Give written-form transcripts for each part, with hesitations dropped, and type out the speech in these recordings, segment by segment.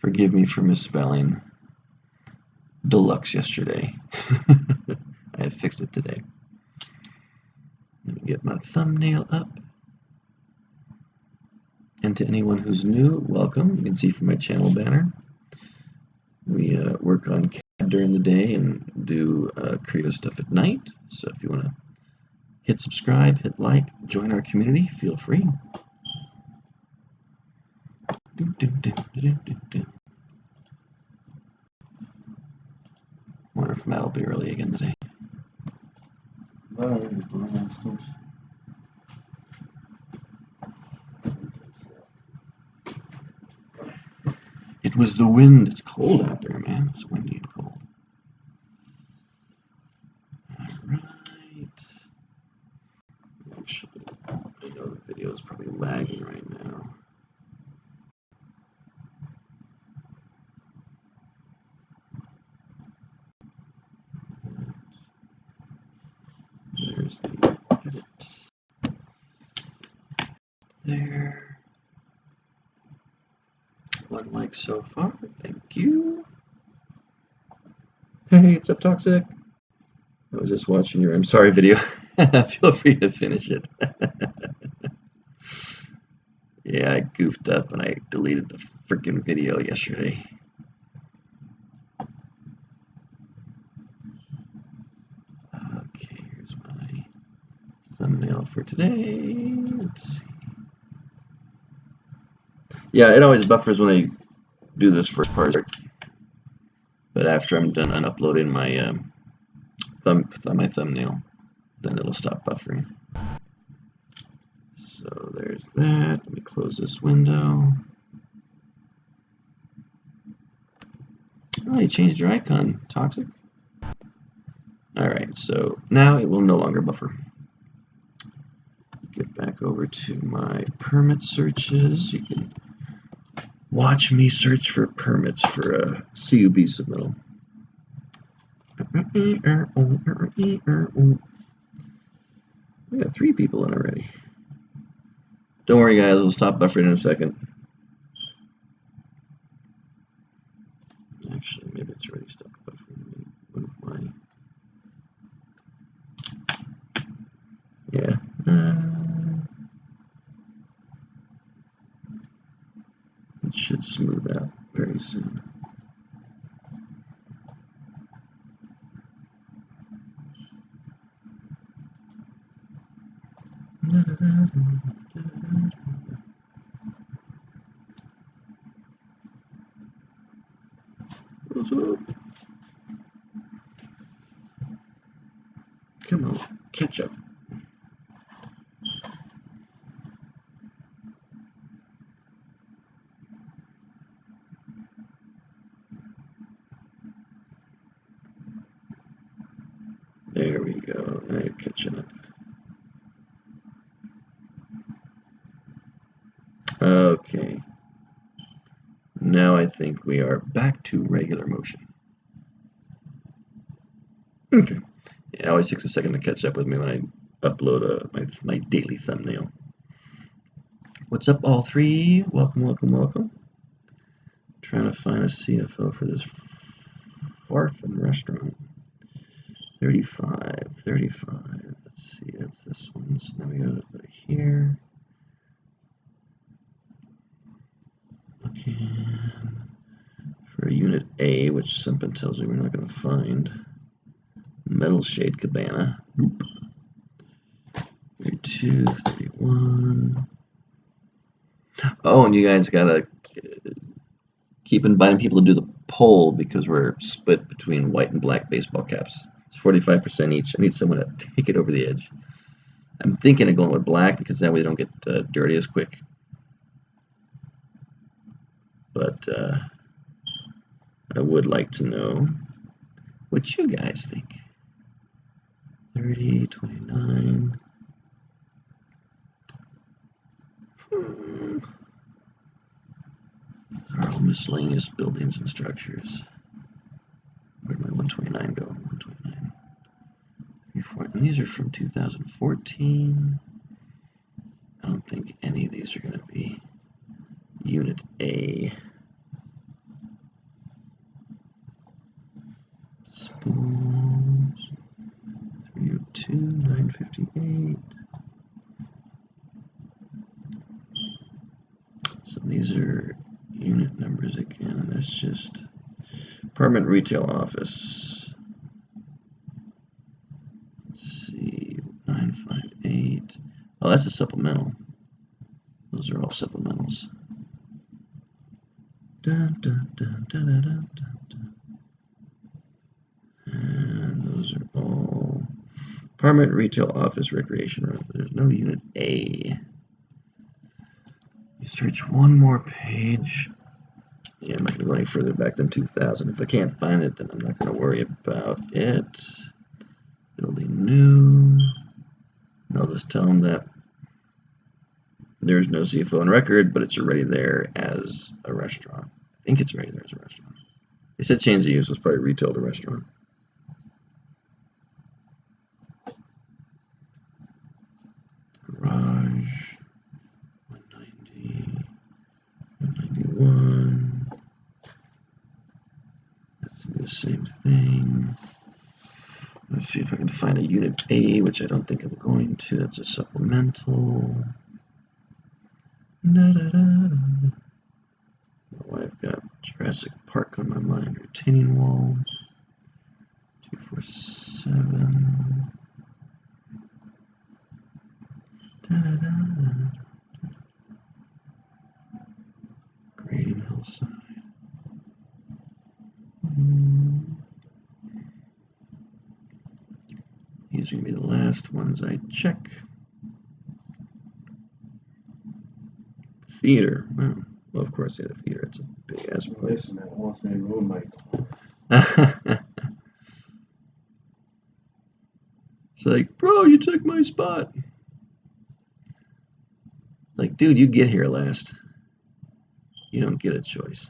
Forgive me for misspelling deluxe yesterday. I have fixed it today. Let me get my thumbnail up. And to anyone who's new, welcome. You can see from my channel banner, we work on CAD during the day and do creative stuff at night. So if you want to hit subscribe, hit like, join our community, feel free. Wonder if Matt will be early again today. It was the wind. It's cold out there, man. It's windy and cold. Alright. Actually, I know the video is probably lagging right now. There's the edit. There. 1 like so far. Thank you. Hey, it's up, Toxic. I was just watching your I'm sorry video. Feel free to finish it. Yeah, I goofed up and I deleted the freaking video yesterday. Okay, here's my thumbnail for today. Let's see. Yeah, it always buffers when I do this first part, but after I'm done uploading my my thumbnail, then it'll stop buffering. So there's that. Let me close this window. Oh, you changed your icon, Toxic. Alright, so now it will no longer buffer. Get back over to my permit searches. You can watch me search for permits for a CUB submittal. We got 3 people in already. Don't worry, guys. It'll stop buffering in a second. Actually, maybe it's already stopped buffering. Move my... Yeah. It should smooth out very soon. What's up? Come on, catch up. There we go. Now you're catching up. Okay. Now I think we are back to regular motion. Okay. Yeah, it always takes a second to catch up with me when I upload my daily thumbnail. What's up, all 3? Welcome, welcome, welcome. Trying to find a CFO for this Farfin restaurant. 35, 35. Let's see, that's this one. So now we gotta go to here. And for unit A, which something tells me we're not gonna find. Metal Shade Cabana. Nope. 32, 31. Oh, and you guys gotta keep inviting people to do the poll because we're split between white and black baseball caps. It's 45% each. I need someone to take it over the edge. I'm thinking of going with black because that way they don't get dirty as quick. But I would like to know what you guys think. 30, 29. These are all miscellaneous buildings and structures. Where'd my 129 go? 129. And these are from 2014. I don't think any of these are going to be Unit A. Apartment retail office. Let's see, 958. Oh, that's a supplemental. Those are all supplementals. Dun, dun, dun, dun, dun, dun, dun. And those are all apartment, retail, office, recreation room. There's no unit A. You search one more page. Yeah, I'm not going to go any further back than 2000. If I can't find it, then I'm not going to worry about it. Building new. And I'll just tell them that there's no CFO on record, but it's already there as a restaurant. I think it's already there as a restaurant. They said change the use. It's probably retail to restaurant. Garage. 190. 191. That's the same thing. Let's see if I can find a unit A, which I don't think I'm going to. That's a supplemental. Oh, I've got Jurassic Park on my mind. Retaining wall. 247. Grading hillside. These are going to be the last ones I check. Theater. Wow. Well, of course, yeah, the theater. It's a big ass place. Wants me to ruin my. It's like, bro, you took my spot. Like, dude, you get here last. You don't get a choice.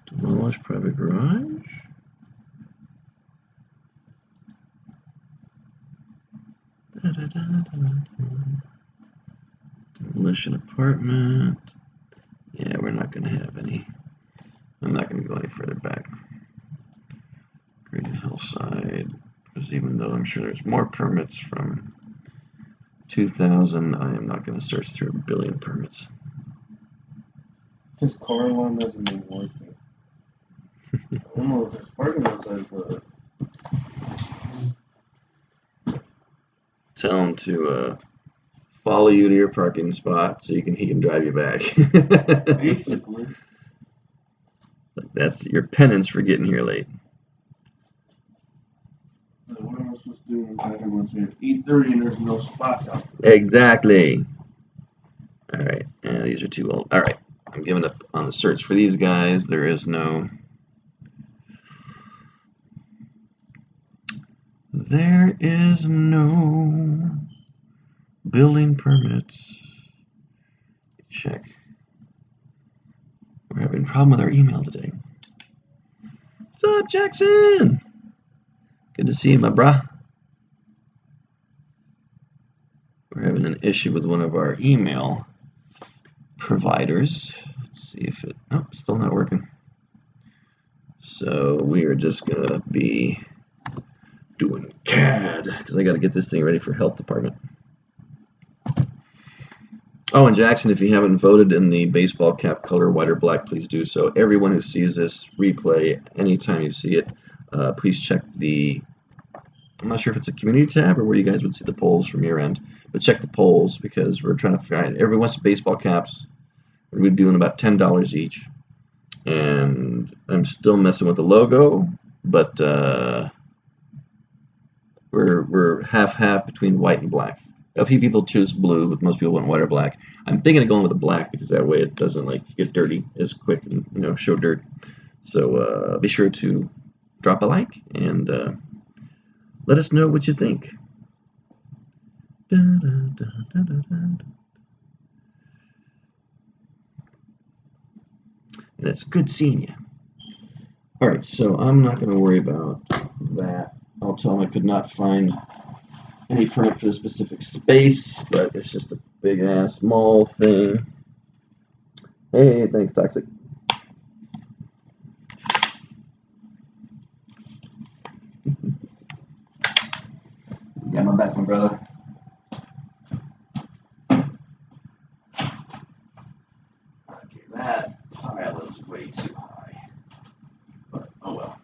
Demolish private garage. Demolition apartment. Yeah, we're not going to have any. I'm not going to go any further back. Great Hillside. Because even though I'm sure there's more permits from 2000, I am not going to search through a billion permits. This car alarm hasn't been working. I don't know if there's parking outside, but. Tell him to follow you to your parking spot so he can drive you back. Basically. That's your penance for getting here late. So what am I supposed to do when Patrick wants me at 8:30 and there's no spots outside? Exactly. All right. Yeah, these are too old. All right. I'm giving up on the search for these guys. There is no. There is no building permits. Check. We're having a problem with our email today. What's up, Jackson? Good to see you, my brah. We're having an issue with one of our email providers. Let's see if it. Nope, still not working. So we are just gonna be doing CAD because I got to get this thing ready for health department. Oh, and Jackson, if you haven't voted in the baseball cap color, white or black, please do so. Everyone who sees this replay, anytime you see it, please check the. I'm not sure if it's a community tab or where you guys would see the polls from your end, but check the polls because we're trying to find. Everyone wants baseball caps. We're doing about $10 each, and I'm still messing with the logo, but we're half between white and black. A few people choose blue, but most people want white or black. I'm thinking of going with the black because that way it doesn't like get dirty as quick and show dirt. So be sure to drop a like and let us know what you think. And it's good seeing you. All right, so I'm not going to worry about that. I'll tell them I could not find any permit for the specific space, but it's just a big ass mall thing. Hey, thanks, Toxic. Yeah, I'm back, my brother. Okay, that pile is way too high. But, oh well.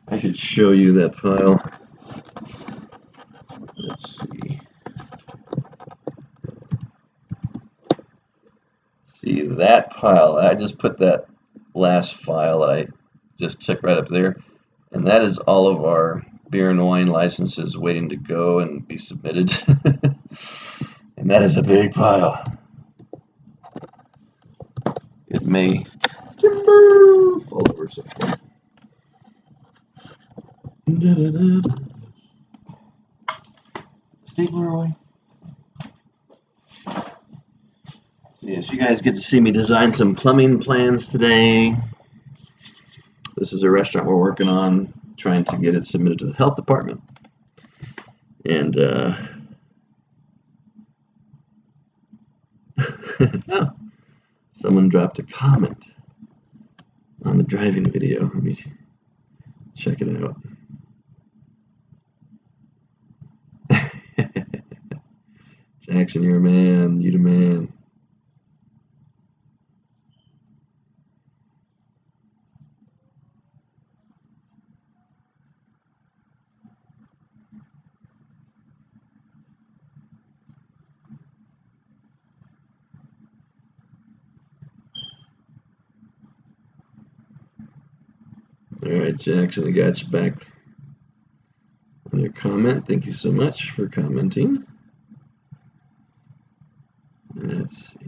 I should show you that pile. Let's see. See that pile? I just put that last file that I just took right up there, and that is all of our beer and wine licenses waiting to go and be submitted. And that is a big pile. It may fall over something. Stapler away. Yes, you guys get to see me design some plumbing plans today. This is a restaurant we're working on, trying to get it submitted to the health department. And oh, someone dropped a comment on the driving video. Let me check it out. Jackson, you're a man. You the man. All right, Jackson, I got you back on your comment. Thank you so much for commenting. Let's see.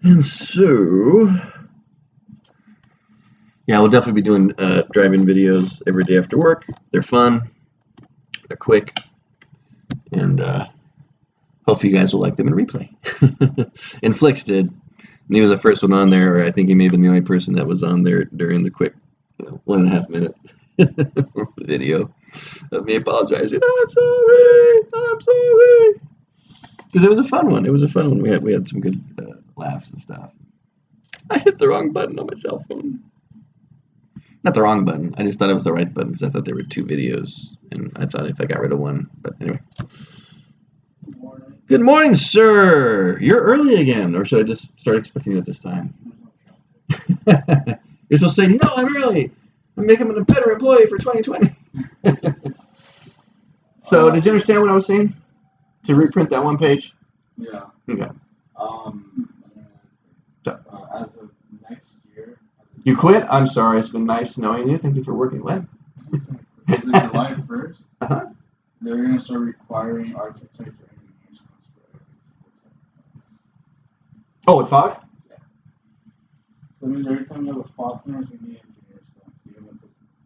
And so, yeah, we'll definitely be doing driving videos every day after work. They're fun, they're quick, and hopefully you guys will like them in replay. And Flicks did, and he was the first one on there. I think he may have been the only person that was on there during the quick 1.5 minute video of me apologizing. I'm sorry. Because it was a fun one. It was a fun one. We had some good laughs and stuff. I hit the wrong button on my cell phone. Not the wrong button. I just thought it was the right button because I thought there were 2 videos, and I thought if I got rid of one. But anyway. Good morning. Good morning, sir. You're early again, or should I just start expecting you at this time? You're supposed to say, no, I'm early. I'm making him a better employee for 2020. So, did you understand what I was saying? To reprint that one page? Yeah. Okay. As of next year. You quit? I'm sorry. It's been nice knowing you. Thank you for working. What? As of July 1st, Uh-huh. they're going to start requiring architecture engineers for every single technical. Oh, with fog? Yeah. So that means every time you have a fog clearance, we need engineers.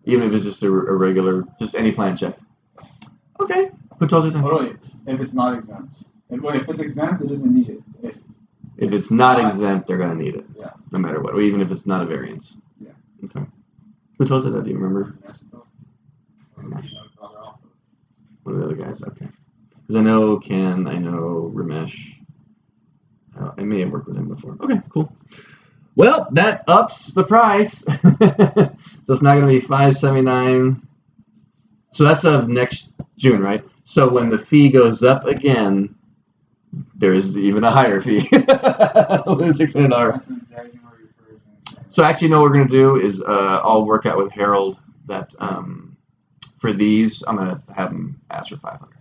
Even if it's just a regular, just any plan check. Okay. Who told you that? Oh, wait, if it's not exempt. If it's exempt, it doesn't need it. If it's not exempt, they're going to need it. Yeah. No matter what. Or even if it's not a variance. Yeah. Okay. Who told you that? Do you remember? One of the other guys? Okay. Because I know Ken, I know Ramesh. I may have worked with him before. Okay, cool. Well, that ups the price. So it's not going to be $579. So that's of next June, right? So when the fee goes up again, there's even a higher fee. $600. So actually, what we're going to do is I'll work out with Harold that for these, I'm going to have him ask for 500.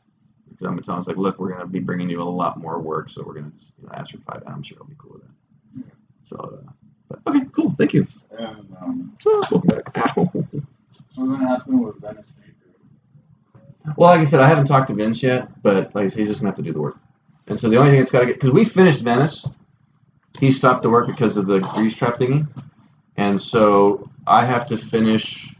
Because I'm going to tell him, like, look, we're going to be bringing you a lot more work, so we're going to ask for 500. I'm sure he'll be cool with that. Yeah. So, but, okay, cool. Thank you. And welcome back. Ow. so what's going to happen with Venice Baker? Well, like I said, I haven't talked to Vince yet, but like I said, he's just going to have to do the work. And so the only thing that's got to get, because we finished Venice, he stopped the work because of the grease trap thingy. And so I have to finish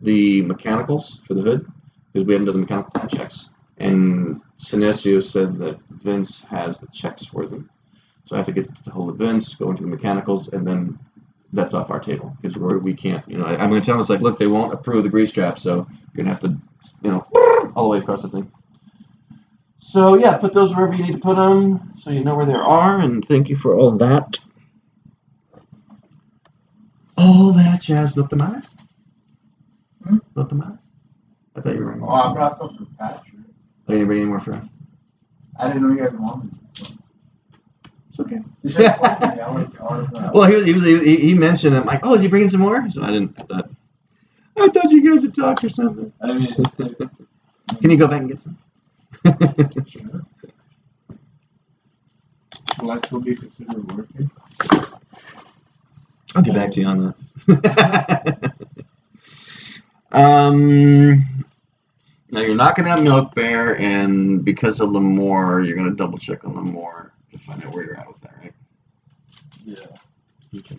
the mechanicals for the hood because we haven't done the mechanical plan checks. And Sinesio said that Vince has the checks for them. So I have to get a hold of Vince, go into the mechanicals, and then that's off our table because we can't, I'm going to tell him, it's like, look, they won't approve the grease trap, so you're going to have to, all the way across the thing. So yeah, put those wherever you need to put them, so you know where they are. And thank you for all that. All that jazz. Not the matter. Not the matter. I thought you were. Oh, I brought some for Patrick. Are you bring any more for us? I didn't know you guys wanted it. So. It's okay. You should have told me. I would have that. Well, he mentioned it. I'm like, oh, is he bringing some more? So I thought you guys had talked or something. I mean, Can you go back and get some? sure. Will I still be considered working? I'll get back to you on that. Now you're not gonna have Milk Bear, and because of Lemoore, you're gonna double check on Lemoore to find out where you're at with that, right? Yeah. Okay.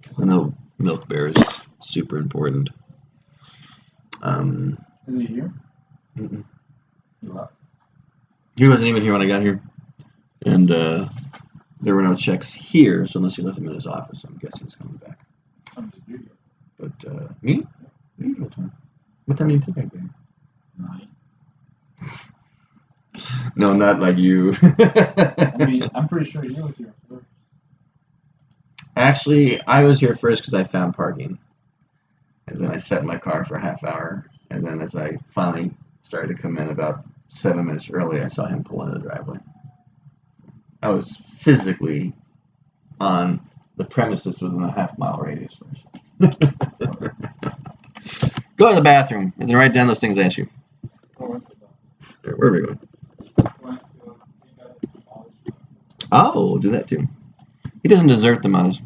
Because I know Milk Bear is super important. Is he here? Mm-mm. He left. He wasn't even here when I got here, and there were no checks here, so unless he left him in his office, I'm guessing he's coming back. Come to do it. But me? Usual time. What time do you think I get here? 9. No, not like you. I mean, I'm pretty sure he was here first. Actually, I was here first because I found parking. And then I sat in my car for a half hour. And then as I finally started to come in about 7 minutes early, I saw him pull in the driveway. I was physically on the premises within a half-mile radius first. Go to the bathroom and then write down those things I asked you. Where are we going? Oh, we'll do that too. He doesn't deserve the models.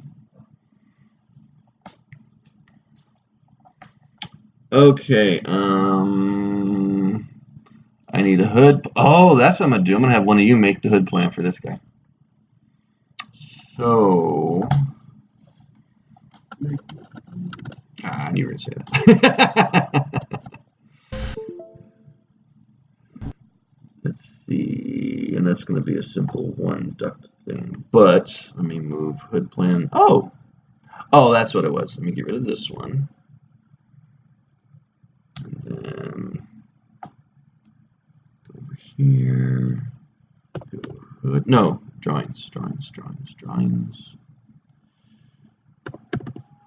Okay, I need a hood. Oh, that's what I'm gonna do. I'm gonna have one of you make the hood plan for this guy. So, I knew you were gonna say that. Let's see, and that's gonna be a simple one duct thing. But let me move hood plan. Oh, that's what it was. Let me get rid of this one. And then over here, do hood. No, drawings.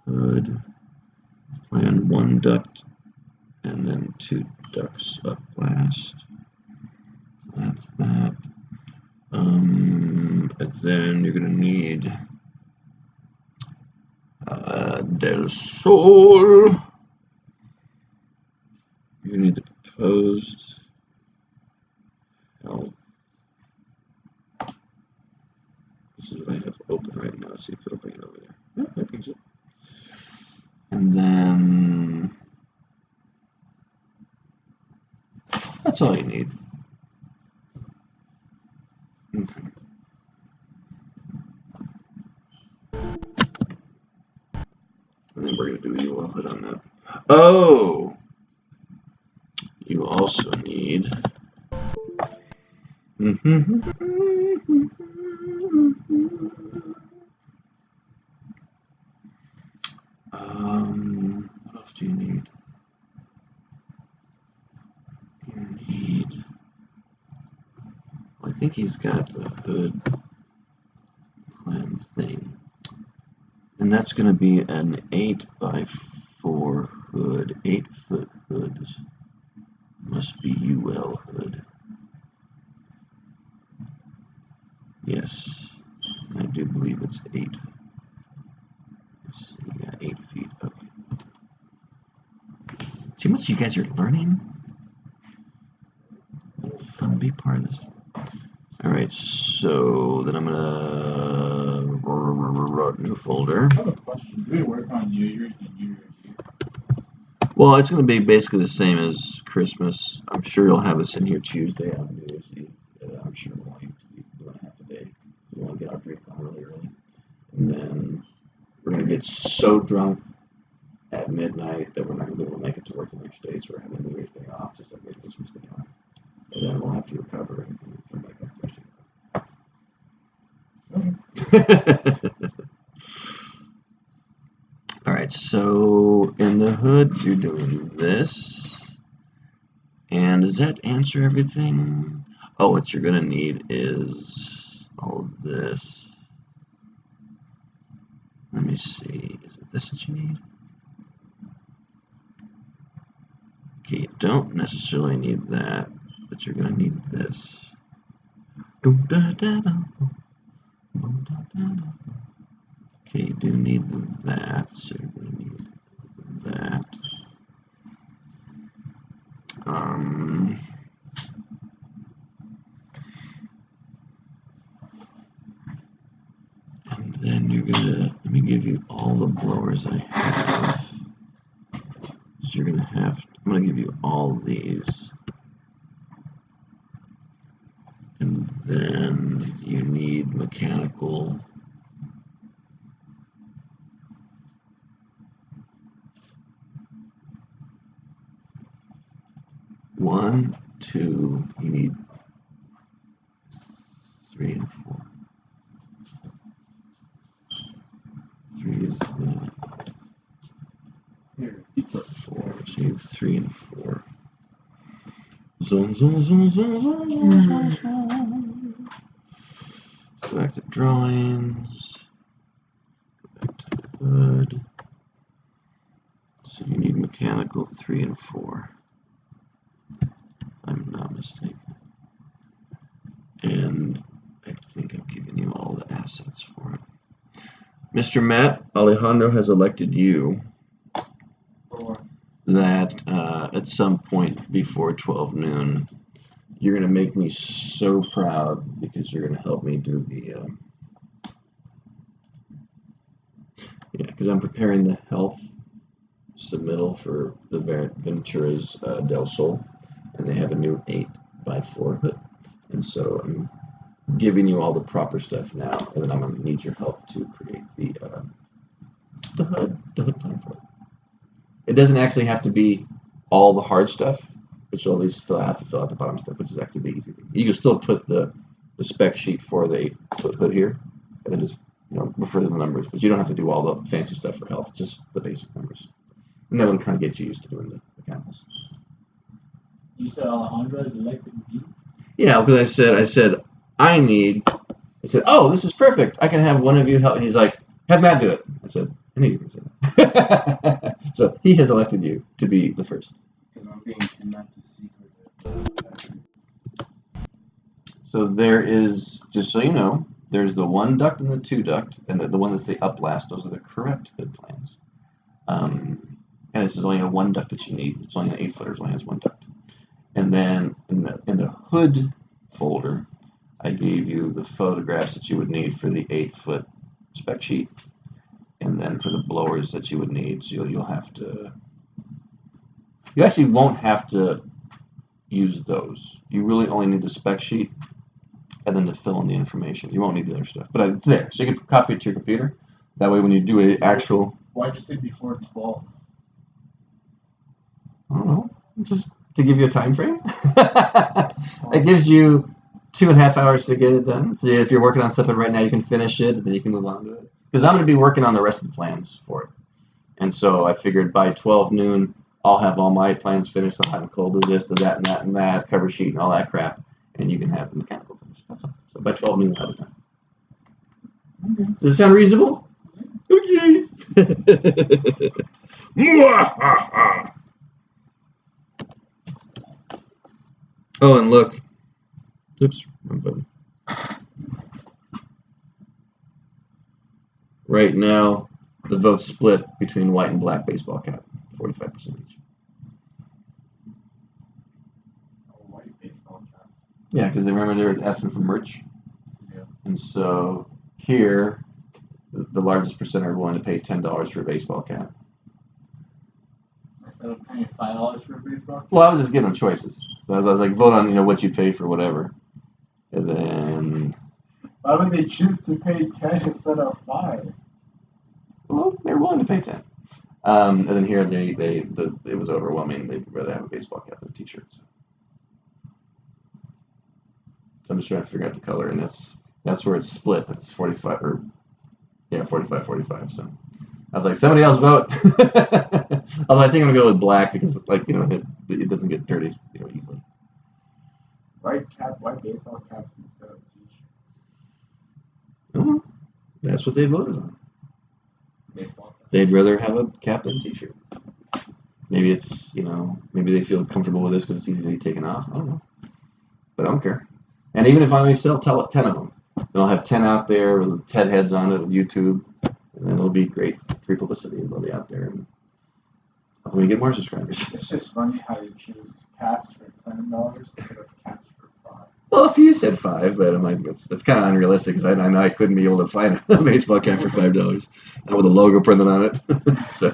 Hood, plan one duct, and then 2 ducts up last. So that's that. And then you're gonna need Del Sol. You need the proposed health. This is what I have open right now. Let's see if it'll bring it over there. Yeah, I think so. And then that's all you need. Okay. And then we're gonna do you a hood on that. Oh, you also need. What else do you need? I think he's got the hood plan thing. And that's going to be an 8x4 hood. 8-foot hoods. Must be UL hood. Yes. I do believe it's 8. Let's see, yeah, 8 feet. Okay. See how much you guys are learning? Fun to be part of this. Alright, so then I'm gonna new folder. I have a question. Do we work on New Year's and New Year's Eve? Well, it's gonna be basically the same as Christmas. I'm sure you'll have us in here Tuesday on New Year's Eve. I'm sure we'll want to do half a day. We want to get our drink on really early. And then we're gonna get so drunk at midnight that we're not gonna be able to make it to work the next day, so we're having New Year's Day off, just like we had Christmas Day off. And then we'll have to recover and come back up Thursday. All right, so in the hood, you're doing this, And does that answer everything? Oh, what you're gonna need is all of this. Let me see. Is it this that you need? Okay, you don't necessarily need that, but you're gonna need this. Okay, you do need that, so you're gonna need that. And then you're gonna, let me give you all the blowers I have. So you're gonna have, I'm gonna give you all these. And then you need mechanical. One, two, you need 3 and 4. 3 is the Here. 4, so you need 3 and 4. Zoom, zoom, zoom, zoom, zoom, zoom, zoom, zoom. Go back to drawings. Go back to hood. So you need mechanical 3 and 4. If I'm not mistaken. And I think I've given you all the assets for it. Mr. Matt, Alejandro has elected you that at some point before 12 noon, you're going to make me so proud because you're going to help me do the, yeah, because I'm preparing the health submittal for the Ventura's Del Sol, and they have a new 8x4 hood. And so I'm giving you all the proper stuff now, and then I'm going to need your help to create the hood plan for it. It doesn't actually have to be all the hard stuff, which will at least have to fill out the bottom stuff, which is actually the easy thing. You can still put the spec sheet for the 8-foot hood here, and then just refer to the numbers, but you don't have to do all the fancy stuff for health, just the basic numbers. And that will kind of get you used to doing the mechanicals. You said Alejandro is elected me? Yeah, because I said, I said, oh, this is perfect. I can have one of you help. And he's like, have Matt do it. I said, I knew you were going to say that. So he has elected you to be the first. Because I'm being kidnapped to secret. So there is, just so you know, there's the 1 duct and the 2 duct, and the one that's the uplast. Those are the correct hood plans. And this is only a 1 duct that you need. It's only an 8-footer. It only has 1 duct. And then in the hood folder, I gave you the photographs that you would need for the 8-foot spec sheet, and then for the blowers that you would need. So you'll have to. You actually won't have to use those. You really only need the spec sheet, and then to fill in the information. You won't need the other stuff. But it's there, so you can copy it to your computer. That way, when you do an actual. Why'd you say before 12? I don't know. Just to give you a time frame. It gives you 2.5 hours to get it done. So if you're working on something right now, you can finish it, and then you can move on to it. Because I'm going to be working on the rest of the plans for it. And so I figured by 12 noon, I'll have all my plans finished. I'll have Nicole do this, do that, and that, and that, cover sheet, and all that crap. And you can have the mechanical finished. That's all. So by 12 noon, we'll have it done. Okay. Does it sound reasonable? Okay. Oh, and look. Oops, wrong button. Right now, the vote's split between white and black baseball cap, 45% each. White baseball cap. Yeah, because remember they were asking for merch? Yeah. And so here, the largest percent are willing to pay $10 for a baseball cap. Instead of paying $5 for a baseball cap? Well, I was just giving them choices. So I was like, vote on what you pay for whatever. And then. Why would they choose to pay 10 instead of 5? Well, they're willing to pay 10. And then here it was overwhelming. They'd rather have a baseball cap than a t-shirt. So I'm just trying to figure out the color, and that's where it's split. That's 45 or 45. So I was like, somebody else vote. Although I think I'm gonna go with black because it doesn't get dirty easily. white baseball caps instead of t-shirts. Oh, that's what they voted on. Baseball caps. They'd rather have a cap than a t-shirt. Maybe it's, maybe they feel comfortable with this because it's easy to be taken off. I don't know. But I don't care. And even if I only sell 10 of them, then I'll have 10 out there with TED heads on it with YouTube. And then it'll be great free publicity. They'll be out there. And I'm going to get more subscribers. It's just funny how you choose caps for $10 instead of caps for $5. Well, if you said 5, but I'm like, that's kind of unrealistic because I know I couldn't be able to find a baseball cap for $5. Not with a logo printed on it. So,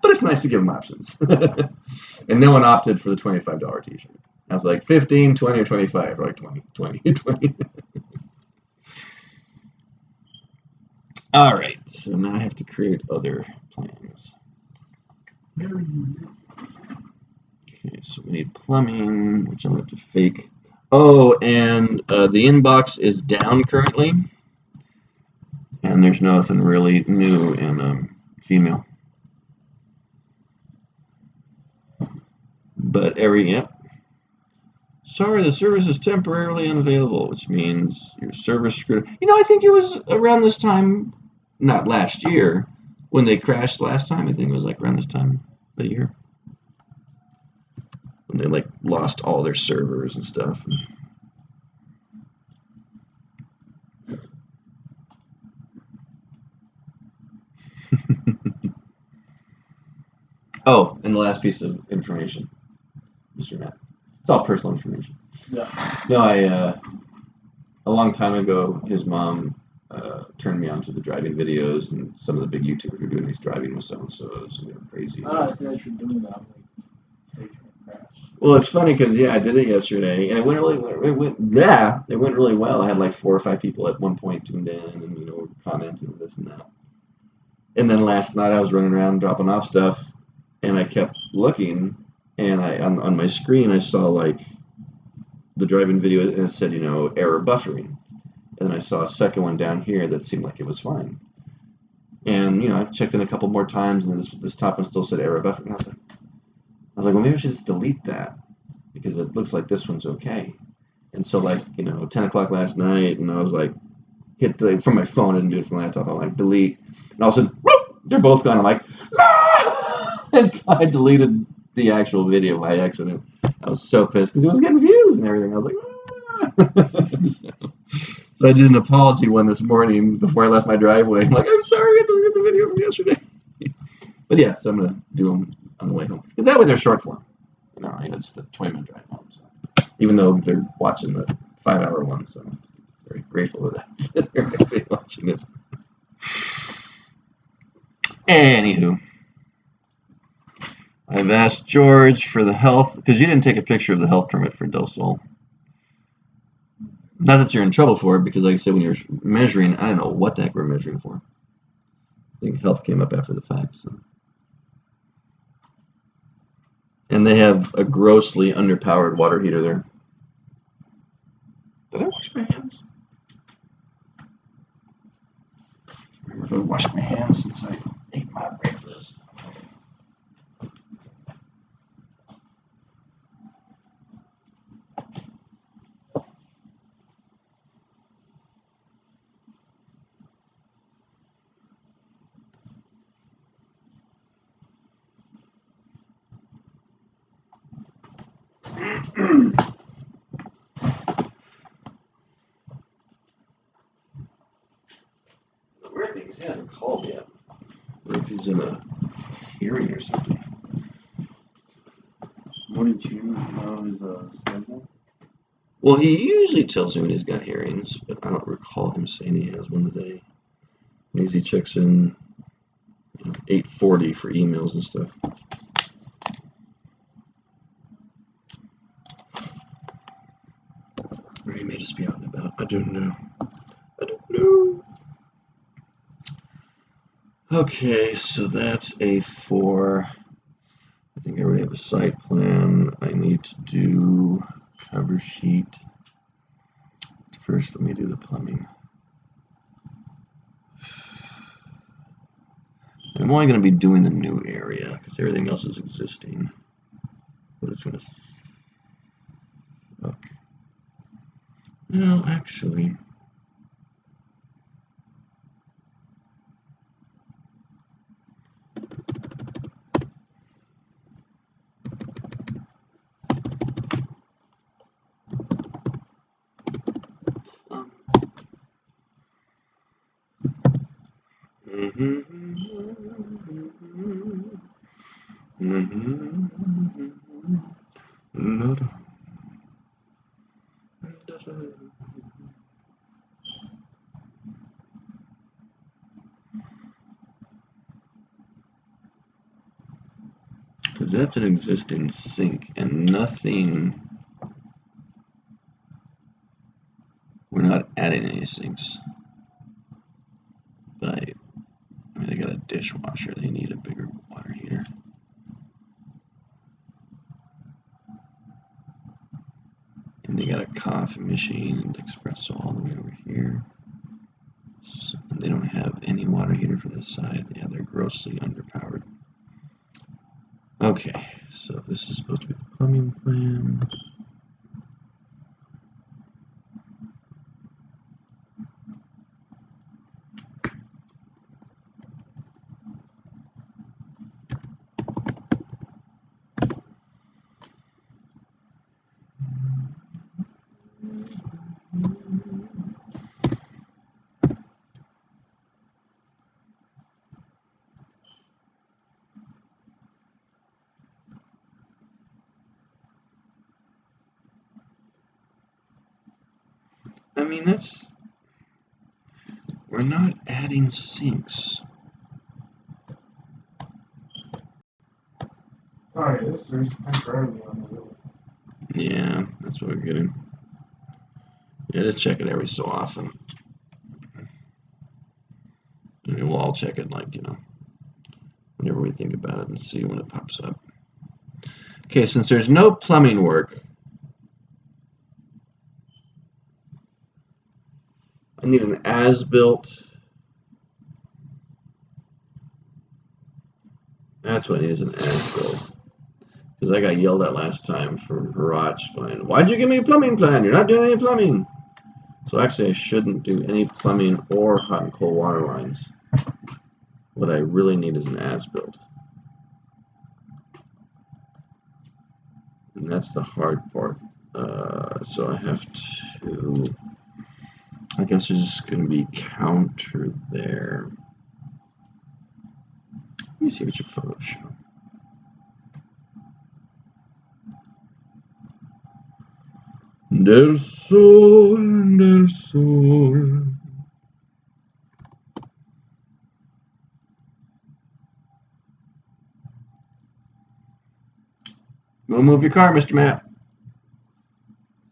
but it's nice to give them options. And no one opted for the $25 t-shirt. I was like 15, 20, or 25. Or like 20, 20, 20. All right, so now I have to create other plans. Okay, so we need plumbing, which I'm going to have to fake. Oh, and the inbox is down currently. And there's nothing really new in female. But yep. Sorry, the service is temporarily unavailable, which means your server's screwed. I think it was around this time, not last year, when they crashed last time. I think it was like around this time of the year. When they like lost all their servers and stuff. Oh, and the last piece of information, Mr. Matt. It's all personal information. Yeah. No, a long time ago, his mom turned me on to the driving videos, and some of the big YouTubers were doing these driving with so-and-sos, and they were crazy. I see that you're doing that. I'm like, they can crash. Well, it's funny because I did it yesterday, and it went really well. I had like 4 or 5 people at one point tuned in, and commenting this and that. And then last night I was running around dropping off stuff, and I kept looking, and on my screen I saw like the driving video, and it said error buffering, and then I saw a second one down here that seemed like it was fine. And I checked in a couple more times, and this top one still said error buffering. I was like, well, maybe I should just delete that because it looks like this one's okay. And so 10 o'clock last night, and I was like, hit delete from my phone. I didn't do it from my laptop. I'm like, delete, and all of a sudden, whoop, they're both gone. I'm like, no! And so I deleted the actual video by accident. I was so pissed because it was getting views and everything. I was like, ah! So I did an apology one this morning before I left my driveway. I'm like, I'm sorry, I deleted the video from yesterday. But yeah, so I'm gonna do them on the way home because that way they're short form. It's the 20-minute drive home. So even though they're watching the 5-hour one, so I'm very grateful for that. They're actually watching it. Anywho, I've asked George for the health because you didn't take a picture of the health permit for Del Sol. Not that you're in trouble for it, because like I said, when you're measuring, I don't know what the heck we're measuring for. I think health came up after the fact. So. And they have a grossly underpowered water heater there. Did I wash my hands? I don't remember if I washed my hands since I ate my breakfast. The weird thing is he hasn't called yet. Or if he's in a hearing or something. Wouldn't you know his schedule? Well, he usually tells me when he's got hearings, but I don't recall him saying he has one today. He usually checks in 8:40 for emails and stuff. Or he may just be out and about. I don't know. Okay, so that's A4. I think I already have a site plan. I need to do cover sheet. First, let me do the plumbing. I'm only going to be doing the new area because everything else is existing. But it's going to fuck. Well, actually, because that's an existing sink and nothing. We're not adding any sinks. But I mean, they got a dishwasher. They need a bigger water heater. And they got a coffee machine and espresso all the way over here. So, and they don't have any water heater for this side. Yeah, they're grossly underpowered. Okay, so this is supposed to be the plumbing plan. I mean, we're not adding sinks. Sorry, this is temporarily on the wheel. Yeah, that's what we're getting. Yeah, just check it every so often. And we'll all check it, like, whenever we think about it and see when it pops up. Okay, since there's no plumbing work, I need an as-built. That's what I need, is an as-built. Because I got yelled at last time from Haraj going, why'd you give me a plumbing plan? You're not doing any plumbing. So actually I shouldn't do any plumbing or hot and cold water lines. What I really need is an as-built. And that's the hard part. So I have to, I guess there's just going to be counter there. Let me see what your photos show. Del sol, del sol. Go move your car, Mr. Matt.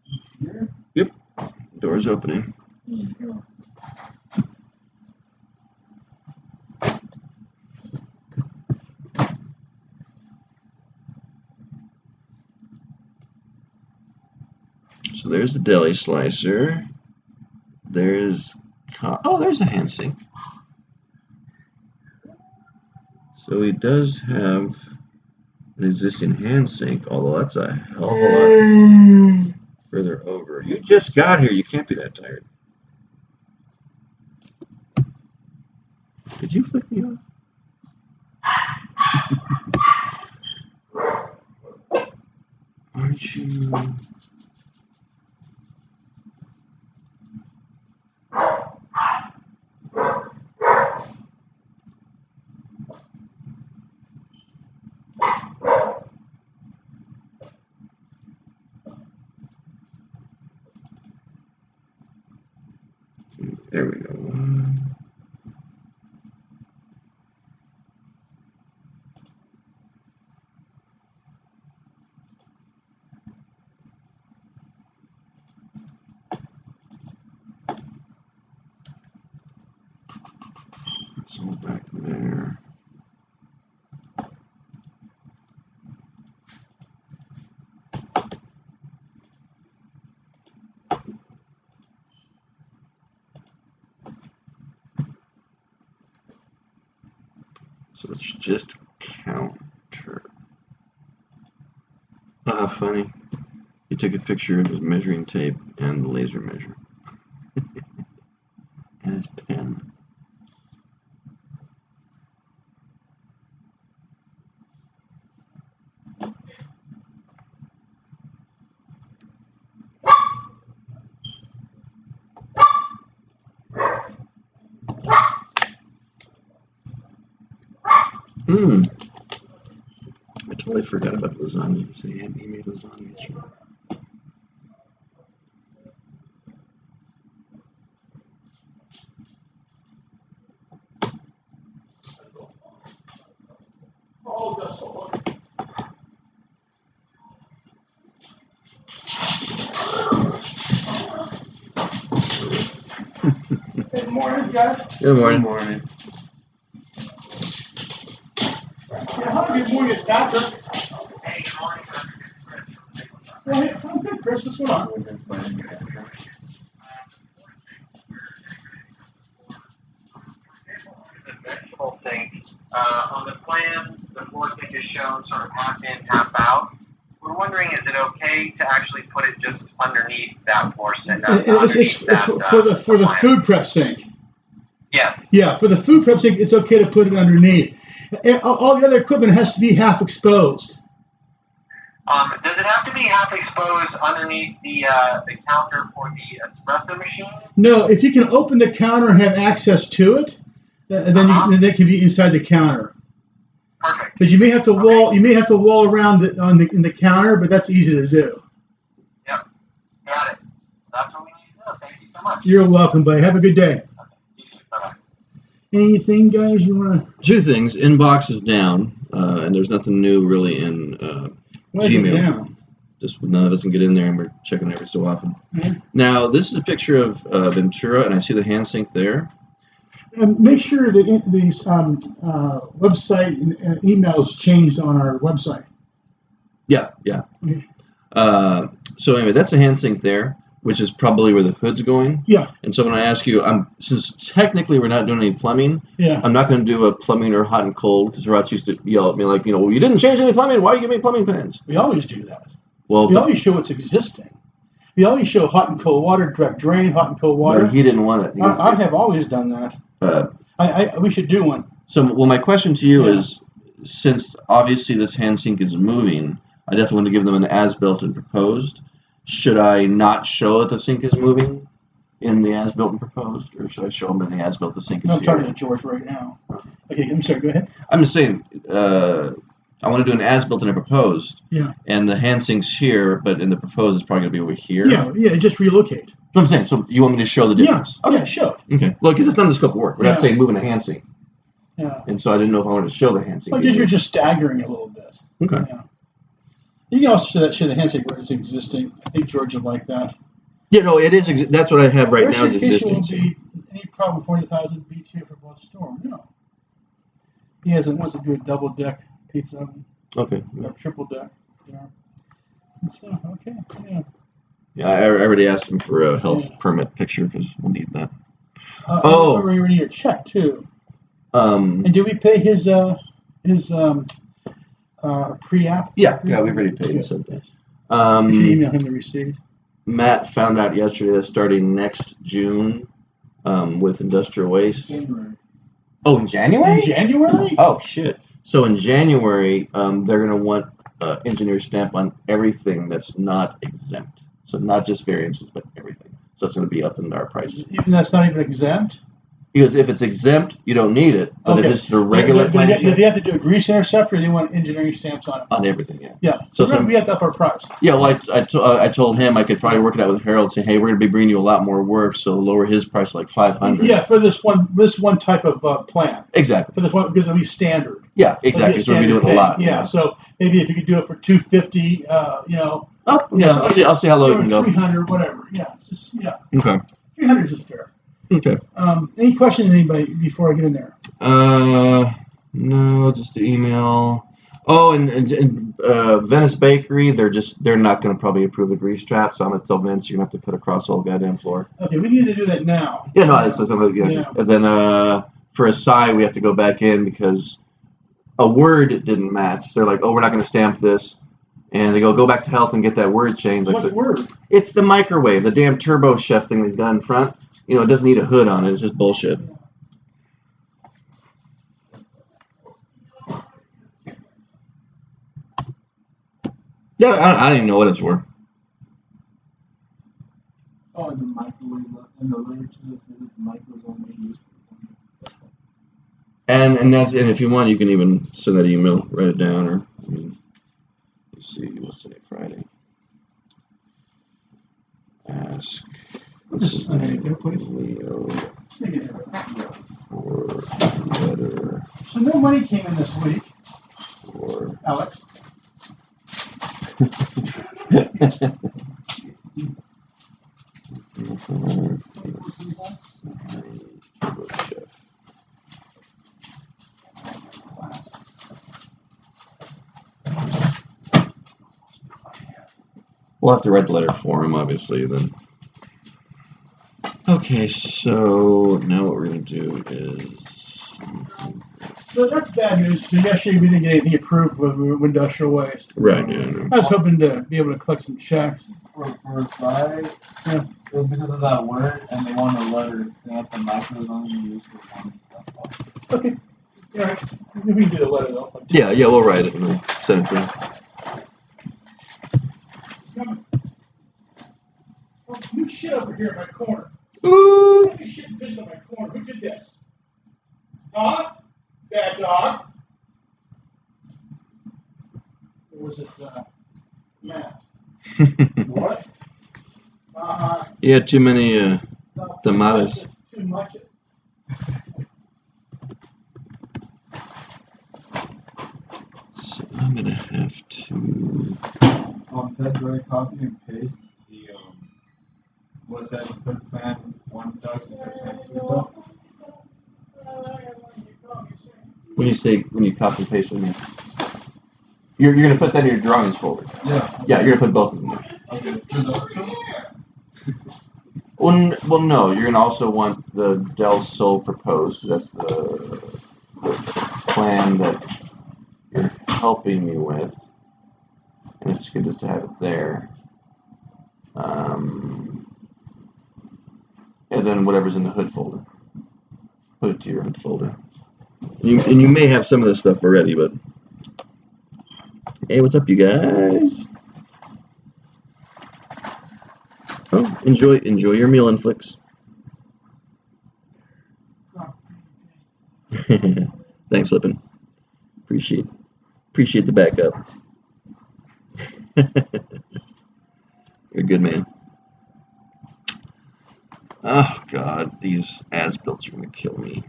It's here? Yep. Door's opening. There you go. So there's the deli slicer. There's, oh, there's a hand sink. So he does have an existing hand sink, although that's a hell of a lot further over. You just got here. You can't be that tired. Did you flick me off? Aren't you? There we go. It's all back there. So it's just counter. Ah, funny. He took a picture of his measuring tape and the laser measure. And his pen. I totally forgot about the lasagna. So he made lasagna yesterday. Good morning, guys. Good Good morning. morning. Yeah, hi, good morning, it's Patrick. Hey, good morning, Well, hey, I'm good, Chris. What's going on? the vegetable sink. On the plan, the floor sink is shown sort of half in, half out. We're wondering, is it okay to actually put it just underneath that portion? It's for the plan? food prep sink. Yes. Yeah, for the food prep sink, it's okay to put it underneath. All the other equipment has to be half exposed. Does it have to be half exposed underneath the counter for the espresso machine? No, if you can open the counter and have access to it, then then that can be inside the counter. Perfect. But you may have to wall around it in the counter, but that's easy to do. Yep. Got it. That's what we need to know. Thank you so much. You're welcome, buddy. Have a good day. Okay. You too. Bye-bye. Anything, guys, you want to? Two things. Inbox is down, and there's nothing new really in Gmail. Just none of us can get in there, and we're checking every so often. Mhm. Now, this is a picture of Ventura, and I see the hand sink there. And make sure that these website and emails changed on our website. Yeah. Okay. So anyway, that's a hand sink there, which is probably where the hood's going. Yeah. And so when I ask you, since technically we're not doing any plumbing, Yeah. I'm not going to do a plumbing or hot and cold, because Rots used to yell at me like, well, you didn't change any plumbing. Why are you giving me plumbing plans? We always do that. Well, We always show what's existing. We always show hot and cold water, direct drain, hot and cold water. but he didn't want it. I have always done that. We should do one. So, well, my question to you Yeah. is, since obviously this hand sink is moving, I definitely want to give them an as-built and proposed. Should I not show that the sink is moving in the as-built and proposed, or should I show them in the as-built the sink is I'm talking here? to George right now. Okay, I'm sorry. Go ahead. I'm just saying, I want to do an as-built and a proposed. Yeah. And the hand sink's here, but in the proposed it's probably going to be over here. Yeah. Just relocate. That's what I'm saying. So you want me to show the difference? Yeah. Yeah. Show. Okay. Well, because it's not the scope of work. We're not Yeah. saying moving a hand sink. Yeah. And so I didn't know if I wanted to show the hand sink. Well, because you're just staggering it a little bit. Okay. Yeah. You can also show the handshake where it's existing. I think George would like that. Yeah, no, it is. That's what I have right now is Verification existing. will be any problem 40,000 BTU for both storm. No. He wants to do a double deck pizza oven Okay. or triple deck. Yeah. So, okay. Yeah. Yeah, I already asked him for a health permit picture because we'll need that. I remember you need a check too. And did we pay his pre-app? Yeah, we've already paid and said that. You should email him the receipt. Matt found out yesterday that starting next June with industrial waste. January. Oh, in January? In January? Oh, shit. So in January, they're going to want engineer stamp on everything that's not exempt. So not just variances, but everything. So it's going to be up in our price. Even that's not even exempt? Because if it's exempt, you don't need it. But if it's the regular But plan, they have to do a grease interceptor, or they want engineering stamps on it? on everything, yeah. Yeah. So So we have to up our price. Yeah, well, I told him I could probably work it out with Harold, saying, hey, we're going to be bringing you a lot more work, so lower his price like $500. Yeah, for this one type of plan. Exactly. For this one, because it'll be standard. Yeah, exactly. So we'll be doing a lot. Yeah. So maybe if you could do it for $250, Oh, yeah. I'll see how low it can go. 300, whatever. Yeah. It's just, yeah. Okay. 300 is fair. Okay. Any questions, anybody, before I get in there? No, just the email. Oh, and Venice Bakery, they're not going to probably approve the grease trap, so I'm going to tell Vince you're going to have to cut across the whole goddamn floor. Okay, we need to do that now. Yeah, no, that's something. Yeah. And then for a sign, we have to go back in because a word didn't match. They're like, oh, we're not going to stamp this. And they go back to health and get that word change. Like What's the word? it's the microwave, the damn Turbo Chef thing he's got in front. You know, it doesn't need a hood on it. It's just bullshit. Yeah, I don't even know what it's for. Oh, and the microwave, and the literature says that the microwave is only used for And if you want, you can even send that email, write it down, or I mean, let's see, what's today? Friday. Ask Leo for letter So no money came in this week, for. Alex. We'll have to write the letter for him, obviously, then. Okay, so now what we're going to do is... So that's bad news. So yesterday we didn't get anything approved with industrial waste. Right, yeah, I know. I was hoping to be able to collect some checks. For a side, it was because of that word, and they want a letter saying that the microwave is only used for one stuff. Okay. All right. We can do the letter though. Yeah, we'll write it and we'll send it to him. Oh, you shit over here in my corner. Ooh! You shit and piss on my corner. Who did this? Huh? Bad dog? Or was it, Matt? What? You had too many No, tomatoes. it's too much. So I'm gonna have to. Ted, do I copy and paste the, what says quick plan 1 ducks and quick plan 2 ducks? When you copy and paste with me, you're gonna put that in your drawings folder. Yeah. Yeah, you're gonna put both of them there. Okay, just those 2? Well, no, you're gonna also want the Del Sol proposed, 'cause that's the plan that you're helping me with, and it's good just to have it there. And then whatever's in the hood folder, put it to your hood folder. And you may have some of this stuff already, but hey, what's up, you guys? Oh, enjoy your meal and flicks. Thanks, Lippin. Appreciate the backup. You're a good man. Oh God, these as-builts are gonna kill me.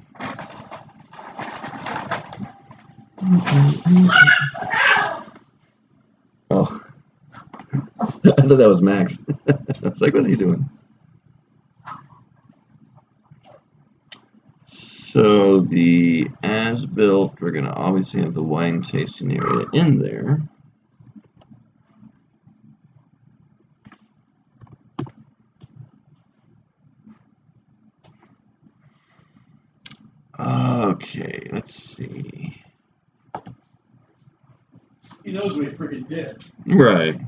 Oh, I thought that was Max. I was like, what's he doing? So the as-built, we're gonna obviously have the wine tasting area in there. Okay, let's see. He knows what he freaking did. Right.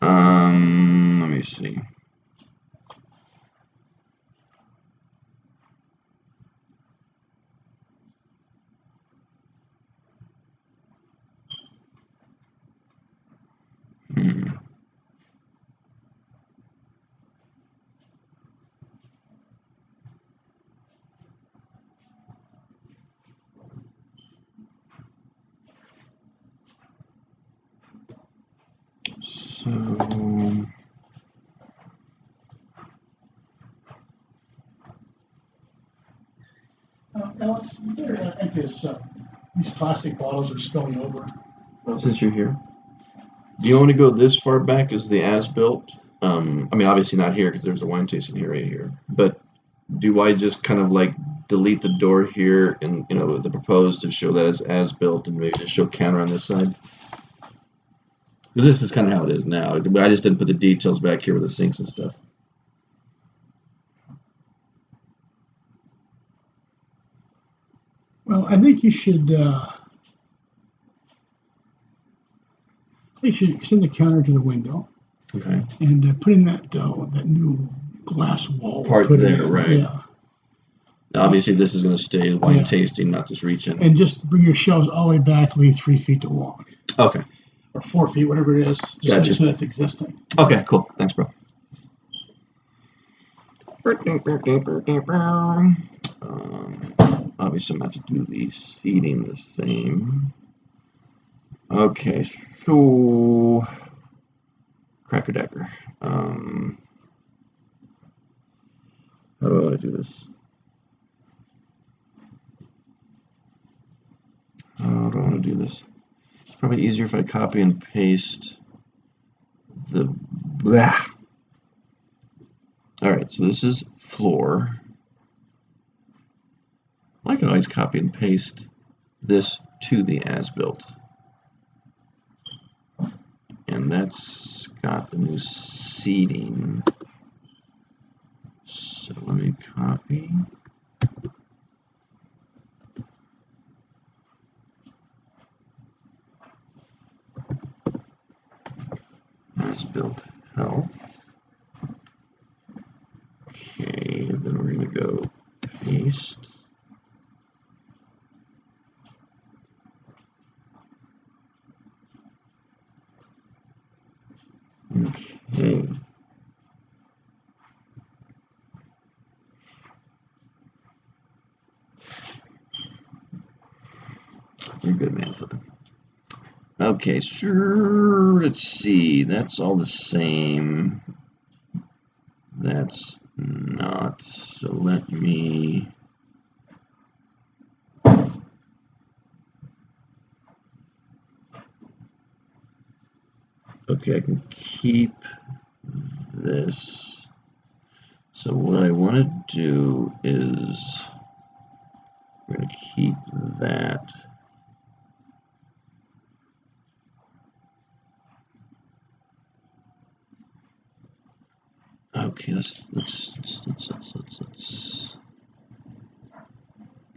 Let me see. So Alex, you better empty this. These plastic bottles are spilling over. since you're here, do you want to go this far back as the as-built? I mean, obviously not here because there's a wine tasting area right here. But do I just kind of like delete the door here and the proposed to show that as-built and maybe just show counter on this side? Because this is kind of how it is now. I just didn't put the details back here with the sinks and stuff. Well, I think you should. They should extend the counter to the window Okay. and put in that new glass wall. Part put it there, in. right. Yeah. Obviously, this is going to stay wine Yeah. tasting, not just reaching. And just bring your shelves all the way back, leave 3 feet to walk. Okay. Or 4 feet, whatever it is. Just Gotcha. so that's existing. Okay, cool. Thanks, bro. Obviously, I'm going to have to do the seating the same. Okay, so Cracker Decker. How do I want to do this? How do I want to do this? It's probably easier if I copy and paste the blah. All right, so this is floor. I can always copy and paste this to the as-built. And that's got the new seating. So let me copy. As-built health. Okay, then we're gonna go paste. Okay. You're good, man. Flipping. Okay, sure. Let's see. That's all the same. That's not. So let me. Okay, I can keep this. So what I want to do is we're going to keep that. Okay, let's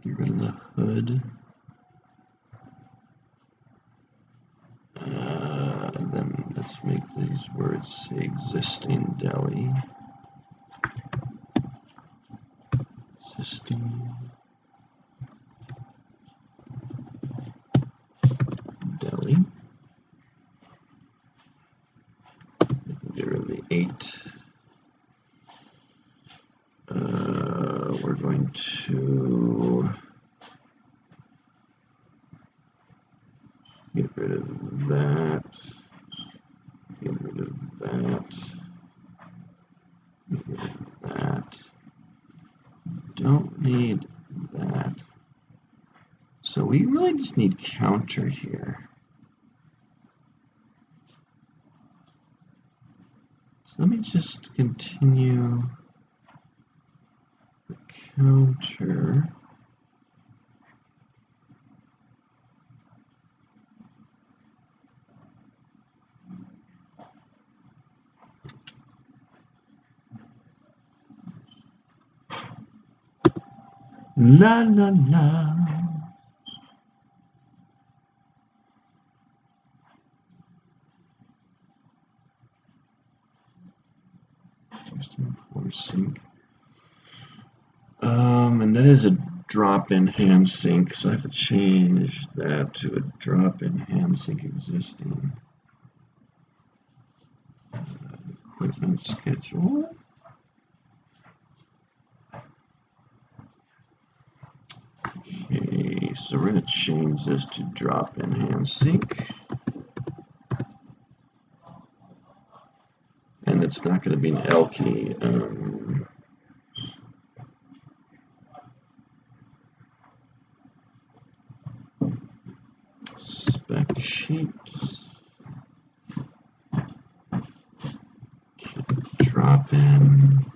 get rid of the hood. And then let's make these words say existing deli. Existing deli. Get rid of the 8. We're going to get rid of that. Get rid of that. Get rid of that. Don't need that. So we really just need counter here. So let me just continue the counter. La la la. Testing floor sink. And that is a drop-in hand sink, so I have to change that to a drop-in hand sink existing. Equipment schedule. Okay, so we're going to change this to drop-in hand sink. And it's not going to be an L key. Spec sheets. Drop-in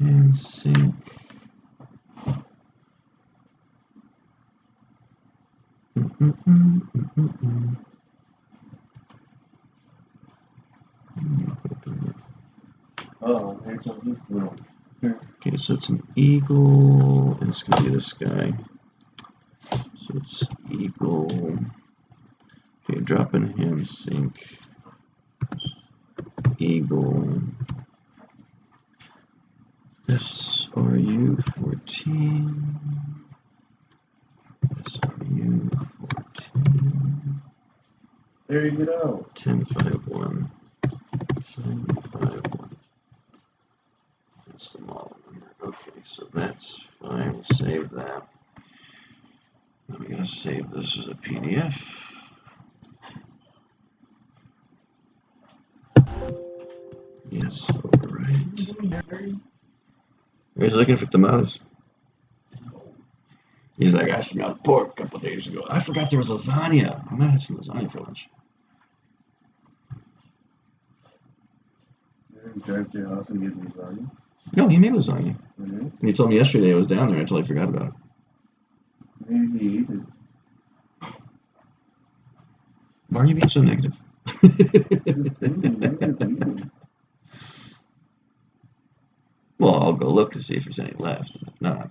hand sink. Oh, here comes this little. Okay, so it's an eagle, and it's going to be this guy. So it's Eagle. Okay, drop in hand sync. Eagle. SRU14. SRU14. There you go. 1051. 751. That's the model number. Okay, so that's fine. We'll save that. I'm going to save this as a PDF. Yes, overwrite. He's looking for tomatoes. He's like, I smelled pork a couple days ago. I forgot there was lasagna. I'm gonna have some lasagna for lunch. You didn't drive to your house and get lasagna? No, he made lasagna. Mm-hmm. And he told me yesterday I was down there until I forgot about it. Maybe he ate it. Why are you being so negative? Just saying, maybe he ate it. Well, I'll go look to see if there's any left. If not,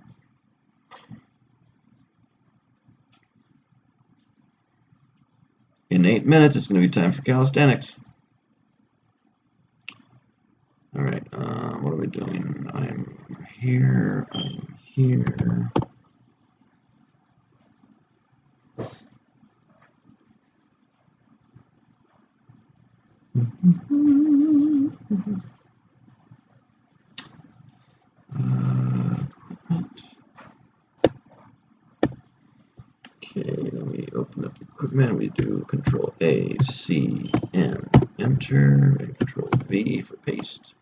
in 8 minutes, it's going to be time for calisthenics. All right, what are we doing? I'm here. I'm here. Okay, then we open up the equipment. We do Control A, C, N, Enter, and Control V for paste.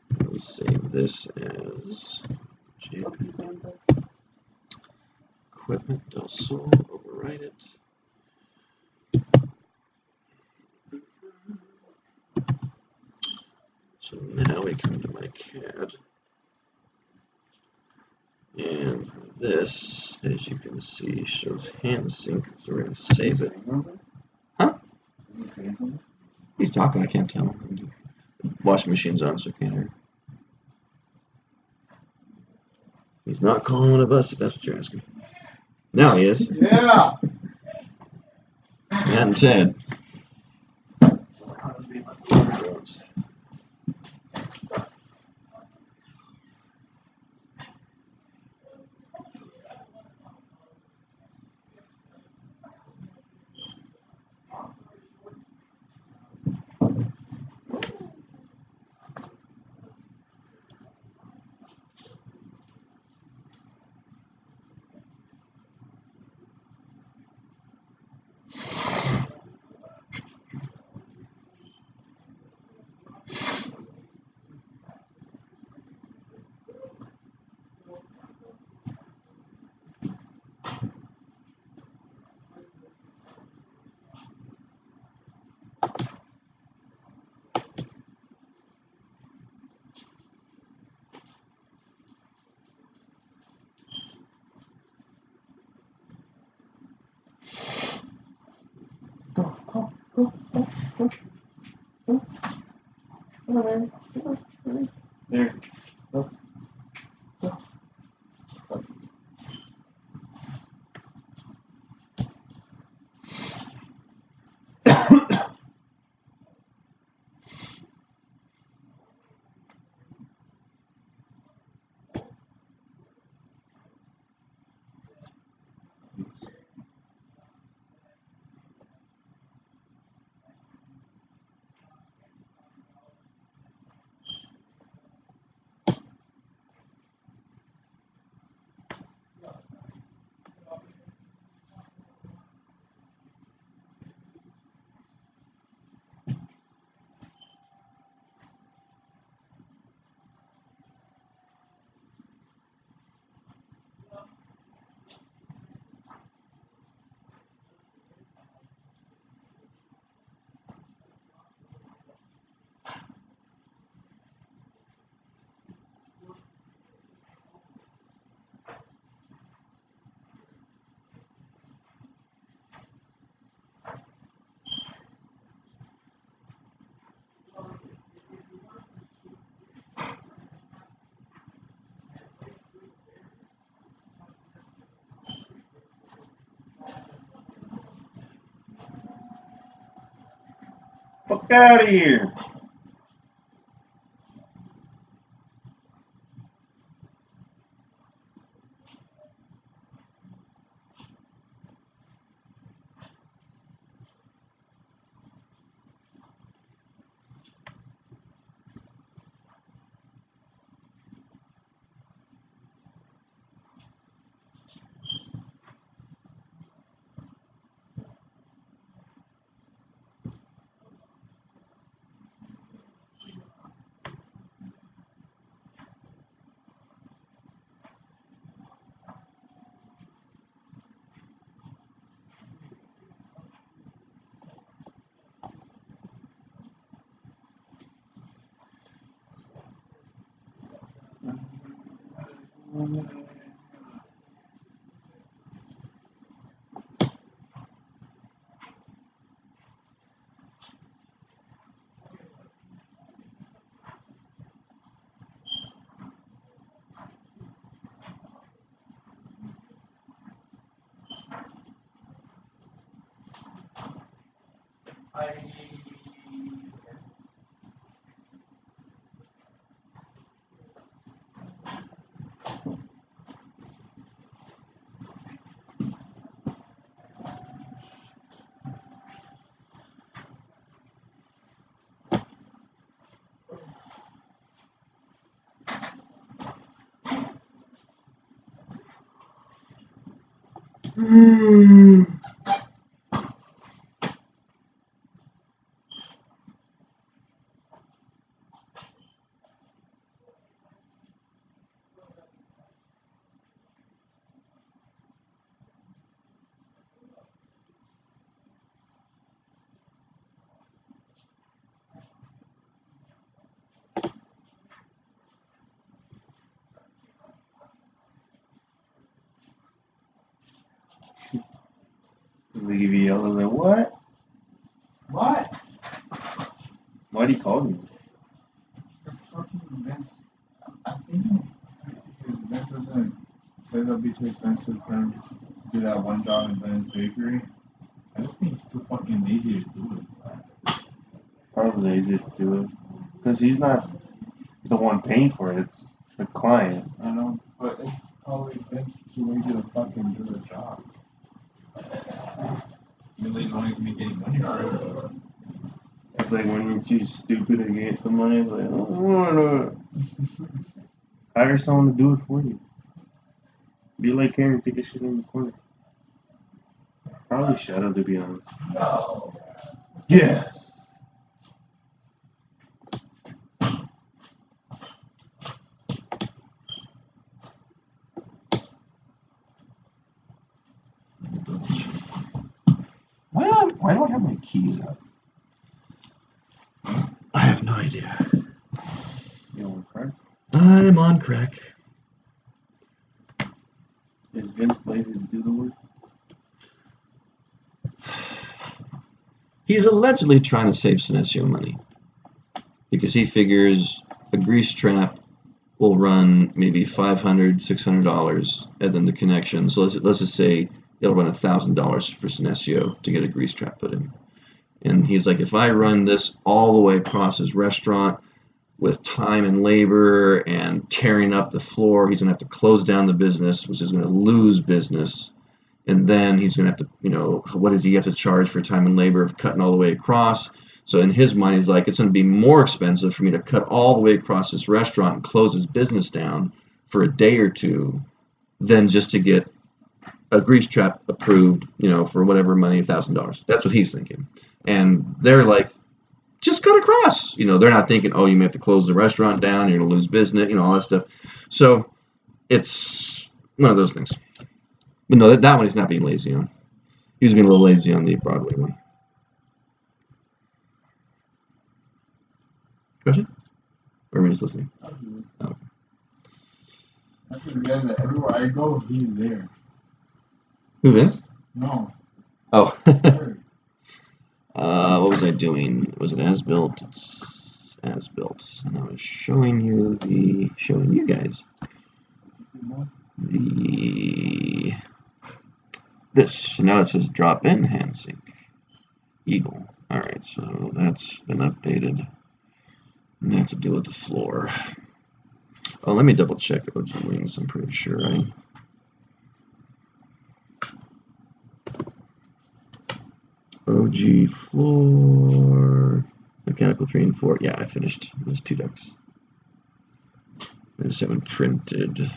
And we save this as JPEG. Equipment del Sol, overwrite it. So now we come to my CAD. And this, as you can see, shows hand sync, so we're going to save it. Huh? Does it say something? He's talking, I can't tell. The washing machine's on, so I can't hear. He's not calling one of us, if that's what you're asking. Now he is. Yeah. And Ted. fuck out of here. They give you yelling like, what? What? Why'd he call you? This fucking Vince. I'm thinking because Vince doesn't say that'll be too expensive for him to do that one job in Ben's bakery. I just think he's too fucking lazy to do it. Probably lazy to do it. Because he's not the one paying for it, it's the client. I know, but it's probably Vince too lazy to fucking do the job. Millie's only gonna be getting money for it. It's like when you're too stupid to get the money, it's like, oh, I want to hire someone to do it for you. Be like Karen, take a shit in the corner. Probably Shadow, to be honest. No. Yes! Why do I have my keys out? I have no idea. You want crack? I'm on crack. Is Vince lazy to do the work? He's allegedly trying to save Sinesio money because he figures a grease trap will run maybe $500, $600, and then the connection. So let's just say it'll run $1,000 for Sinesio to get a grease trap put in. And he's like, if I run this all the way across his restaurant with time and labor and tearing up the floor, he's going to have to close down the business, which is going to lose business. And then he's going to have to, what does he have to charge for time and labor of cutting all the way across? So in his mind, he's like, it's going to be more expensive for me to cut all the way across this restaurant and close his business down for a day or two than just to get a grease trap approved, for whatever money, $1,000. That's what he's thinking. And they're like, just cut across. They're not thinking, oh, you may have to close the restaurant down, you're going to lose business, all that stuff. So it's one of those things. But no, that one he's not being lazy on. He was being a little lazy on the Broadway one. Question? Or are we just listening? Oh. I just realized that everywhere I go, he's there. Who is? No. Oh. What was I doing? Was it as built? It's as built. And I was showing you guys this. So now it says drop in hand sync. Eagle. Alright, so that's been updated. And I have to deal with the floor. Oh, let me double check OG Wings. I'm pretty sure OG floor, mechanical 3 and 4. Yeah, I finished. There's 2 ducts. I just haven't printed.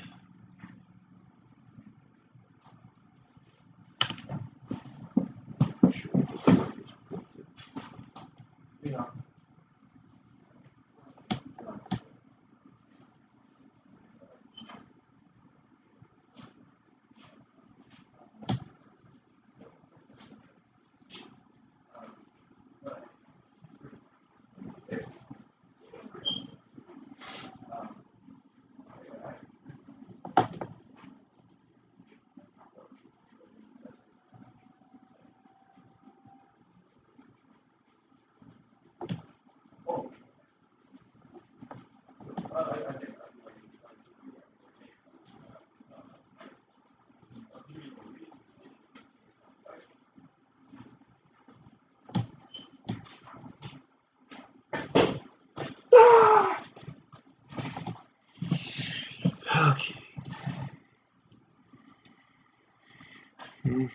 Yeah. Okay. The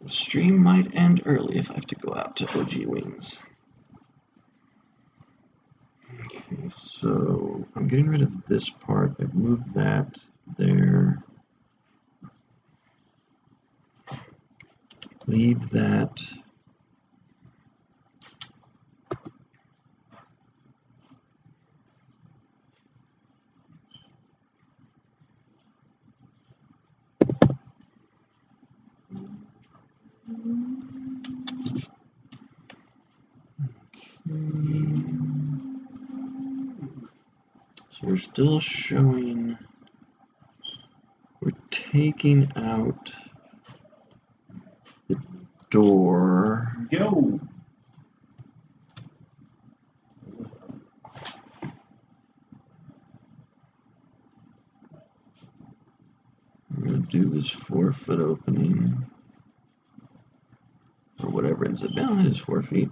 stream might end early if I have to go out to OG Wings. Okay, so I'm getting rid of this part. I've moved that there. Leave that. So we're still showing, we're taking out the door. Go. We're going to do this 4-foot opening, or whatever ends up down. It is 4 feet.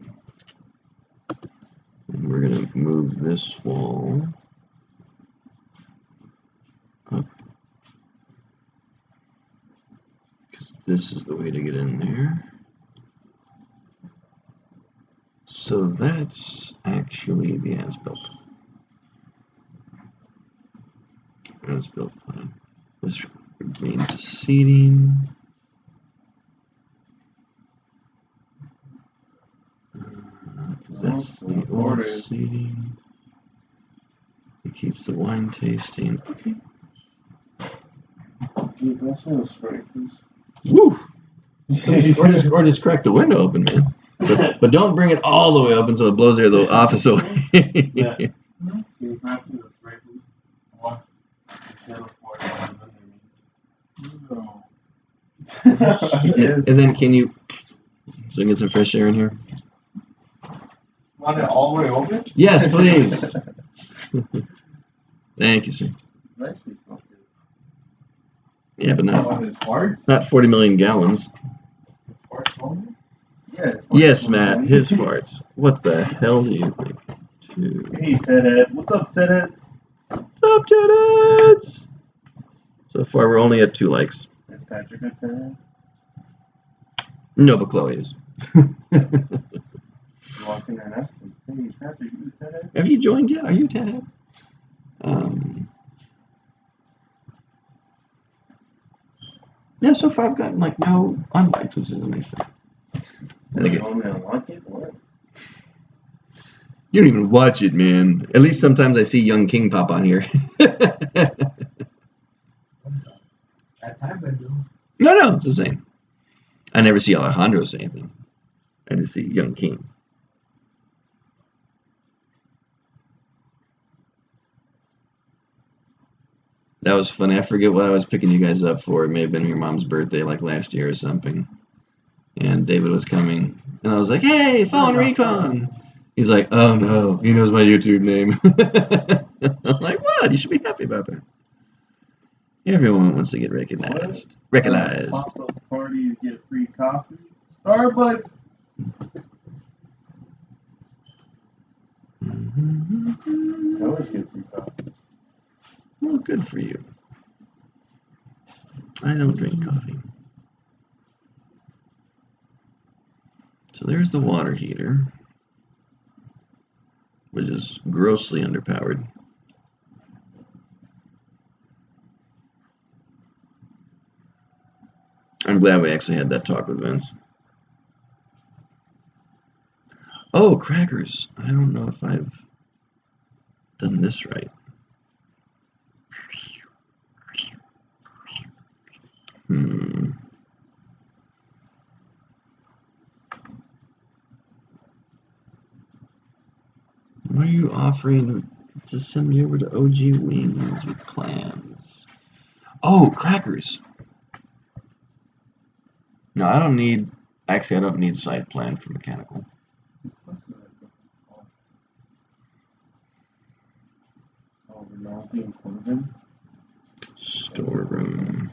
And we're going to move this wall up, because this is the way to get in there. So that's actually the as-built plan. This remains the seating. That's the old seating. It keeps the wine tasting. Okay. Dude, that's no spray, please. Woo! or just crack the window open, man. But don't bring it all the way open so it blows air the office away. Yeah. Can you pass me the spray, please? What? No. And then can you, so I can get some fresh air in here? Want it all the way open? Yes, please. Thank you, sir. It actually smells good. Yeah, but Want his farts? not 40 million gallons. His farts only? Yeah, it's Yes, Matt, his farts. What the hell do you think? Hey, Ted Ed. What's up, Ted Eds? What's up, Tenants? So far, we're only at 2 likes. Is Patrick a Ted Ed? No, but Chloe is. Walk in there and ask him, hey, Patrick, you a Ted Ed? Have you joined yet? Are you Ted Ed? Yeah, so far I've gotten like no unlikes, which is a nice thing. And again, only unlock it? What? you don't even watch it, man. At least sometimes I see Young King pop on here. At times I do. No, it's the same. I never see Alejandro say anything. I just see Young King. That was funny. I forget what I was picking you guys up for. It may have been your mom's birthday, like last year or something. And David was coming, and I was like, "Hey, phone recon." He's like, "Oh no, he knows my YouTube name." I'm like, "What? You should be happy about that." Everyone wants to get recognized. Recognized. Pop-up party to get free coffee. Starbucks. I always get free coffee. Well, good for you. I don't drink coffee. So there's the water heater, which is grossly underpowered. I'm glad we actually had that talk with Vince. Oh, crackers. I don't know if I've done this right. Why are you offering to send me over to OG Wings with plans? Oh, crackers. No, I don't need. Actually, I don't need site plan for mechanical. Oh, Rinaldi and Corbin. Storeroom.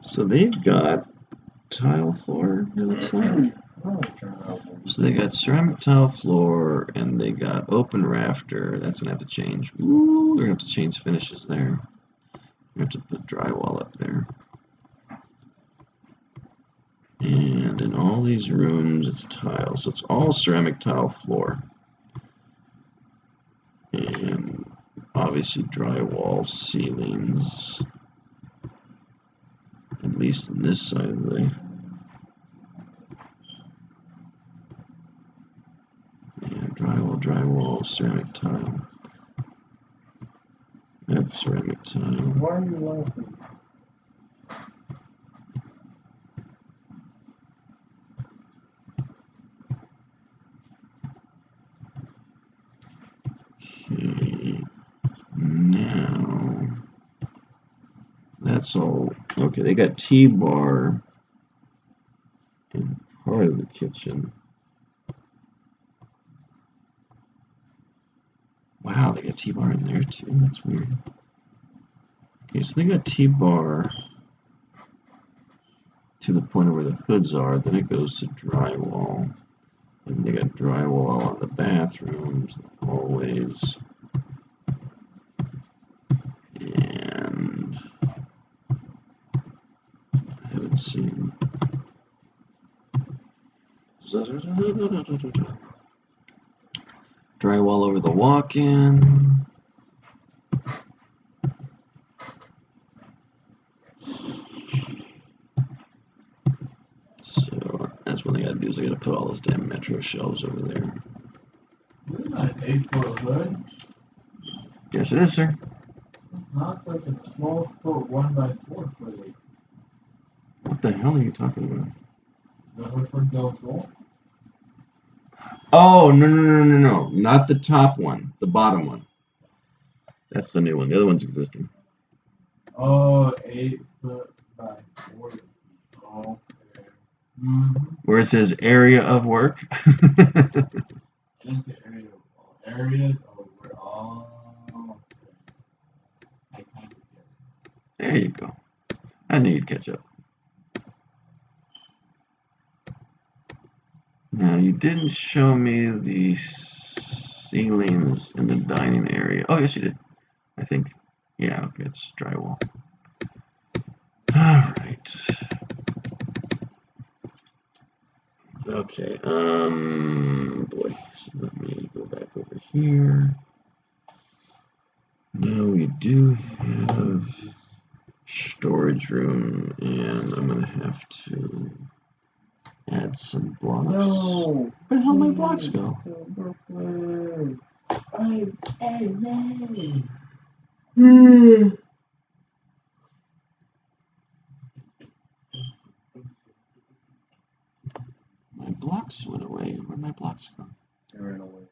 So they've got tile floor, it looks like. So they got ceramic tile floor and they got open rafter. That's gonna have to change. Ooh, they're gonna have to change finishes there. We have to put drywall up there. And in all these rooms, it's tile. So it's all ceramic tile floor. And obviously drywall ceilings. At least on this side of the... Yeah, drywall, ceramic tile. That's ceramic tile. Why are you laughing? Okay, now that's all. Okay, they got T-bar in part of the kitchen. Wow, they got T-bar in there too. That's weird. Okay, so they got T-bar to the point of where the hoods are. Then it goes to drywall. And they got drywall on the bathrooms, the hallways. And I haven't seen. Drywall over the walk-in. So that's what they gotta do is they gotta put all those damn Metro shelves over there. This is not an 8-foot hood. Yes, it is, sir. It's not like a 12-foot 1x4 hood. What the hell are you talking about? The hood for Del Sol? Oh, no. Not the top one. The bottom one. That's the new one. The other one's existing. Oh, 8-foot by 40. Okay. Where it says area of work. I didn't say area of all areas. Oh, we're all. Okay. I kind of get it. There you go. I knew you'd catch up. Now, you didn't show me the ceilings in the dining area. Oh, yes, you did. I think. Yeah, okay, it's drywall. All right. Okay, boy. So let me go back over here. Now we do have storage room, and I'm gonna have to add some blocks. No! Where the hell did my blocks go? Brooklyn! Hey, Ray! My blocks went away. Where'd my blocks go? They ran away.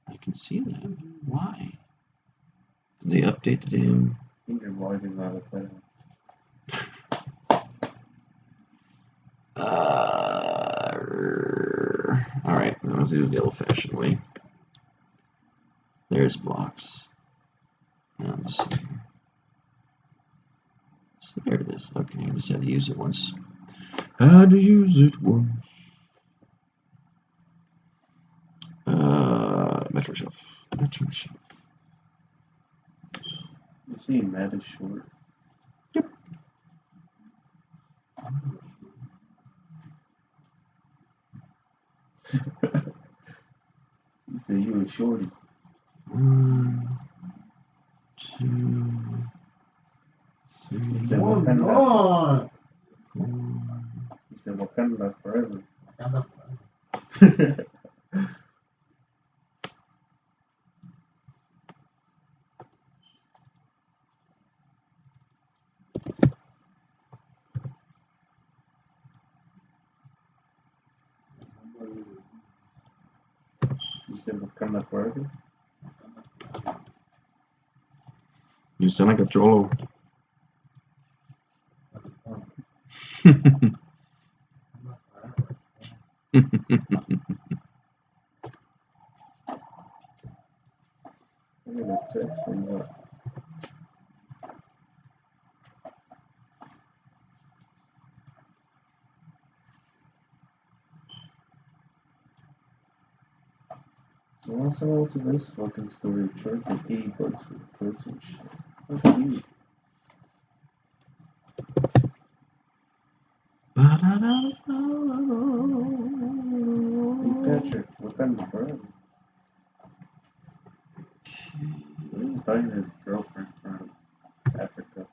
I can see that. Why? Did they update the damn... I think your log is out of time. Alright, now let's do it the old-fashioned way. There's blocks. Let's see. So there it is. Okay, I just had to use it once. Had to use it once. Metro shelf. Metro shelf. You see, Matt is short. You said you were shorty. 1, 2, 3, You said Wakanda. God. 4. You said Wakanda forever. You said Wakanda forever. You sound like a cholo. I got a text from what? Last time I went to this fucking store, it charged me $80 for the cartoon shit. Fuck you. Hey Patrick, Wakanda forever. He's talking to his girlfriend from Africa.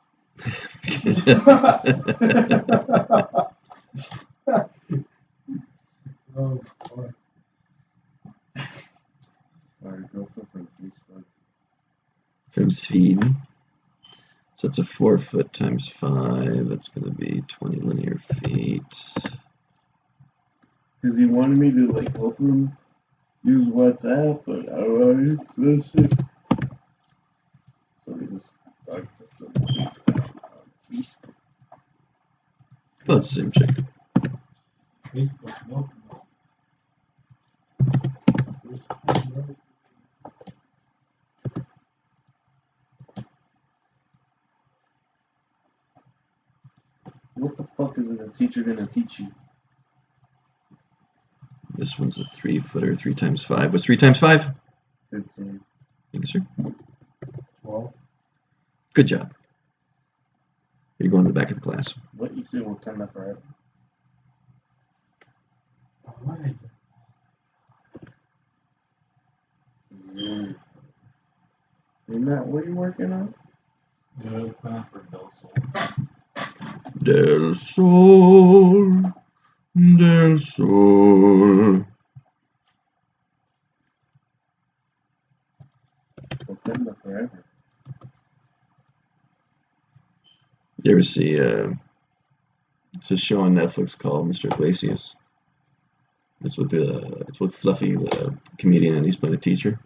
Oh, boy. Or girlfriend from Facebook. From Sweden. So it's a 4 foot times 5. That's going to be 20 linear feet. Because he wanted me to like help him use WhatsApp, but I already this shit. So he just talked to some big fan on Facebook. Oh, it's the same chick. Facebook, no. What the fuck is a teacher gonna teach you? This one's a 3 footer, 3 times 5. What's 3 times 5? 15. Thank you, sir. 12. Good job. You're going to the back of the class. What you say Wakanda forever? All right. Mm. Hey Matt, what are you working on? The plan for Del Sol. Del Sol. Del Sol. Wakanda forever. You ever see it's a show on Netflix called Mr. Iglesias. It's with Fluffy, the comedian, and he's playing a teacher.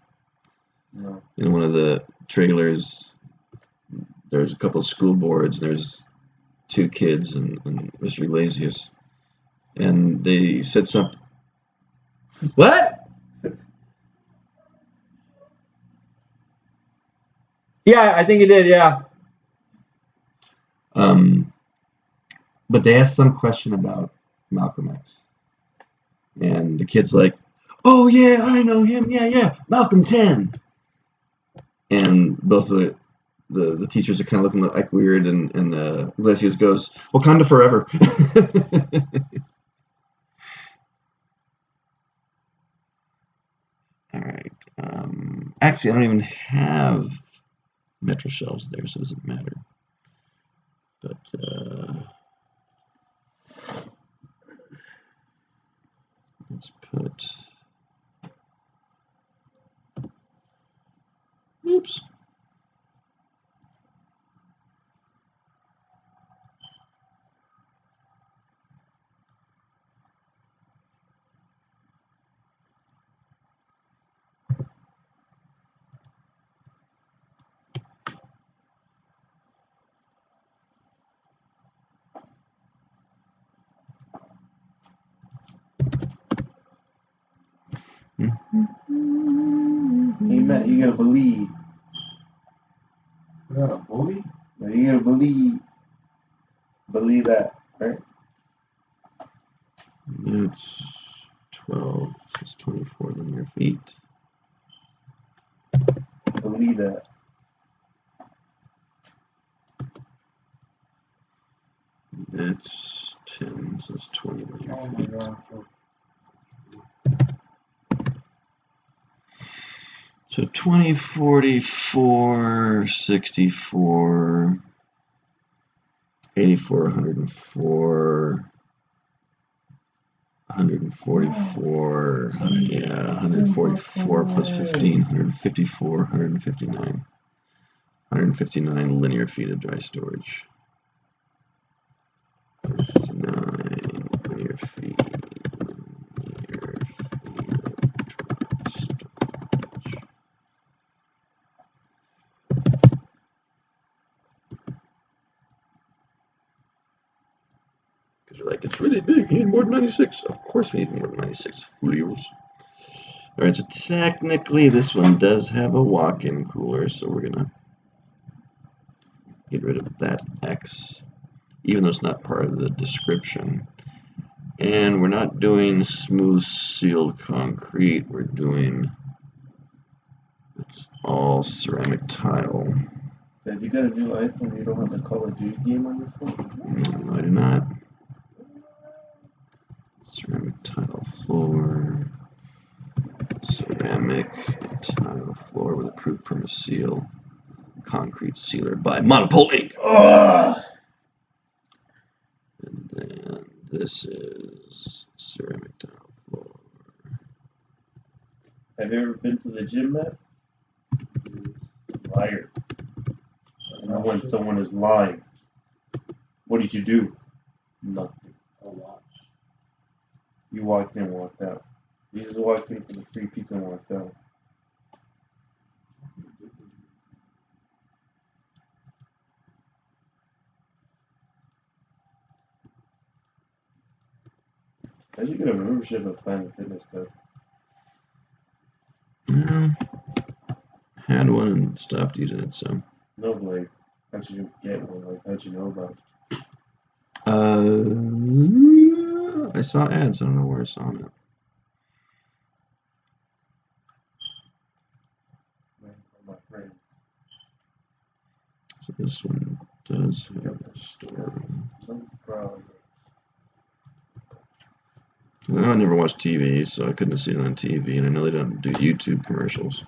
No. In one of the trailers, there's a couple of school boards, and there's 2 kids and Mr. Iglesias, and they said something. What? Yeah, I think he did. Yeah. But they asked some question about Malcolm X, and the kid's like, "Oh yeah, I know him. Yeah, Malcolm 10." And both of the teachers are kind of looking like weird, and Iglesias goes, "Wakanda forever." All right. Actually, I don't even have Metro shelves there, so it doesn't matter. But let's put. Oops. Hey, Matt, you gotta believe. believe that, right? That's 12. That's 24 linear feet. Believe that. That's 10. So that's 20 linear Oh my feet. God. So 20, 44, 64, 84, 104, 144, yeah, 144 plus 15, 154, 159. 159 linear feet of dry storage. 159 linear feet of dry storage. Because you're like, it's really big, you need more than 96. Of course we need more than 96, fools. Alright, so technically this one does have a walk-in cooler, so we're gonna get rid of that X, even though it's not part of the description. And we're not doing smooth sealed concrete, we're doing, it's all ceramic tile. If you got a new iPhone, you don't have the Call of Duty game on your phone? No, I do not. Ceramic tile floor. Ceramic tile floor with approved perma seal. Concrete sealer by Monopole Inc. Ugh. And then this is ceramic tile floor. Have you ever been to the gym, Matt? Liar. I know when someone is lying. What did you do? Nothing. A lot. You walked in, walked out. You just walked in for the free pizza and walked out. How'd you get a membership at Planet Fitness, though? Had one and stopped using it, so. No, like, how'd you get one? Like, how'd you know about it? I saw ads. I don't know where I saw them at. From my friends. So this one does have a store. No problem. I never watched TV, so I couldn't have seen it on TV, and I know they don't do YouTube commercials.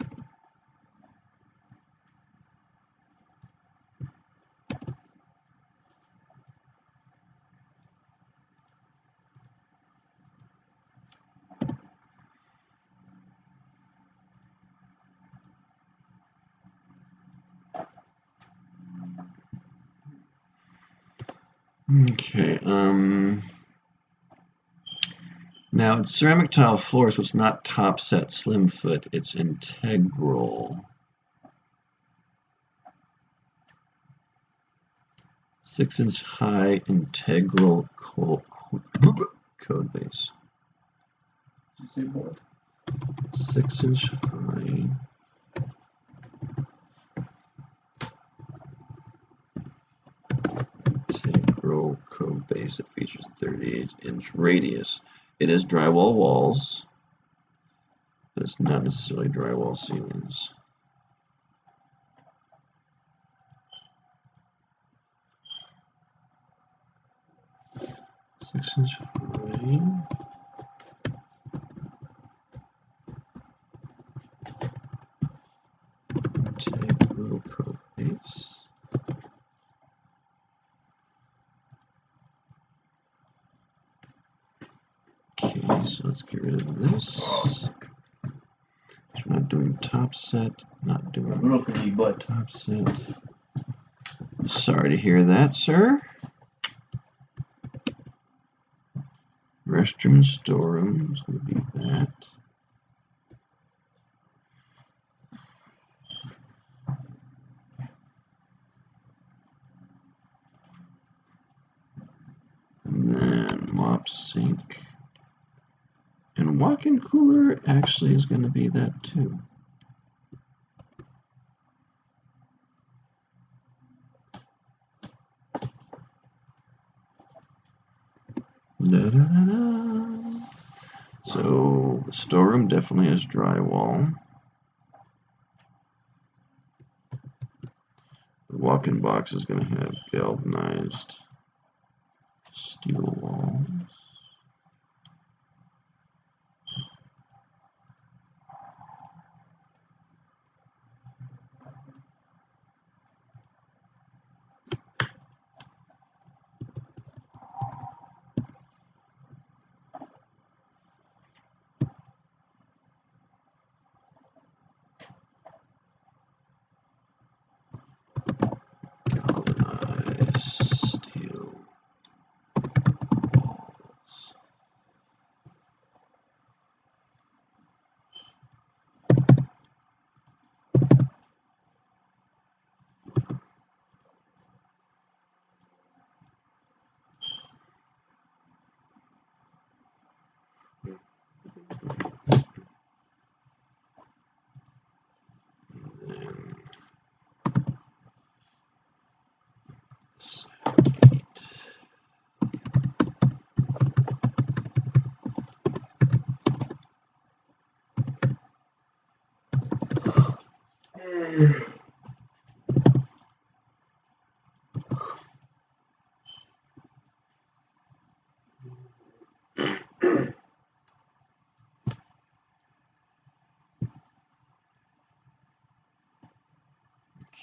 Okay, now it's ceramic tile floor, so it's not top set slim foot, it's integral. 6-inch high integral code base. Did you say more? 6-inch high. Integral code base that features 38-inch radius. It has drywall walls, but it's not necessarily drywall ceilings. Six-inch high. Integral code base. Okay, so let's get rid of this. We're not doing top set, not doing Broken me butt. top set. Sorry to hear that, sir. Restroom and storeroom is going to be that. And then mop sink. And walk-in cooler actually is going to be that too. Da-da-da-da. So the storeroom definitely has drywall. The walk-in box is going to have galvanized steel walls. Galvanized steel walls.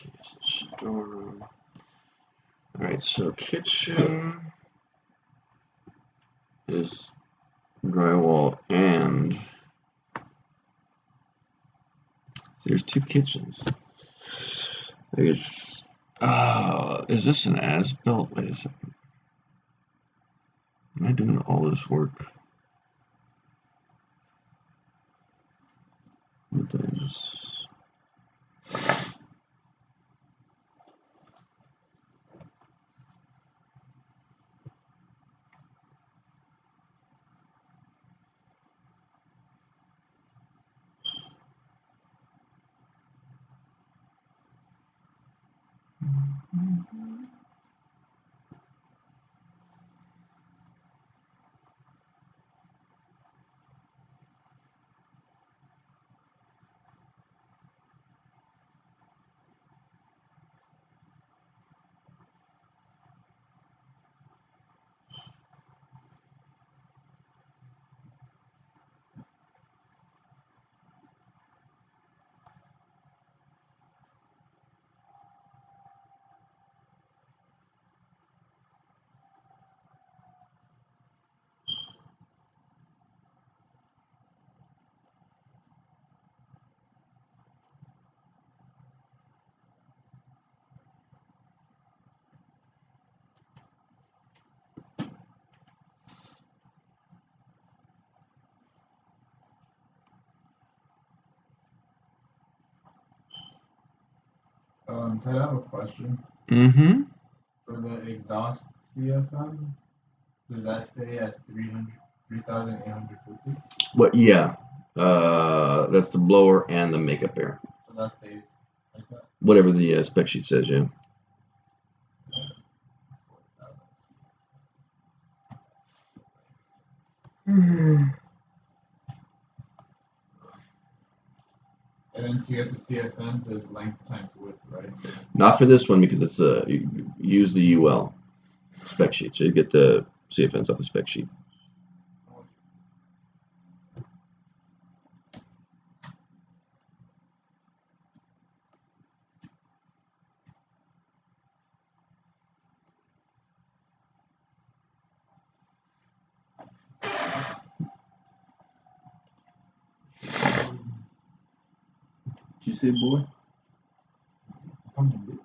Okay, so storeroom. All right, so kitchen is drywall and there's two kitchens. There's is this an as-built? Wait a second. Am I doing all this work? What did I miss? Ted, I have a question. Mm-hmm. For the exhaust CFM, does that stay as 3,850? But yeah, that's the blower and the makeup air. So that stays like that? Whatever the spec sheet says, yeah. And then to get the CFMs is length times width, right? Not for this one because it's you use the UL spec sheet, so you get the CFNs off the spec sheet. Did you say boy? Come on, bitch.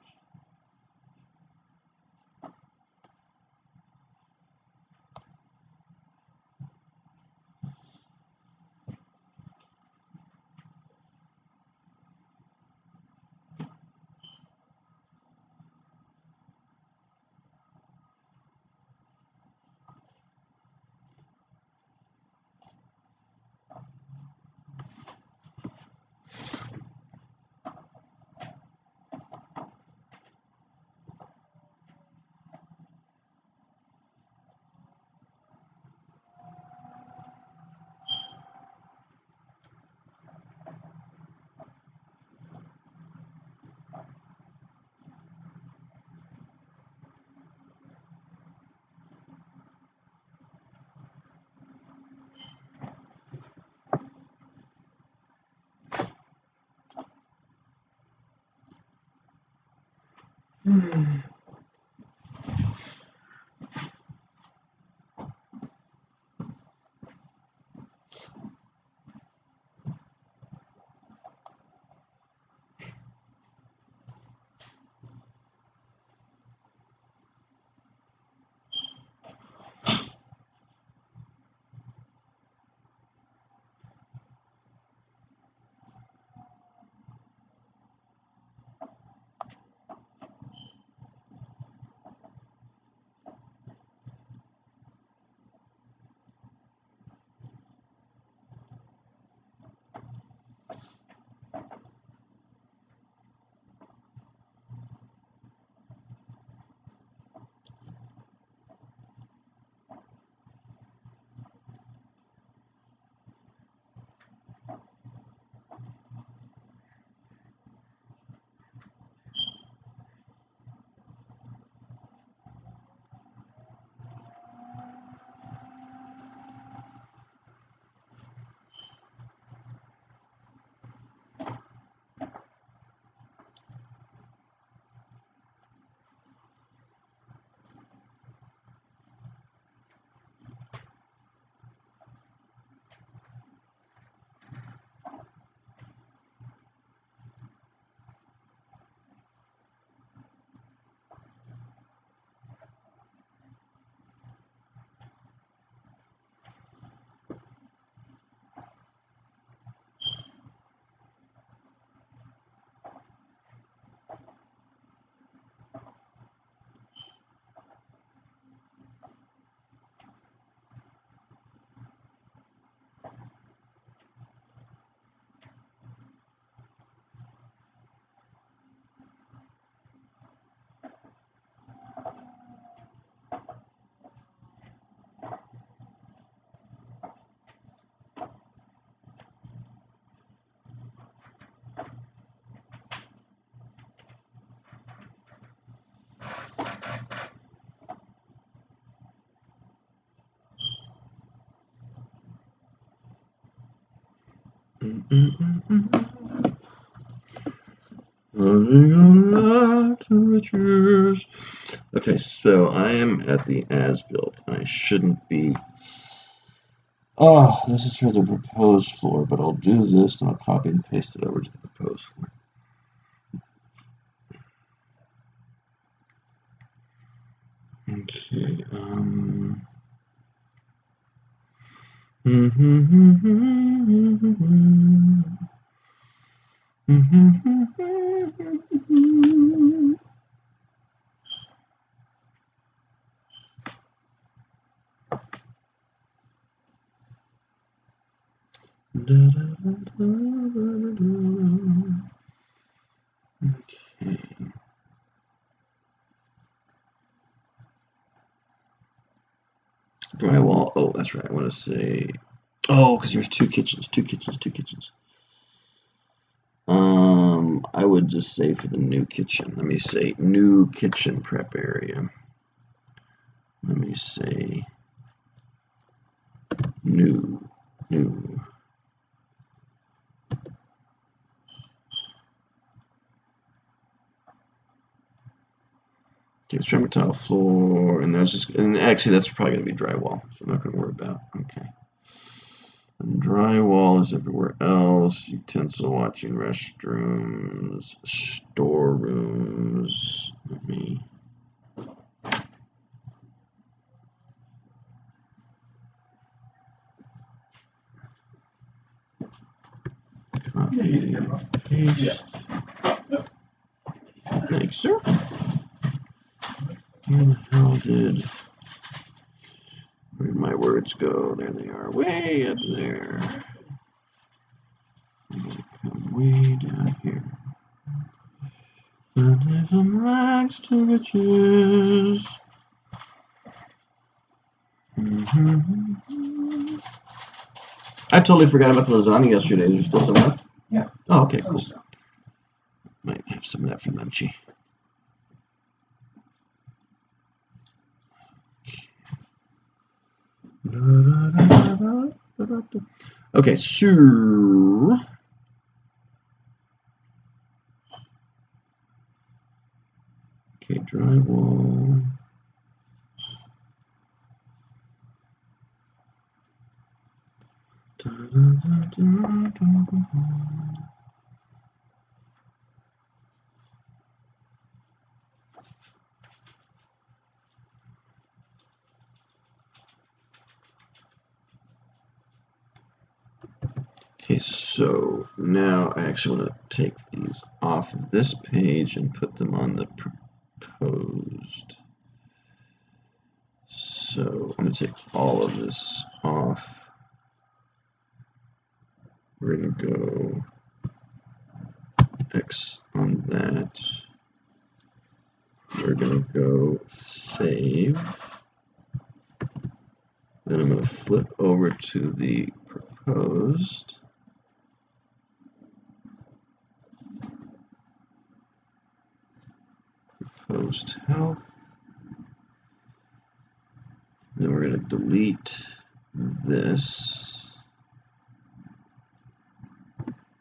Okay, so I am at the as-built. I shouldn't be. Oh, this is for the proposed floor, but I'll do this and I'll copy and paste it over to the proposed floor. Okay, Okay. Drywall. Oh, that's right. I want to say. Oh, because there's two kitchens. I would just say for the new kitchen. Let me say new kitchen prep area. Let me say new. Okay, ceramic tile floor, and actually that's probably gonna be drywall, so I'm not gonna worry about. Okay. And drywall is everywhere else. Utensil washing restrooms, storerooms. Let me. Copy, paste. Thanks, sir. Where the hell where'd my words go? There they are, way up there. I'm gonna come way down here. And from rags to riches. I totally forgot about the lasagna yesterday. Is there still some left? Yeah. Oh, okay, cool. Might have some of that for lunchy. Okay, so Okay, drywall. Okay, so now I actually want to take these off of this page and put them on the proposed. So I'm going to take all of this off. We're going to go X on that. We're going to go save. Then I'm going to flip over to the proposed. Proposed health. Then we're going to delete this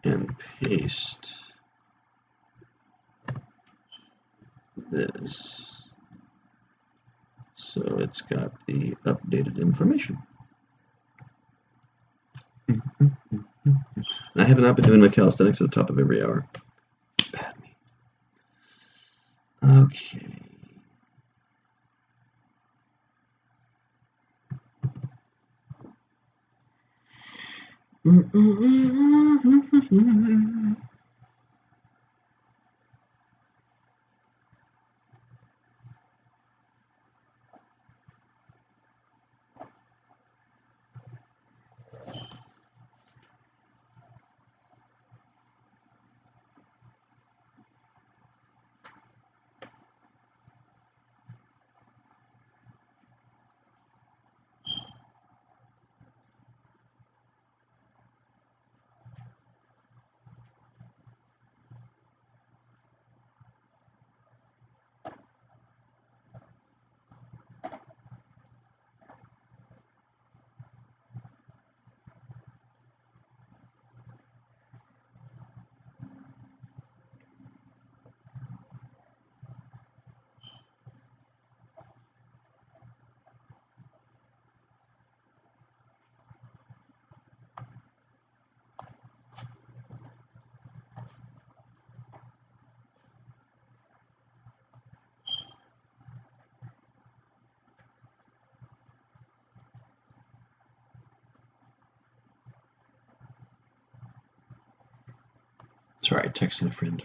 and paste this. So it's got the updated information. And I have not been doing my calisthenics at the top of every hour. Bad me. Okay. Sorry, I texted a friend.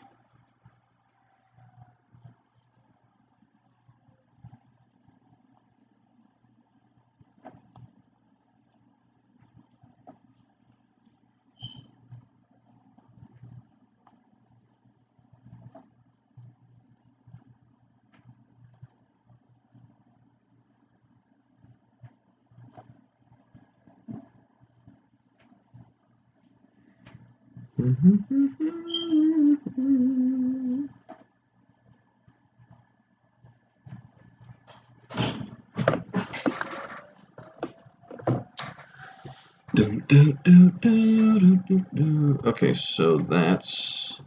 Okay, so that's.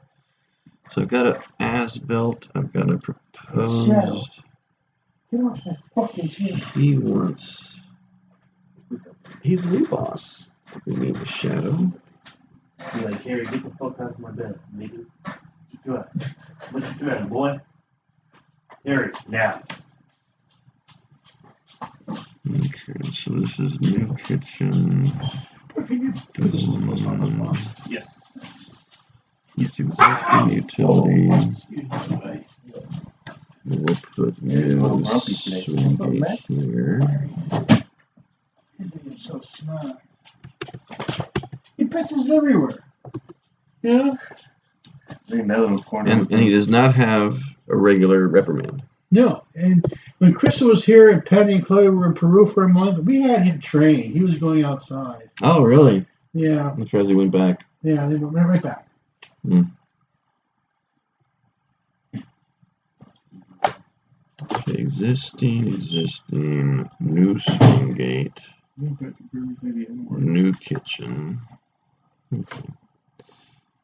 So I've got an as-built. I've got a proposed. Shadow. Get off that fucking table. He wants. He's the new boss. We need the shadow. Be like, Gary, get the fuck out of my bed, nigga. Get your ass. What you doing, boy? Gary, now. Okay, so this is new kitchen. This is the most on the box. Yes. It's existing utilities. Excuse me, buddy. We'll put He's a little new grumpy today. swing What's up, gate Max? here. You're so smart. He pisses everywhere. Yeah. Look at that little corner. And he does not have a regular reprimand. No. And when Crystal was here and Patty and Chloe were in Peru for a month, we had him trained. He was going outside. Oh, really? Yeah. I'm surprised he went back. Yeah, they went right back. Okay, existing, new swing gate, new kitchen. Okay.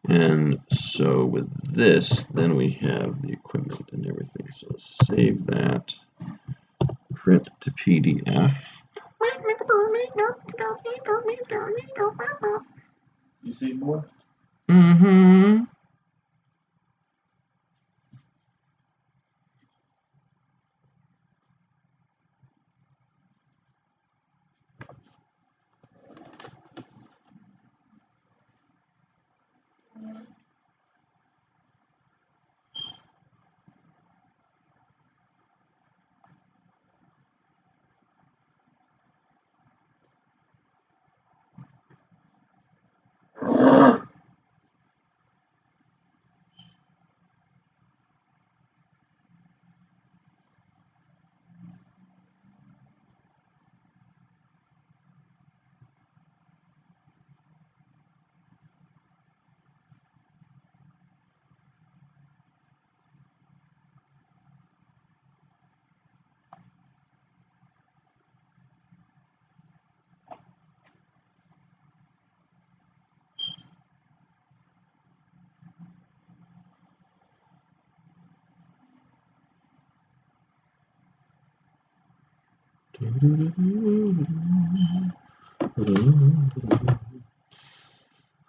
And so with this, then we have the equipment and everything. So let's save that. Print to PDF. You see more? Mm-hmm.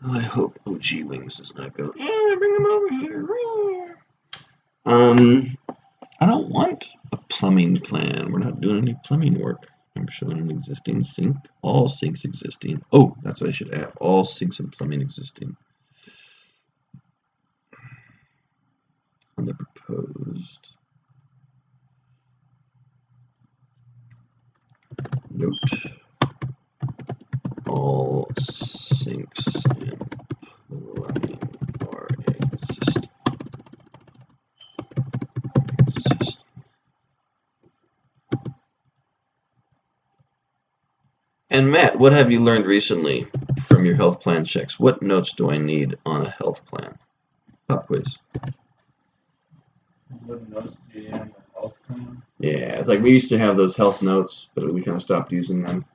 I hope OG Wings does not go, yeah, bring them over here. I don't want a plumbing plan. We're not doing any plumbing work. I'm showing an existing sink. All sinks existing. Oh, that's what I should add. All sinks and plumbing existing. On the proposed. Note. All sinks and plumbing are existing. And Matt, what have you learned recently from your health plan checks? What notes do I need on a health plan? Pop quiz. What notes do you need on the health plan? Yeah, it's like we used to have those health notes, but we kind of stopped using them.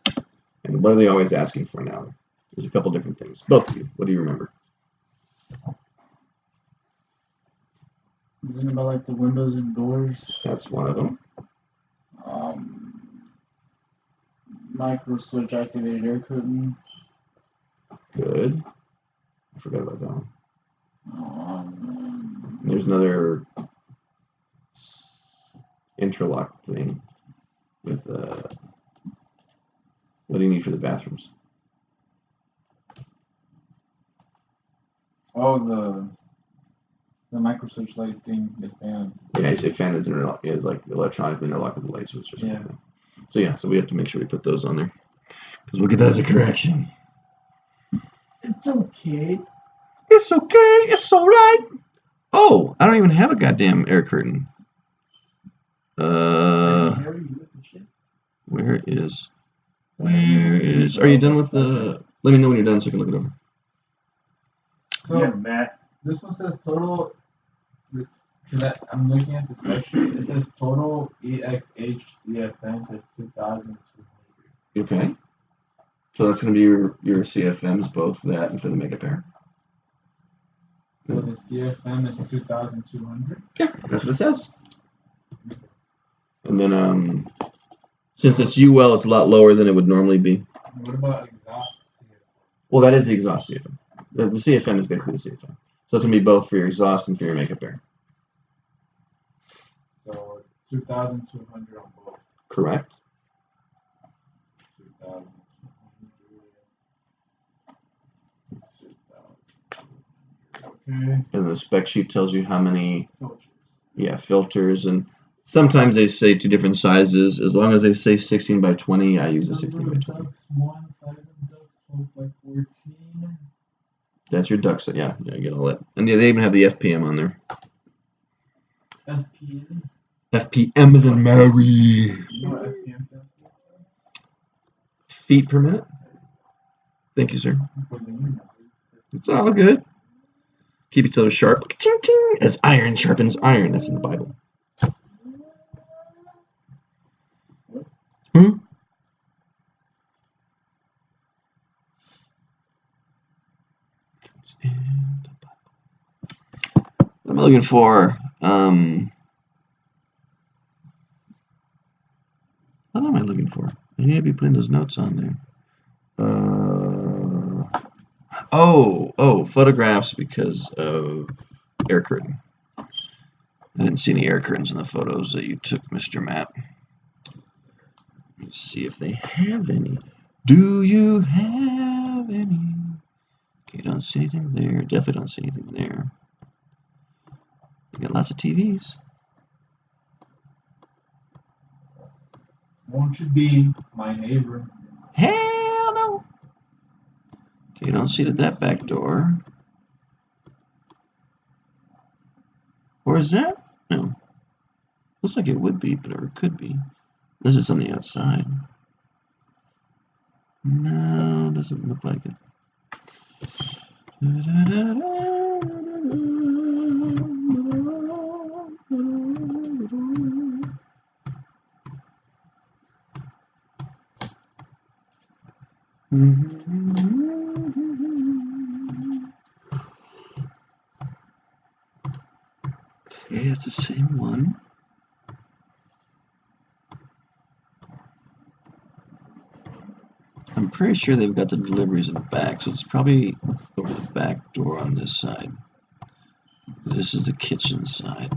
And what are they always asking for now? There's a couple different things. Both of you, what do you remember? Isn't it about like the windows and doors? That's one of them. Micro switch activated air curtain. Good. I forgot about that one. Um, There's another interlock thing with what do you need for the bathrooms? oh, the micro switch light thing, the fan. Yeah, I say fan is like electronically interlocked with the light switch or something. Yeah. So yeah, so we have to make sure we put those on there because we'll get that as a correction. It's okay. It's okay. It's all right. Oh, I don't even have a goddamn air curtain. Where is? Are you done with the? Let me know when you're done so I can look it over. So Yeah, Matt. this one says total. Because I'm looking at the spec sheet. It says total EXH CFM says 2,200. Okay. So that's going to be your CFMs, both that and for the makeup air. So the CFM is 2,200. Yeah, that's what it says. And then since it's UL, it's a lot lower than it would normally be. What about exhaust CFM? Well, that is the exhaust CFM. The CFM is basically the CFM. So it's going to be both for your exhaust and for your makeup air. So 2,200 on both. Correct. 2,200. Okay. And the spec sheet tells you how many Filters. filters, and sometimes they say two different sizes. As long as they say 16 by 20, I use a 16 by 20. Ducts, one size of ducts, 12 by 14. That's your ducts. Yeah, you get all that. And yeah, they even have the FPM on there. FPM? FPM is in Mary. You know what FPM stands for? Feet per minute. Thank you, sir. What's in your number? It's all good. Keep each other sharp. Ting, ting, as iron sharpens iron. That's in the Bible. Hmm? It's in the Bible. looking for? What am I looking for? I need to be putting those notes on there. Photographs because of air curtain. I didn't see any air curtains in the photos that you took, Mr. Matt. Let's see if they have any. Do you have any? Okay, don't see anything there. Definitely don't see anything there. You got lots of TVs. Won't you be my neighbor? Hell no. Okay, don't see that back door. Or is that? No. Looks like it would be, but or it could be. This is on the outside. No, doesn't look like it. Okay, it's the same one. I'm pretty sure they've got the deliveries in the back, so it's probably over the back door on this side. This is the kitchen side.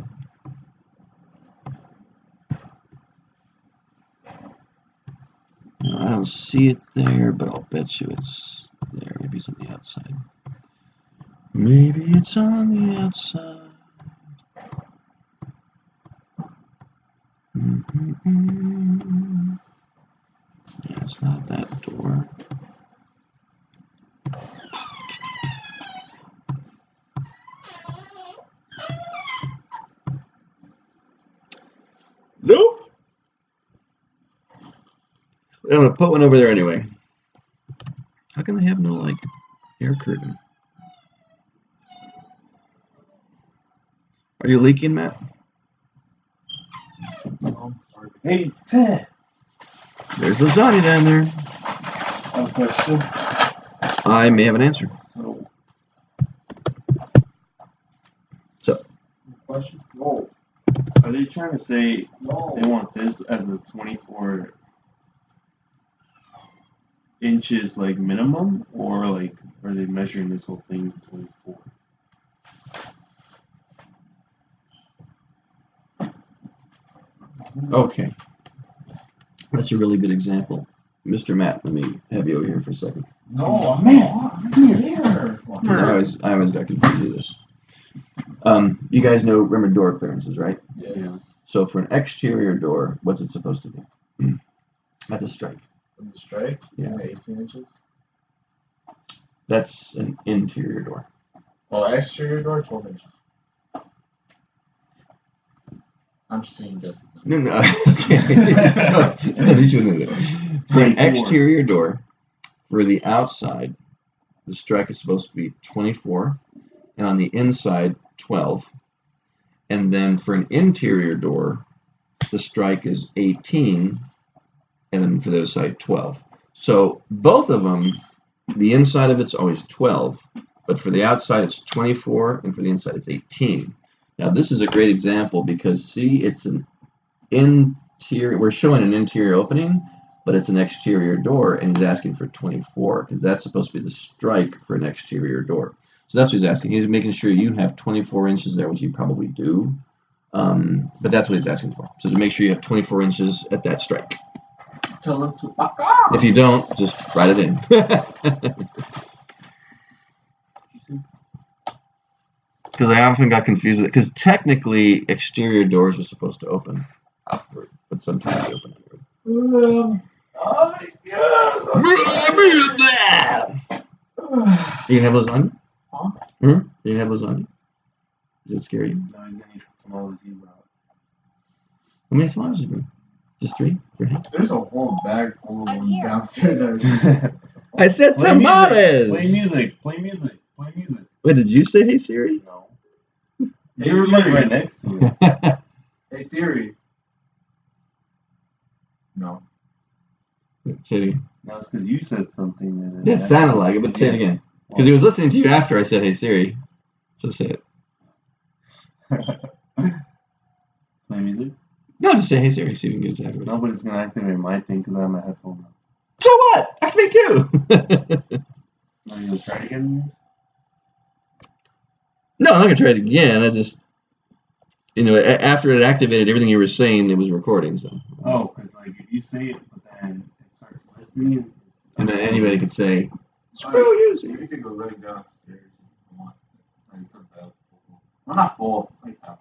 Now, I don't see it there, but I'll bet you it's there. Maybe it's on the outside. Maybe it's on the outside. Yeah, it's not that door. Nope. I'm gonna put one over there anyway. How can they have no like air curtain? Are you leaking, Matt? No, sorry. Hey, Ted. There's lasagna down there. I have a question. I may have an answer. So, Question? No. are they trying to say No. they want this as a 24 inches like minimum, or like are they measuring this whole thing 24? Okay. That's a really good example. Mr. Matt, let me have you over here for a second. No, I'm Man, not. come Here. here. I always got confused with this. You guys know, remember door clearances, right? Yes. Yeah. So for an exterior door, what's it supposed to be? That's a strike. From the strike? Yeah. Isn't it 18 inches? That's an interior door. Oh, exterior door, 12 inches. I'm just saying guesses now. No. For an 24. exterior door, for the outside, the strike is supposed to be 24, and on the inside, 12. And then for an interior door, the strike is 18, and then for the other side, 12. So both of them, the inside of it's always 12, but for the outside it's 24, and for the inside it's 18. Now this is a great example because see, it's an interior, we're showing an interior opening, but it's an exterior door, and he's asking for 24 because that's supposed to be the strike for an exterior door. So that's what he's asking. He's making sure you have 24 inches there, which you probably do. But that's what he's asking for. So to make sure you have 24 inches at that strike. Tell them to fuck off. If you don't, just write it in. Because I often got confused with it. Because technically, exterior doors are supposed to open upward, but sometimes they open inward. Oh my god. You can have lasagna? Huh? You can have lasagna? Does it scare you? No, he's gonna eat tamales he brought. How many tamales did you bring? Just 3? For him? There's a whole bag full of I'm them here. downstairs. I said Play tamales! Play music. Play music. Play music. Wait, did you say hey Siri? No. Hey, You're like Siri. right next to it. Hey Siri. No. Say it again. No, it's because you said something. That sounded like it, but say it again. Because he was listening to you after I said hey Siri. So say it. Play music? No, just say, hey Siri, see if you can get it activated. Nobody's gonna activate my thing because I have my headphone on. So what? Activate too. Are you gonna try to get in this? No, I'm not gonna try it again. I just, after it activated everything you were saying, it was recording. So. Oh, because like if you say it, but then it starts listening. And then anybody could say, Screw you. You need to go right downstairs if you want. Like, it's about full. Well, not full, like half.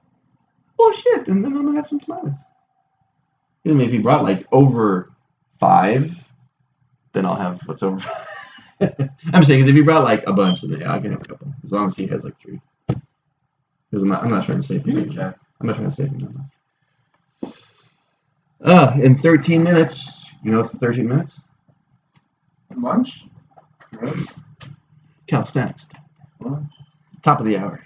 Well, shit, and then I'm gonna have some tamales. I mean, if you brought like over 5, then I'll have what's over. I'm saying, because if you brought like a bunch, then yeah, I can have a couple, as long as he has like 3. Because I'm not trying to save him. I'm not trying to save him. In 13 minutes, it's 13 minutes? Lunch? Yes. Calisthenics. What? Top of the hour.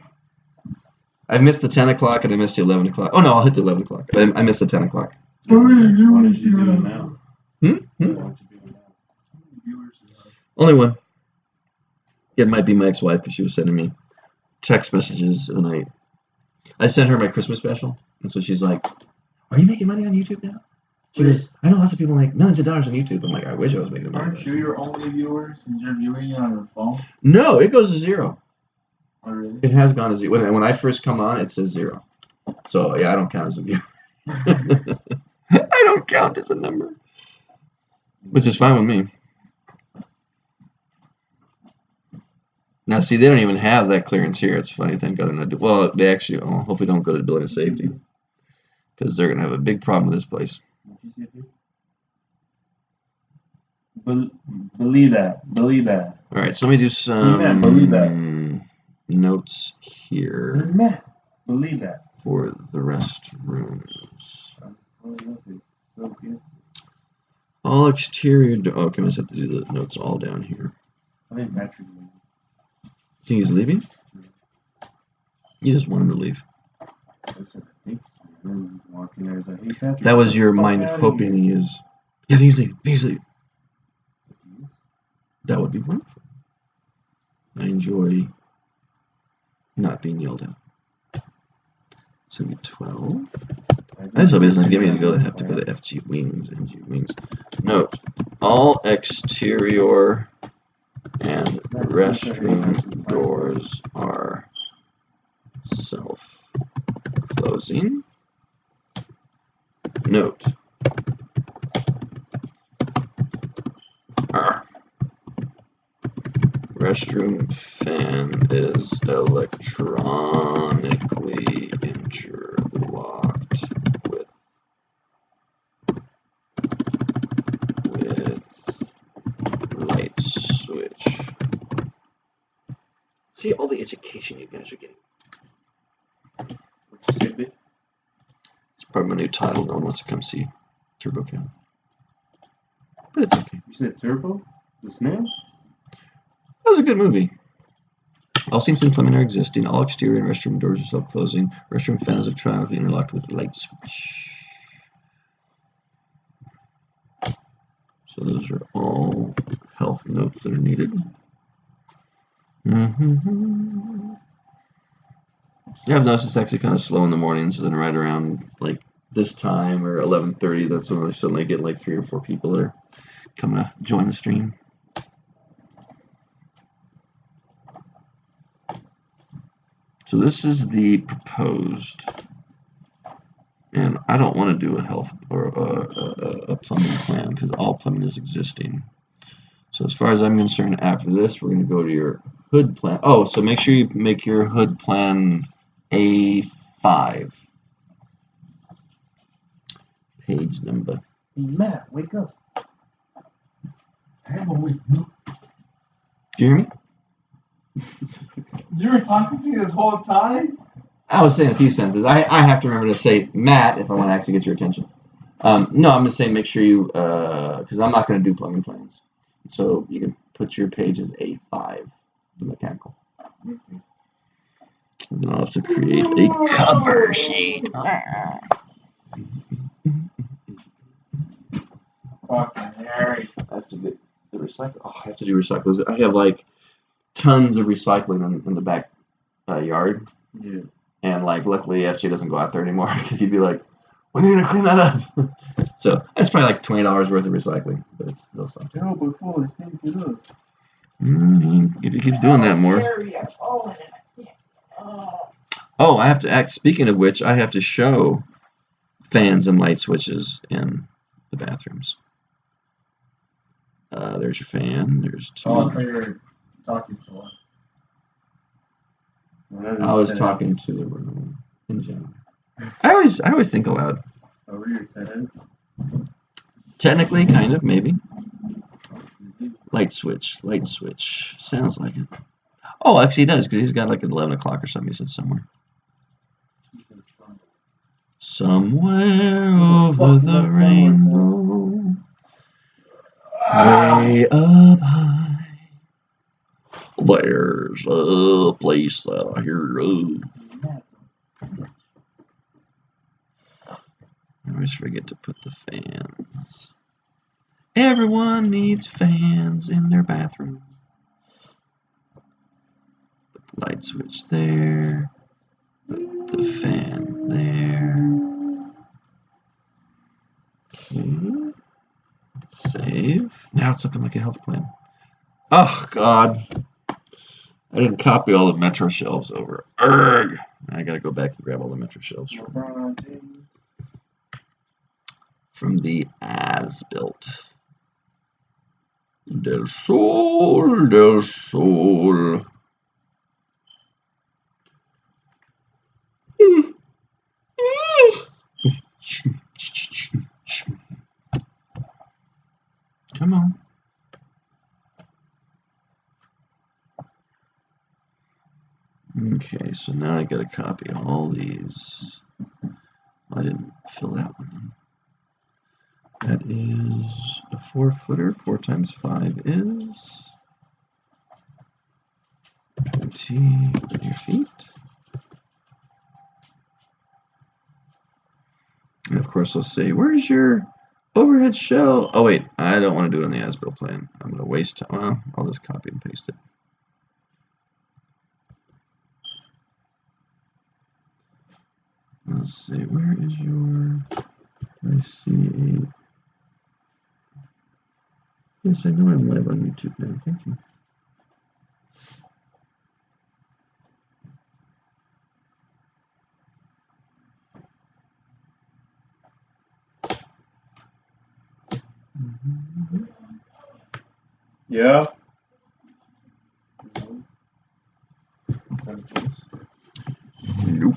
I missed the 10 o'clock and I missed the 11 o'clock. Oh no, I'll hit the 11 o'clock. But I missed the 10 o'clock. Why did you do it now? Hmm? Why don't you do it now? Only one. It might be my ex-wife because she was sending me text messages the night. I sent her my Christmas special, and so she's like, "Are you making money on YouTube now?" She goes, "I know lots of people make millions of dollars on YouTube." I'm like, "I wish I was making money." Aren't you your only viewer since you're viewing it on your phone? No, it goes to 0. Oh, really? It has gone to 0. When I first come on, it says 0. So yeah, I don't count as a viewer. I don't count as a number, which is fine with me. Now, see, they don't even have that clearance here. It's a funny thing. Well, they actually, hopefully don't go to building safety because they're going to have a big problem with this place. Believe that. Believe that. All right, so let me do some Believe that. notes here Matt, believe that. for the restrooms. So good. All exterior. Okay, I must have to do the notes all down here. I think Patrick. Think he's leaving? You just want him to leave. I said, I think so. And then walking there, I was like, hey, Patrick. That was your mind hoping he is. Yeah, he's leaving. That would be wonderful. I enjoy not being yelled at. It's going to be 12. I just hope he doesn't give me to have to go to FG Wings, NG Wings. Note, all exterior and restroom doors are self-closing. Note, restroom fan is electronically interlocked with light switch. See all the education you guys are getting. It's part of my new title. No one wants to come see TurboCAD. But it's okay. You said Turbo? The snail? That was a good movie. All sinks and plumbing are existing. All exterior and restroom doors are self-closing. Restroom fan is electronically interlocked with light switch. So those are all health notes that are needed. Yeah, I've noticed it's actually kind of slow in the mornings, and then right around like this time or 11:30, that's when I suddenly get like 3 or 4 people that are coming to join the stream. So this is the proposed, and I don't want to do a health or a plumbing plan because all plumbing is existing. So as far as I'm concerned, after this, we're going to go to your hood plan. Oh, so make sure you make your hood plan A5. Page number. Hey, Matt, wake up. I am awake. Do you hear me? You were talking to me this whole time? I was saying a few sentences. I have to remember to say Matt if I want to actually get your attention. No, I'm going to say make sure you, because I'm not going to do plumbing plans. So you can put your page as A5, the mechanical. Mm-hmm. And then I'll have to create a cover sheet. Fucking Harry. I have to get the recycle. Oh, I have to do recycling. I have like tons of recycling in the back yard. Yeah. And then like luckily FJ doesn't go out there anymore because he'd be like, when are you gonna clean that up? So that's probably like $20 worth of recycling, but it's still something. Yeah, before I think it up. If he keeps doing that more. Oh, I have to act. Speaking of which, I have to show fans and light switches in the bathrooms. There's your fan. There's two. Oh, I thought you were talking to one. I was talking to the room in general. I always think aloud. Over your tenants. Technically, kind of, maybe. Light switch. Sounds like it. Oh, actually, he does because he's got like 11 o'clock or something. He said somewhere. Somewhere over the rainbow, way up high, there's a place that I hear of. I always forget to put the fans. Everyone needs fans in their bathroom. Put the light switch there. Put the fan there. Okay. Save. Now it's looking like a health plan. Oh, God. I didn't copy all the Metro shelves over. Urgh. I gotta go back and grab all the Metro shelves from the as-built. Del Sol. Come on. Okay, so now I gotta copy all these. I didn't fill that one in. That is a 4-footer. 4 times 5 is 20 linear feet. And of course I'll say, where's your overhead shell? Oh wait, I don't want to do it on the as-built plan. I'm going to waste time. Well, I'll just copy and paste it. Let's see, where is your, I see a, yes, I know I'm live on YouTube now, thank you. Yeah. Nope.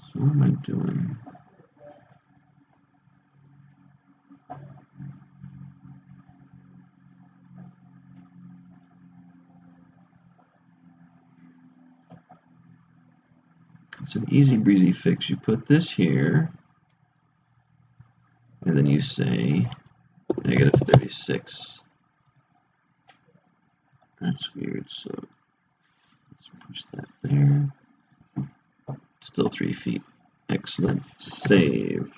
So what am I doing? It's an easy breezy fix. You put this here, and then you say -36. That's weird, so let's push that there. Still 3 feet. Excellent. Save.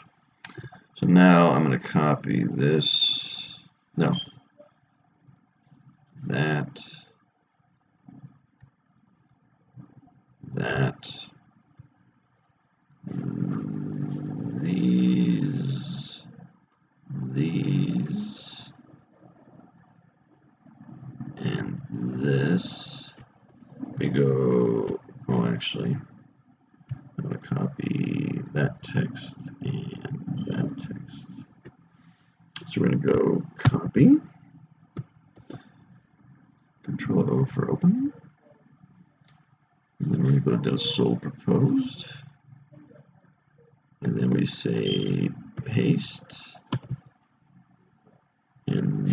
So now I'm going to copy this. No. That. These. And this. We go. Oh, actually. I'm going to copy that text and that text. So we're going to go copy. Control O for open. And then we're going to go to Del Sol proposed. And then we say paste. And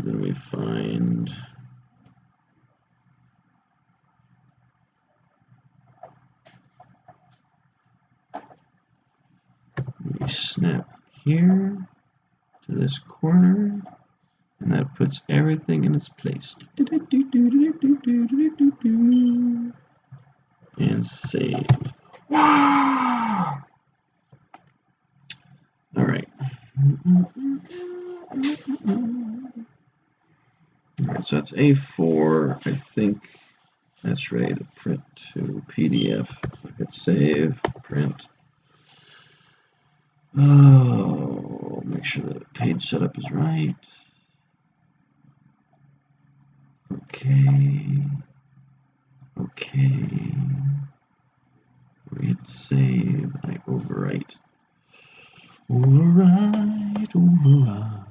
then we find we snap here to this corner, and that puts everything in its place. And save. Wow! so that's A4. I think that's ready to print to PDF. Hit save, print. Oh, make sure the page setup is right. Okay. Okay. Hit save. I overwrite. Override, override.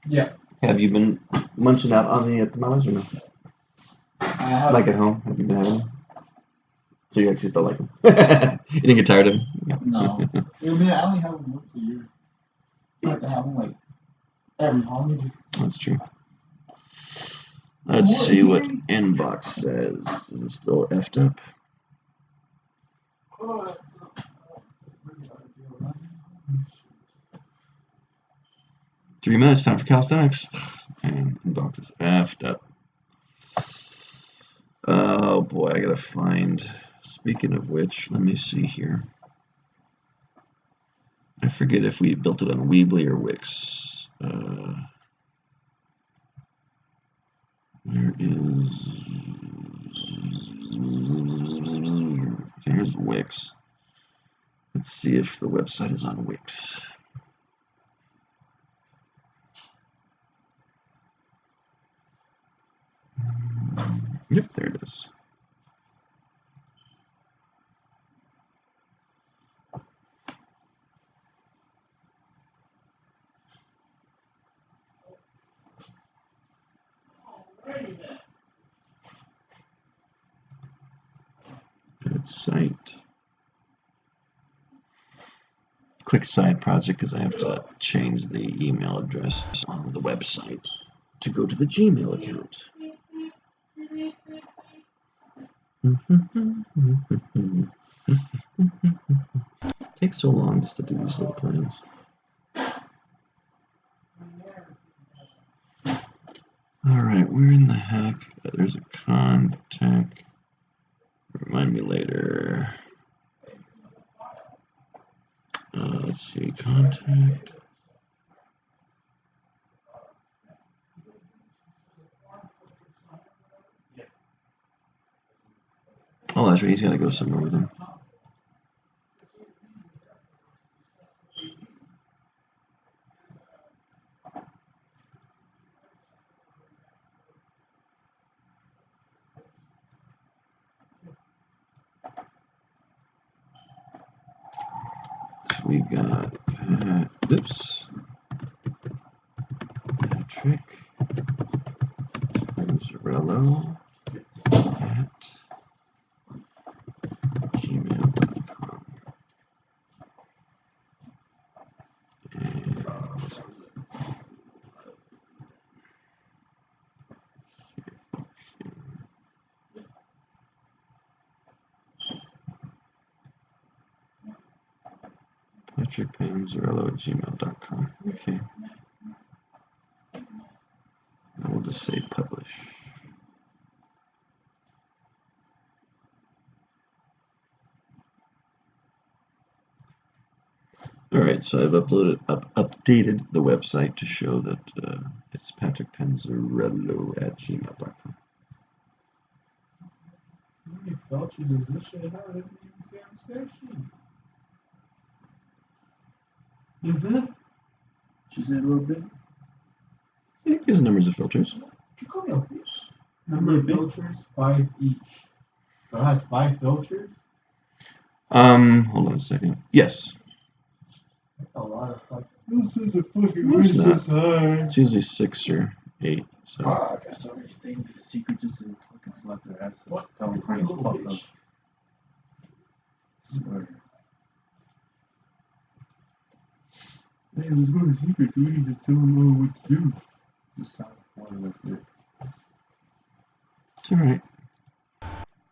Yeah. Have you been munching out on the tamales or no? I have. Like at home? Have you been having them? So you actually still like them? You didn't get tired of them? No. I mean, I only have them once a year. I have to have them like every holiday. That's true. Let's see what inbox says. Is it still effed up? Oh, 3 minutes, time for calisthenics. And inbox is effed up. Oh boy, I gotta find. Speaking of which, let me see here. I forget if we built it on Weebly or Wix. Where is. Here's Wix. Let's see if the website is on Wix. Yep, there it is. Good site. Quick side project because I have to change the email address on the website to go to the Gmail account. It takes so long just to do these little plans. Alright, where in the heck? There's a contact. Remind me later. Let's see, contact. Oh, that's right, he's got to go somewhere with him. So we got Patrick Mazzarello at gmail.com. And Patrick Mazzarello at gmail.com. Okay. I will just say publish. Alright, so I've updated the website to show that it's Patrick Panzarello at gmail.com. how many filters is this shit? How doesn't even say on spec sheet? Just a little bit. It gives numbers of filters. You call me a bitch. Number of filters, 5 each. So it has 5 filters? Hold on a second. Yes. That's a lot of fucking. This is a fucking No, it's waste not. of time. It's usually 6 or 8. So Fuck, I saw her staying the secret just to fucking slap their asses. What? Tell them Crying to little fuck up. bitch. Swear. Hey, let's go to secret, dude. You just tell them what to do. Just sound one, that's it. it's alright.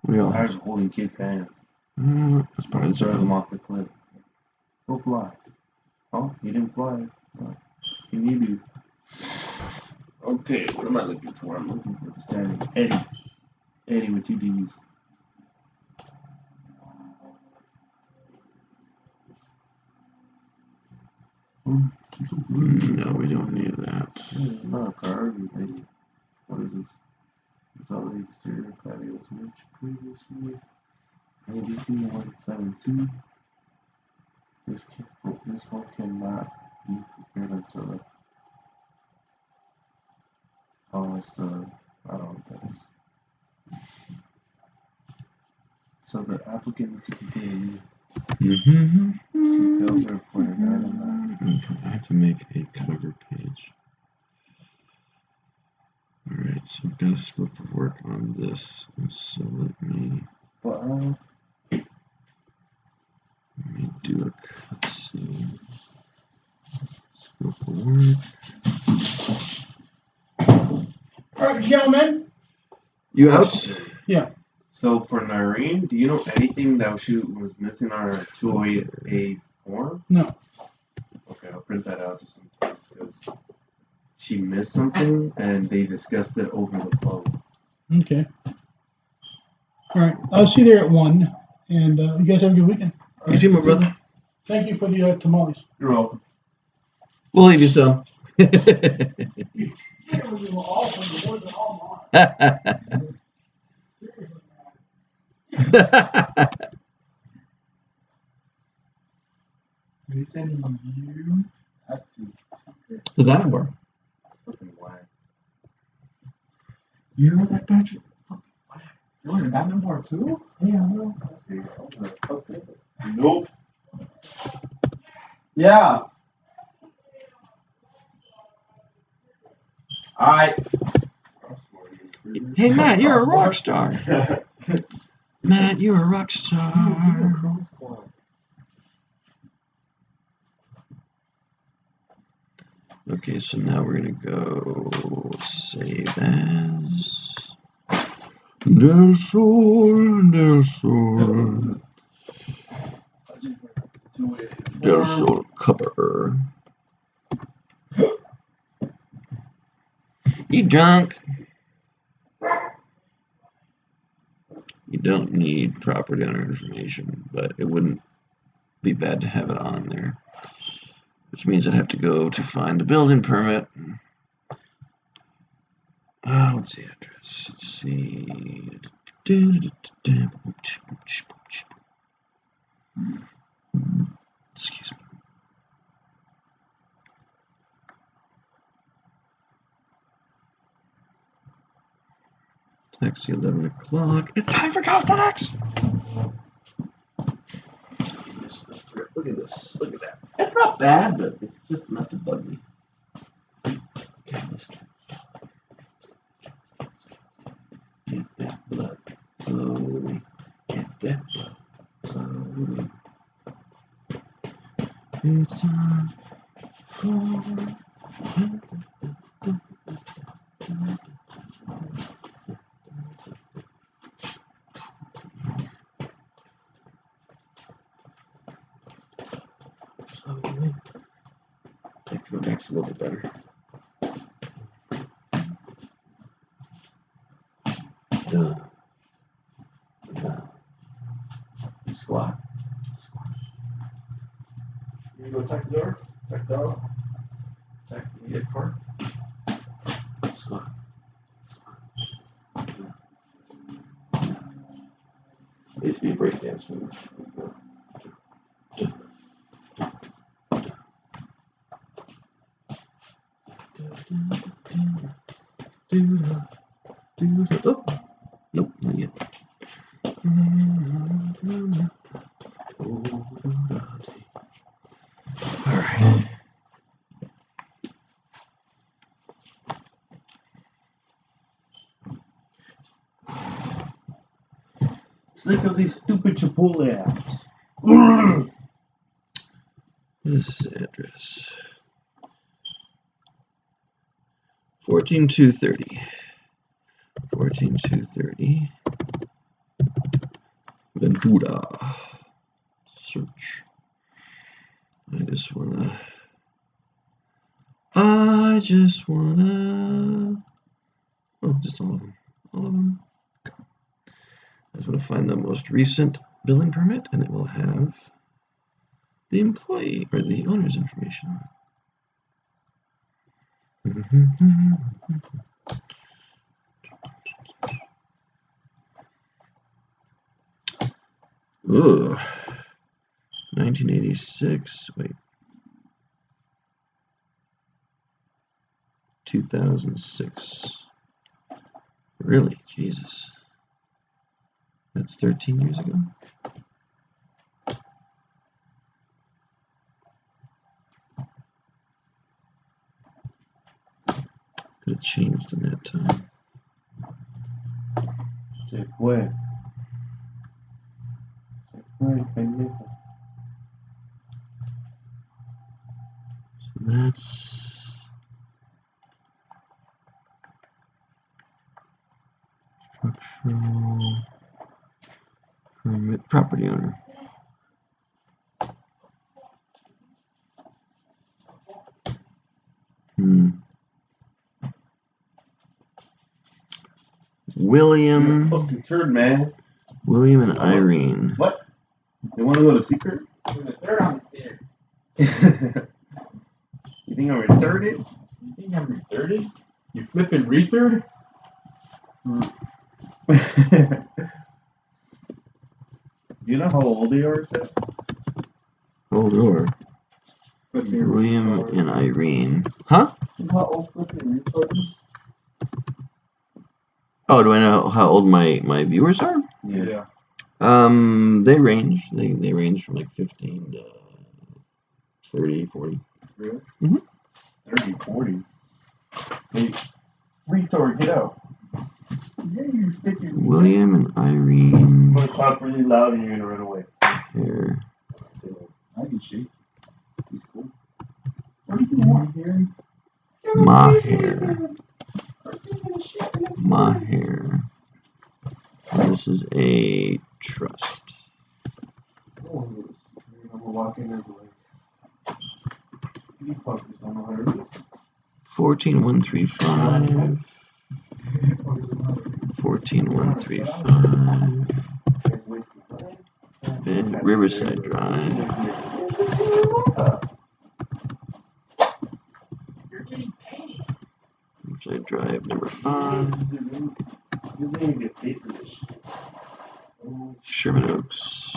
We all Tired of holding kids' hands. that's part of the Throw them job. off the cliff. Go fly. Oh, you didn't fly. Well, you need to. Okay, what am I looking for? I'm looking for this guy named Eddie. Eddie with 2 D's. No, we don't need that. Not a priority, baby. What is this? It's all the exterior patio was mentioned previously. ABC 172. This one cannot be prepared until the. Oh, it's the. I don't know what that is. So the applicant needs to complete a new. She fails to report an item that. Okay, I have to make a cover page. Alright, so I've got a scope of work on this. So let me do a, let's see, scope of work. All right, gentlemen. You out? Yeah. So for Nareen, do you know anything that she was missing on her 208A form? No. Okay, I'll print that out just in case because she missed something and they discussed it over the phone. Okay. All right. I'll see you there at 1. And you guys have a good weekend. You too, my brother. Thank you for the tamales. You're welcome. We'll leave you some. You were awesome. The boys are all mine. So he's sending you up to secret. The dining bar. Fucking whack. You heard that, Patrick? You're in that number too? Yeah, I know. Okay. Nope. Yeah. Alright. Hey, Matt, you're a rock star. Matt, you're a rock star. Okay, so now we're gonna go save as Del Sol, Del Sol, Del Sol cover. You drunk? You don't need property owner information, but it wouldn't be bad to have it on there. Which means I'd have to go to find a building permit. What's the address? Let's see. Excuse me. Taxi 11 o'clock. It's time for calisthenics! Look at this. Look at that. It's not bad, but it's just enough to bug me. Okay, let's get that blood slowly. Get that blood slowly. It's time for. Slowly. Take my neck's a little bit better. Done. Done. Squat. You go check the door? Check the door? Check the part? Squat. It used to be a breakdance move. Oh, nope, not yet. All right. Sick of these stupid Chipotle apps. This address. 14230. 14230. Ventura. Search. I just wanna. Oh, just all of them. All of them. I just want to find the most recent billing permit, and it will have the employee or the owner's information. Ooh, 1986. Wait, 2006. Really? Jesus. That's 13 years ago? Could have changed in that time. Se fue. Se fue el pendejo. So that's structural permit property owner. You're a William fucking turd, man. and Irene. What? They want to go to secret? There's a third on the stairs. You think I'm retarded? You think I'm retarded? You flipping retard? Do you know how old they are, Seth? Hold door. Flipping William retard. and Irene. Huh? You know how old flipping retard is? Oh, do I know how old my viewers are? Yeah. They range. They range from like 15 to 30, 40. Really? Mhm. 30, 40. Hey, retard, get out. Yeah, you sticking. William and I'm Irene. gonna talk really loud and you're gonna run away. Here. I can shake. He's cool. What do you want here? Maher. This is a trust. Oh, you're gonna walk in there and be like, you fuckers don't know how to read. 14135. 14135. Guys wasting time. Riverside Drive. You're getting paid. Riverside Drive number 5. He doesn't even get paid for this shit. Oh, Sherman Oaks.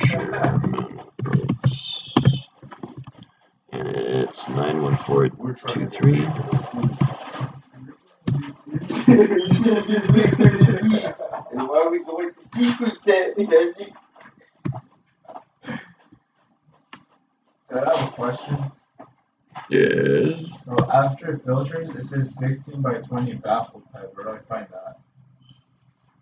Sherman Oaks. And it's 91423. And why are we going to secret that? So I have a question. Yes. So after filters, it says 16 by 20 baffle type. Where do I find that?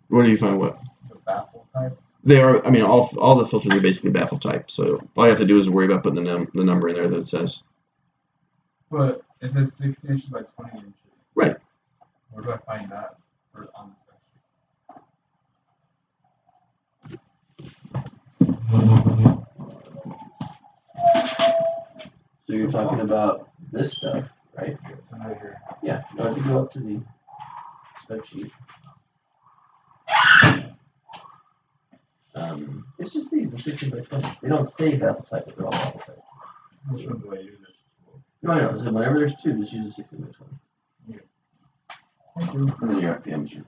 Where do you find what? The baffle type? They are, I mean, all the filters are basically baffle type, so all you have to do is worry about putting the number in there that it says. But it says 16 inches by 20 inches. Right. Where do I find that on the spec So you're talking about this stuff, right? sheet? It's a measure. Yeah, you have to go up to the spec sheet. It's just these, the 16 by 20. They don't say baffle type, but they're all baffle type. Which one do I use? No, I know. So whenever there's two, just use the 16 by 20. Thank you. And then your RPMs are.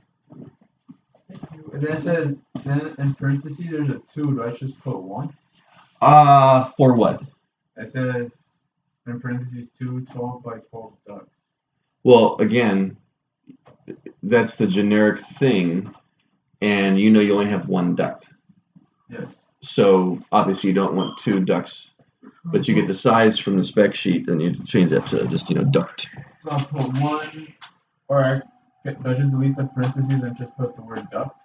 Thank you. And then it says, then in parentheses, there's a 2. Do I just put 1? For what? It says, in parentheses, 2 12 by 12 ducts. Well, again, that's the generic thing, and you know you only have one duct. Yes. So obviously you don't want two ducts, but you get the size from the spec sheet, and you change that to just duct. So I'll put 1, or do I just delete the parentheses and just put the word duct?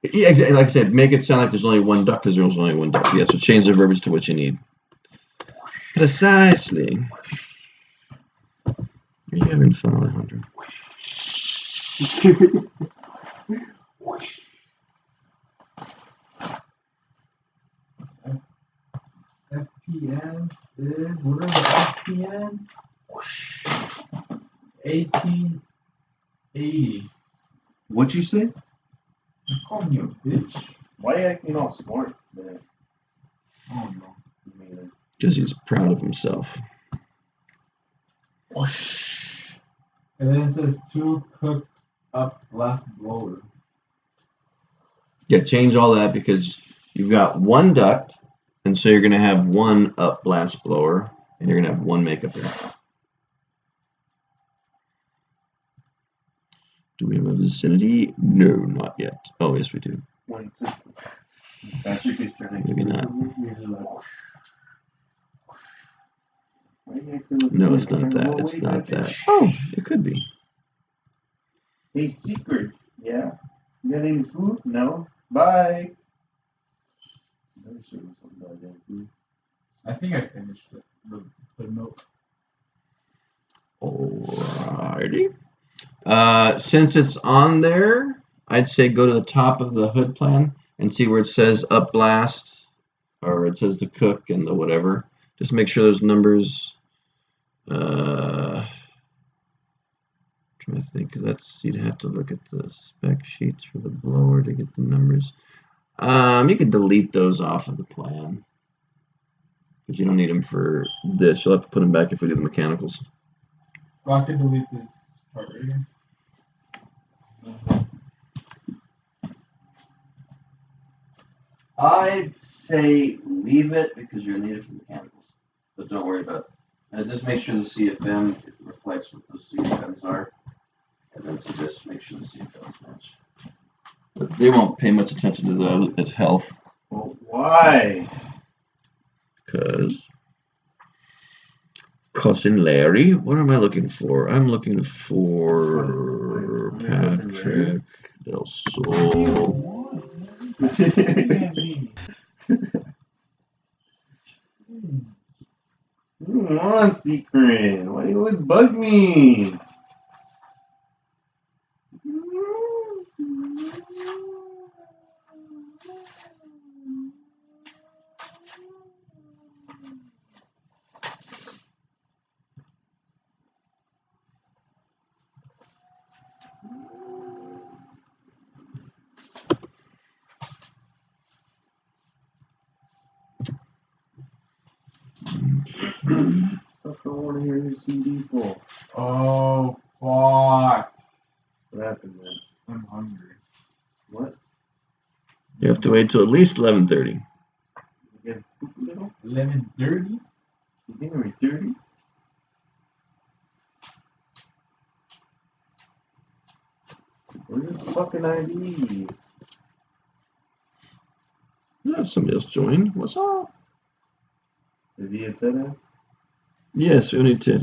Yeah, exactly. Like I said, make it sound like there's only one duct because there's only one duct. Yeah, so change the verbiage to what you need. Precisely. Are you having fun, Alejandro? FPNs is, what are the FPNs? 1880. What'd you say? You call me a bitch? Why are you acting all smart, man? Oh no. Man. because he's proud of himself. And then it says 2 cook up blast blower. Yeah, change all that because you've got 1 duct, and so you're going to have 1 up blast blower, and you're going to have 1 makeup air. Do we have a vicinity? No, not yet. Oh, yes, we do. One, two. Patrick is trying to Maybe not. No, it's not that. It's not that. Oh, it could be. Hey, secret. Yeah? You got any food? No? Bye. I think I finished it. The milk. Alrighty. Since it's on there, I'd say go to the top of the hood plan and see where it says up blast, or it says the cook and the whatever. Just make sure those numbers. Trying to think, because that's you'd have to look at the spec sheets for the blower to get the numbers. You could delete those off of the plan because you don't need them for this. You'll have to put them back if we do the mechanicals. Well, I could delete this part right here. I'd say leave it because you're needed for mechanicals, but don't worry about it. Just make sure the CFM reflects what the CFMs are, and then so just make sure the CFMs match. But they won't pay much attention to those at health. Well, why? Because Cousin Larry, what am I looking for? I'm looking for Patrick Del Sol. Come on, secret. Why do you always bug me? What the fuck I want to hear your CD for? Oh, fuck. What happened, man? I'm hungry. What? You have to wait till at least 11:30. You get a poop a little? 11:30? You think we're 30? Where's your fucking ID? Yeah, somebody else joined. What's up? Is he a tenant? Yes, we only did.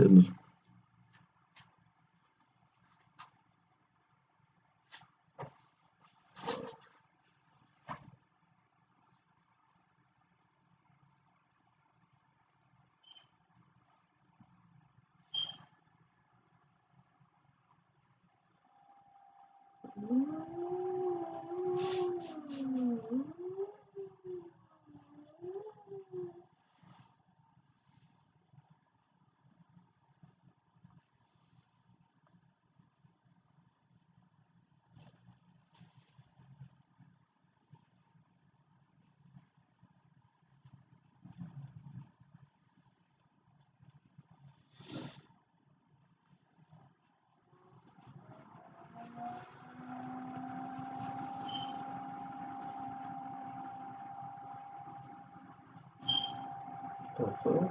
The fuck?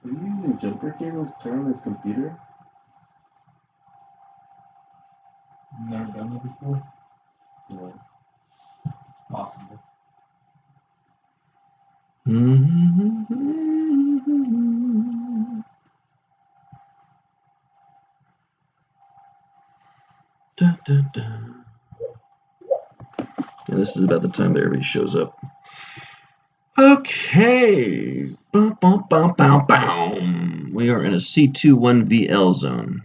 Is he using jumper cables to turn on his computer? Never done that before? No. It's possible. Dun, dun, dun. Yeah, this is about the time that everybody shows up. Okay. Bum, bum, bum, bum, bum. We are in a C21VL zone.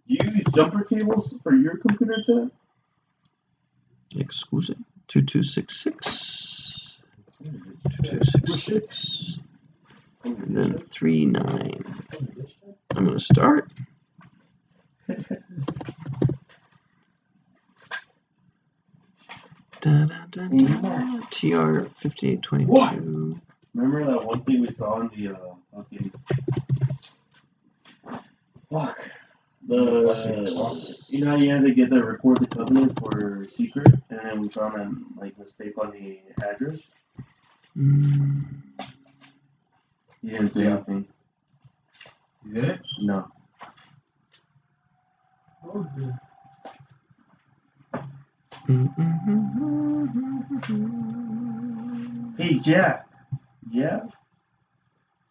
You use jumper cables for your computer, Ted? Excuse me. 2266. 2266. And then 39. I'm going to start. TR 5822. Remember that one thing we saw in the fucking fuck the you know you had to get the record the covenant for secret, and then we found a like mistake on the address. Mm. You didn't say anything. You did it? No. Oh, good. Hey Jack. Yeah.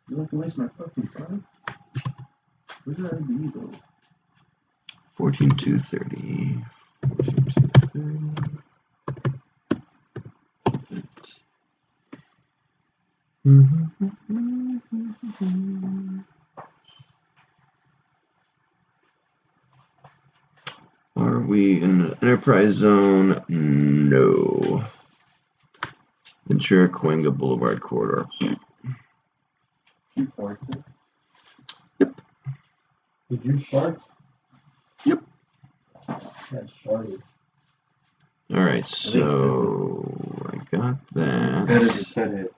You like to waste my fucking time? Where's that ID though? 14230. 14230. Are we in the enterprise zone? No. Ventura Coenga Boulevard corridor. You farted. Did you shark? Yep. That sharted. All right, so I got that.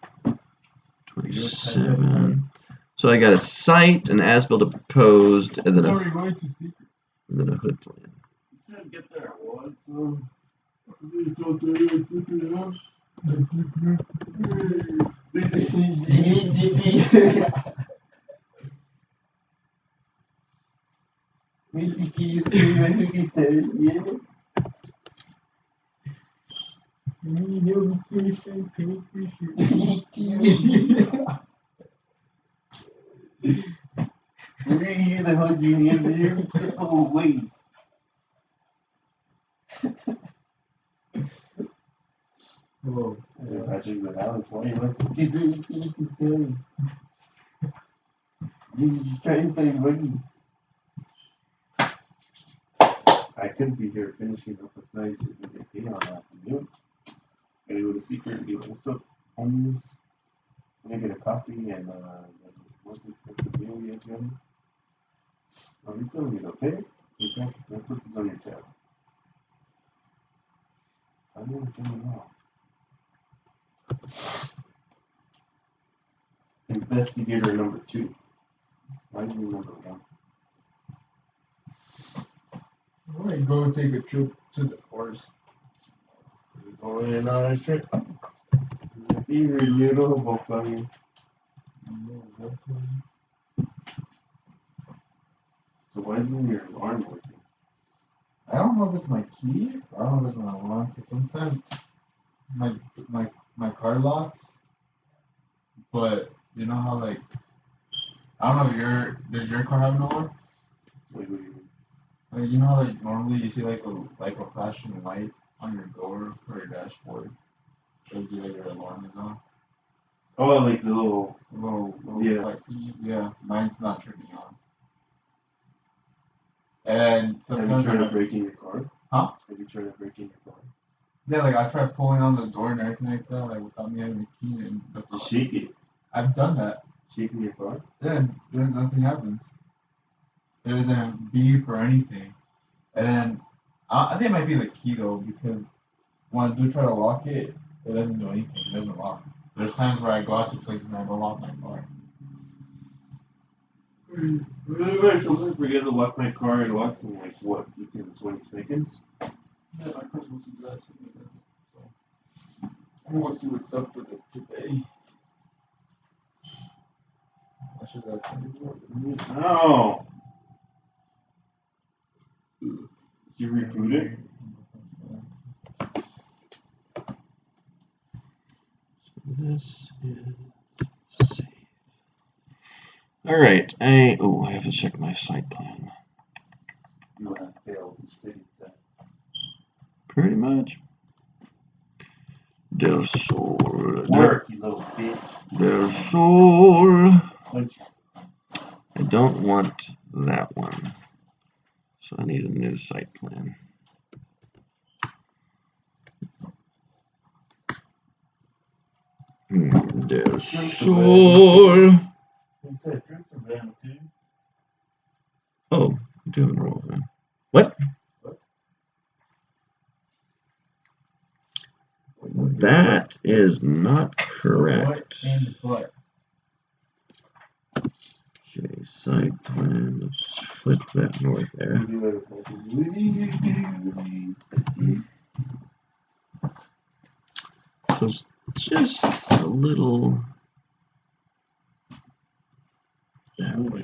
27. So I got a site, an as-built, a proposed, and then How a, are we going to secret? and then a hood plan. You said get there at what? So Oh, Patrick's the house. Why you like I could be here finishing up with nice day on afternoon. Gotta go to secret and be like, what's up, homies? I'm gonna get a coffee and most expensive meal you guys got me. Oh, you're telling me, okay? You can't put this on your tab. I'm gonna tell you now. Investigator number 2. Why is he number 1? I want to go take a trip to the forest. You're going on a trip. You're a little Volkswagen. So why isn't your alarm working? I don't know if it's my key or I don't know if it's my alarm, because sometimes my car locks, but you know how like I don't know does your car have an alarm? Like, what do you mean? Like you know how like normally you see like a flashing light on your door or your dashboard shows you that your alarm is on. Oh, like the little. Yeah. Like, yeah, mine's not turning on. And Have sometimes you tried to break in your car? Huh? Have you tried to break in your car? Yeah, like I tried pulling on the door and everything like that, like without me having the key and Shake it. I've done that. Shaking your car? Yeah, then nothing happens. It doesn't beep or anything. And then I think it might be the key though, because when I do try to lock it, it doesn't do anything. It doesn't lock. There's times where I go out to places and I don't lock my car. I sometimes forget to lock my car. It locks in like what, 15 to 20 seconds? Yeah, my car's supposed to do that too, but it doesn't. So I'm gonna see what's up with it today. I should have. No. Did you reboot it? This is save. All right, I have to check my site plan. You have failed the city test. Pretty much. Del Sol. Work, you little bitch. Del Sol. Punch. I don't want that one. So I need a new site plan. Del Sol. It's a drink some lemon, dude. Oh, I do have a normal thing. What? That is not What correct. in the butt? Okay, site plan. Let's flip that north there. So it's just a little that way.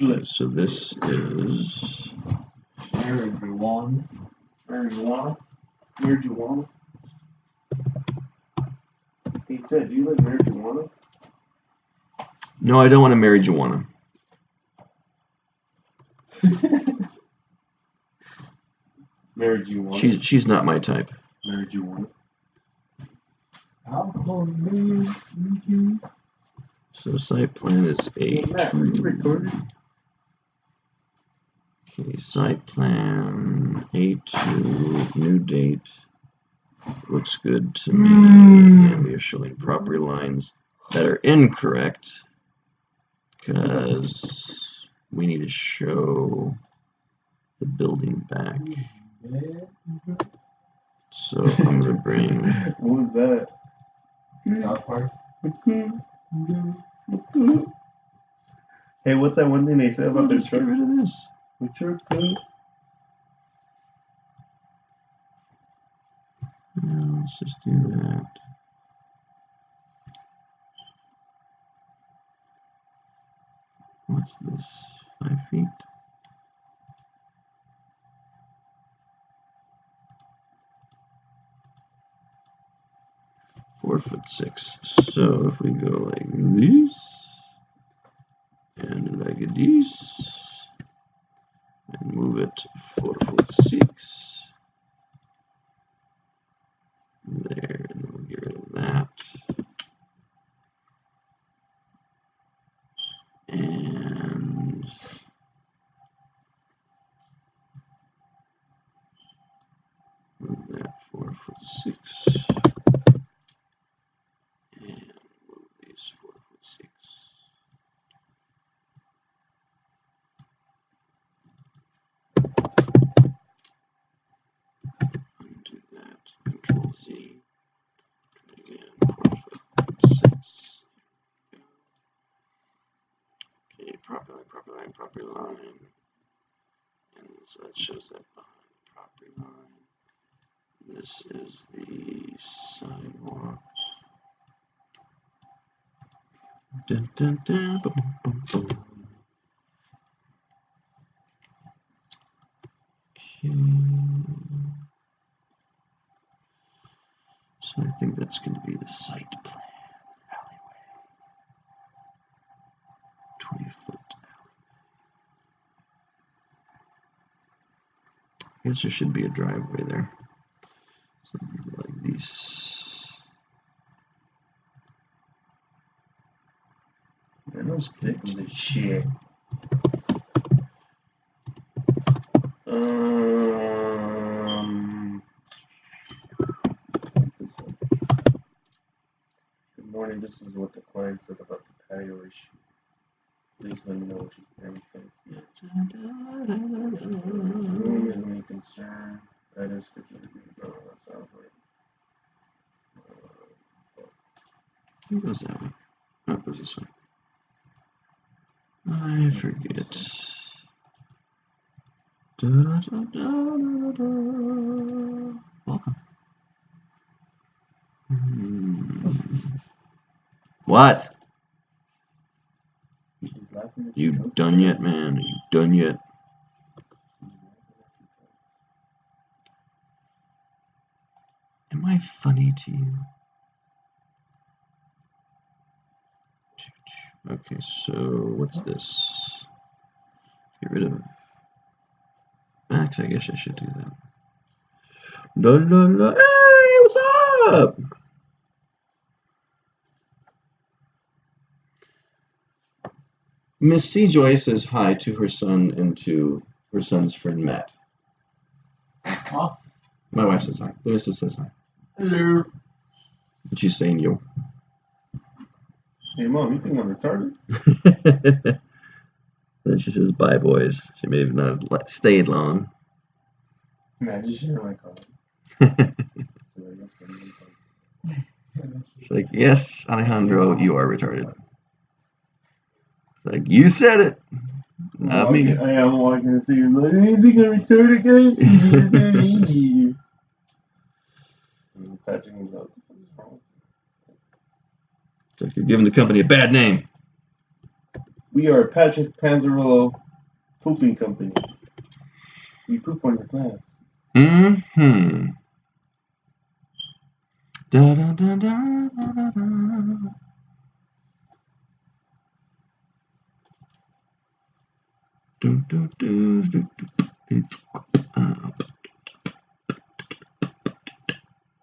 Okay, so this is Marijuana. Marijuana? Marijuana? Hey Ted, do you like marijuana? no, I don't want to marry Joanna. Marijuana? She's not my type. Marijuana? Alcohol. So site plan is Hey Matt, are you A2. recording? Okay, site plan A2, new date. Looks good to me. And we are showing property lines that are incorrect because we need to show the building back. So I'm gonna bring. What was that? South Park. Hey, what's that one thing they said about their Let's get truck? rid of this. The truck cut. Yeah, let's just do that. What's this? 5 feet? (4'6". So if we go like this and like this and move it 4'6". There, and then we'll get rid of that. And move that 4'6". And move these 4'6". Undo that. Control Z. Again, 4'6". Okay, property line. And so that shows that behind the property line. This is the sidewalk. Dun, dun, dun, boom, boom, boom. Okay. So I think that's going to be the site plan. Alleyway. 20-foot alleyway. I guess there should be a driveway there. Something like this. Man, I'm sick of this shit. This one. Good morning. This is what the client said about the patio issue. Please let me know what you think. Room is any concern. That is scheduled to be done. That sounds right. Who goes that way? Oh, it goes this way. I forget. Da, da, da, da, da. Welcome. What? He's laughing at You jokes. done yet, man? Are you done yet? Am I funny to you? Okay, so what's this? Get rid of. Actually, I guess I should do that. La, la, la. Hey, what's up? Miss C. Joy says hi to her son and to her son's friend Matt. Huh? My wife says hi. Larissa says hi. Hello. And she's saying yo. Hey, Mom, you think I'm retarded? Then she says, "Bye, boys." She may have not stayed long. Imagine sharing my car. So I guess I'm It's like, yes, Alejandro, you are retarded. It's like, you said it, not me. I am walking and see you like, I think I'm retarded, guys. Yes, I me. And Patrick was like, what the fuck is wrong? It's like you're giving the company a bad name. We are Patrick Panzarello Pooping Company. We poop on your plants. Mm-hmm. Da, da, da, da, da, da. Do, do, do, do, do.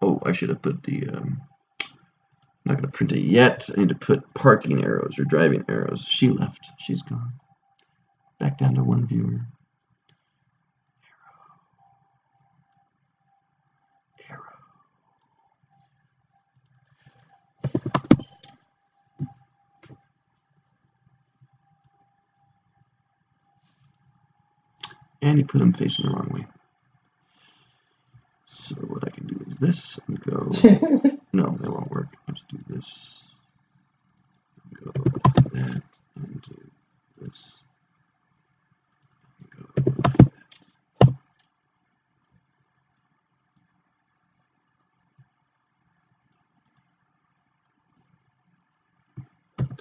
Oh, I should have put the. I'm not going to print it yet. I need to put parking arrows or driving arrows. She left. She's gone. Back down to one viewer. Arrow. And you put them facing the wrong way. So what I can do is this and go. No, that won't work. I have to do this. Go like that and do this. Go like that.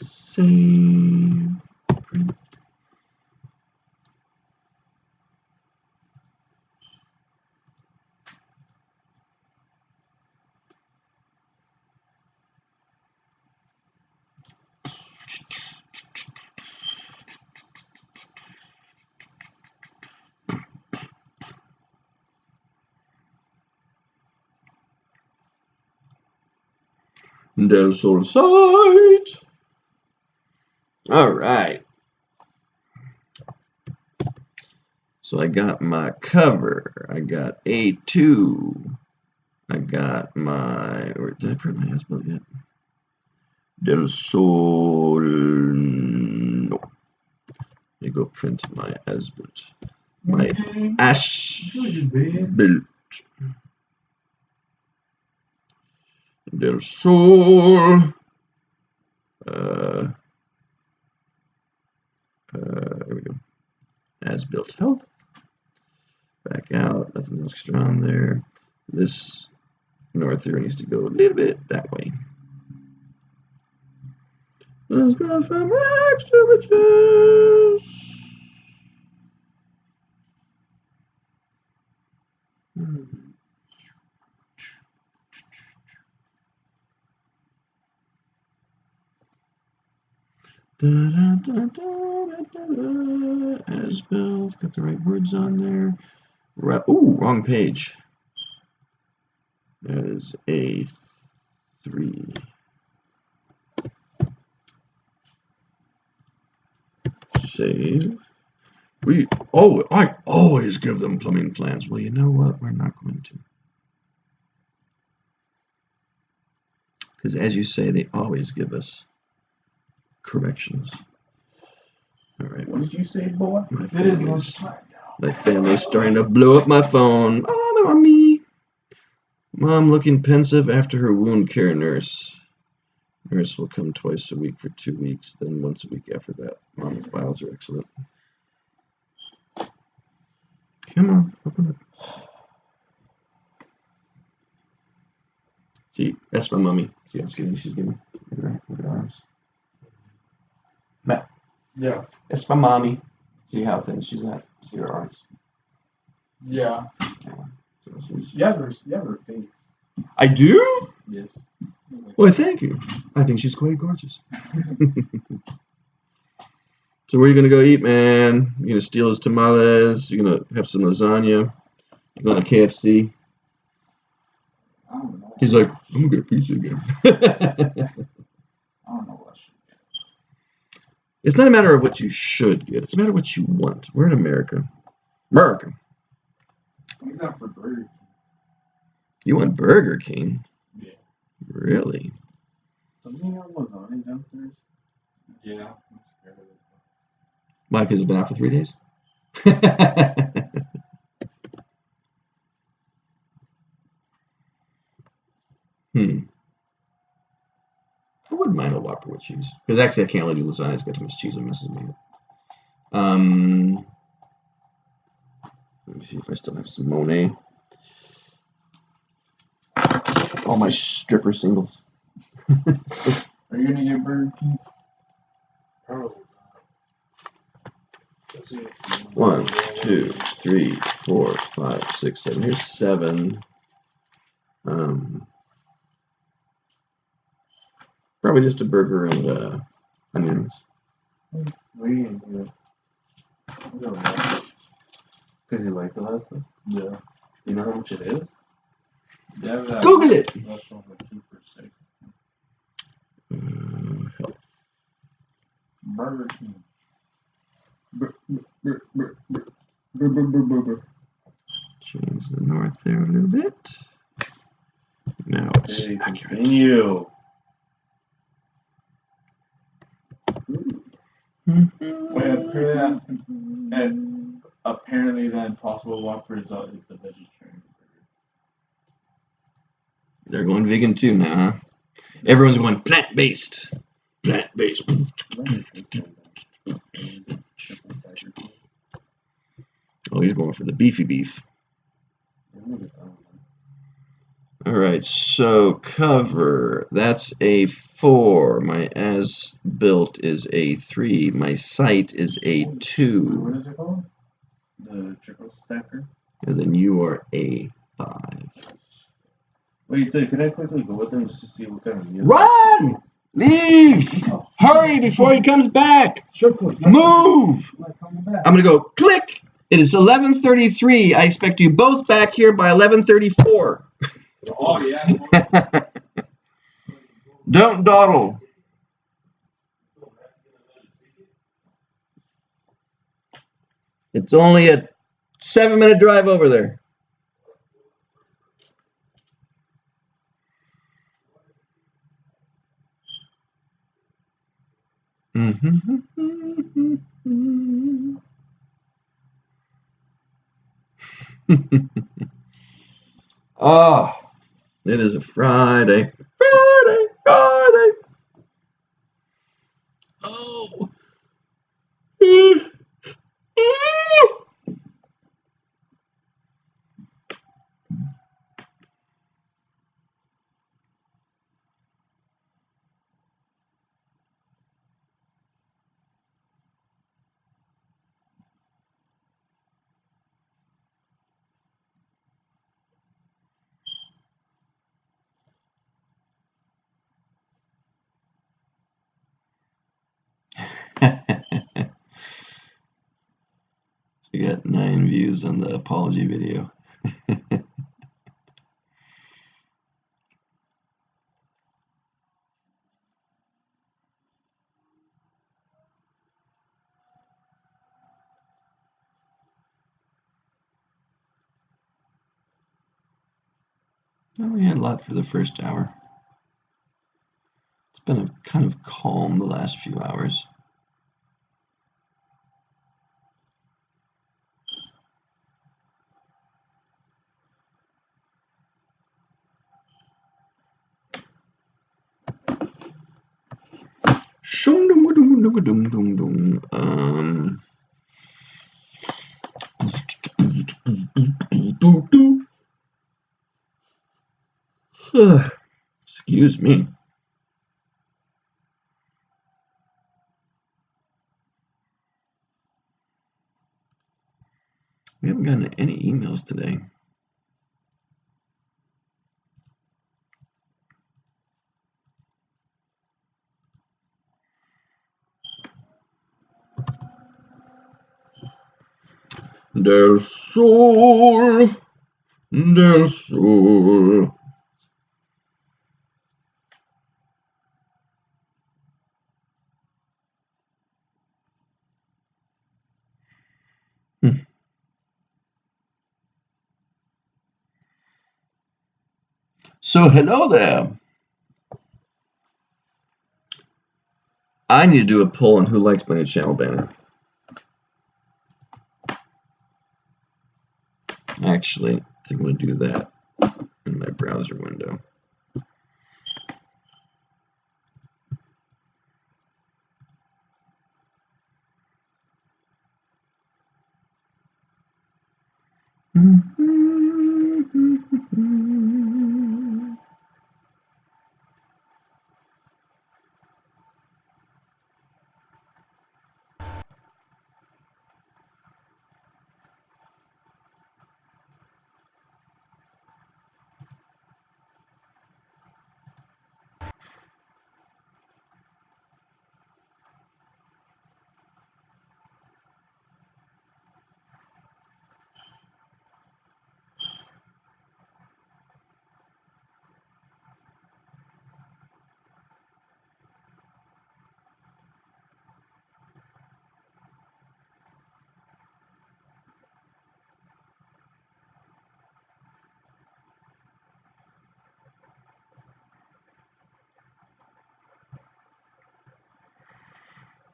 Save. Print. Del Sol site. All right. So I got my cover. I got A2. I got my. Or did I print my as-built yet? Del Sol. No. Let me go print my as-built. My as-built. Del Sol. There we go. As-built health. Back out. Nothing extra on there. This north here needs to go a little bit that way. Let's go from rags to riches. As built, got the right words on there. Ooh, wrong page. That is A3. Save. I always give them plumbing plans. Well, you know what? We're not going to. Because as you say, they always give us corrections. All right. What did you say, boy? My family's starting to blow up my phone. Oh, mommy. Mom looking pensive after her wound care nurse. Nurse will come twice a week for 2 weeks, then once a week after that. Mom's vitals are excellent. Come on, open it. See, that's my mommy. See how skinny she's getting? Look at her arms. Matt. Yeah. That's my mommy. See how thin she's at? See her arms? Yeah. So You have her face. I do? Yes. Well, thank you. I think she's quite gorgeous. So where are you going to go eat, man? You going to steal his tamales? You going to have some lasagna? You going to KFC? I don't know. He's like, I'm going to get a pizza again. I don't know what I should get. It's not a matter of what you should get. It's a matter of what you want. We're in America. America. What is that for Burger King? You want Burger King? Yeah. Really? Something you have lasagna downstairs? Yeah. I'm scared of it. Why? Because it's been out for 3 days? I wouldn't mind a Whopper with cheese. Because actually, I can't really do lasagna. It's got too much cheese. It messes me up. Let me see if I still have some Monet. All my stripper singles. Are you gonna get Burger King? Probably not. Let's see. 1, 2, 3, 4, 5, 6, 7. Here's 7. Probably just a burger and onions. We can do it. We don't know. Because you like the last one? Yeah. You know how much it is? They have that Google it! restaurant for 2 for $6. Health. Burger King. Change the north there a little bit. Now it's Okay, accurate. continue. Wait, apparently the Impossible Whopper is a vegetarian burger. They're going vegan too now, huh? Everyone's going plant-based. Plant-based. Oh, he's going for the beefy beef. All right, so cover. That's a 4. My as-built is a 3. My site is a 2. What is it called? The triple stacker? And then you are a 5. Wait, can I quickly go with them just to see what kind of meal? Run! Leave! Hurry before he comes back! Sure, coach. Move! Not coming back. I'm gonna go click. It is 11:33. I expect you both back here by 11:34. Oh, yeah. Don't dawdle. It's only a 7-minute drive over there. Oh, it is a Friday. Friday, Friday. Oh. We got 9 views on the apology video. Well, we had a lot for the first hour. It's been kind of calm the last few hours. Excuse me. We haven't gotten any emails today. Del Sol, Del Sol. So hello there. I need to do a poll on who likes my new channel banner. Actually, I think I'm going to do that in my browser window.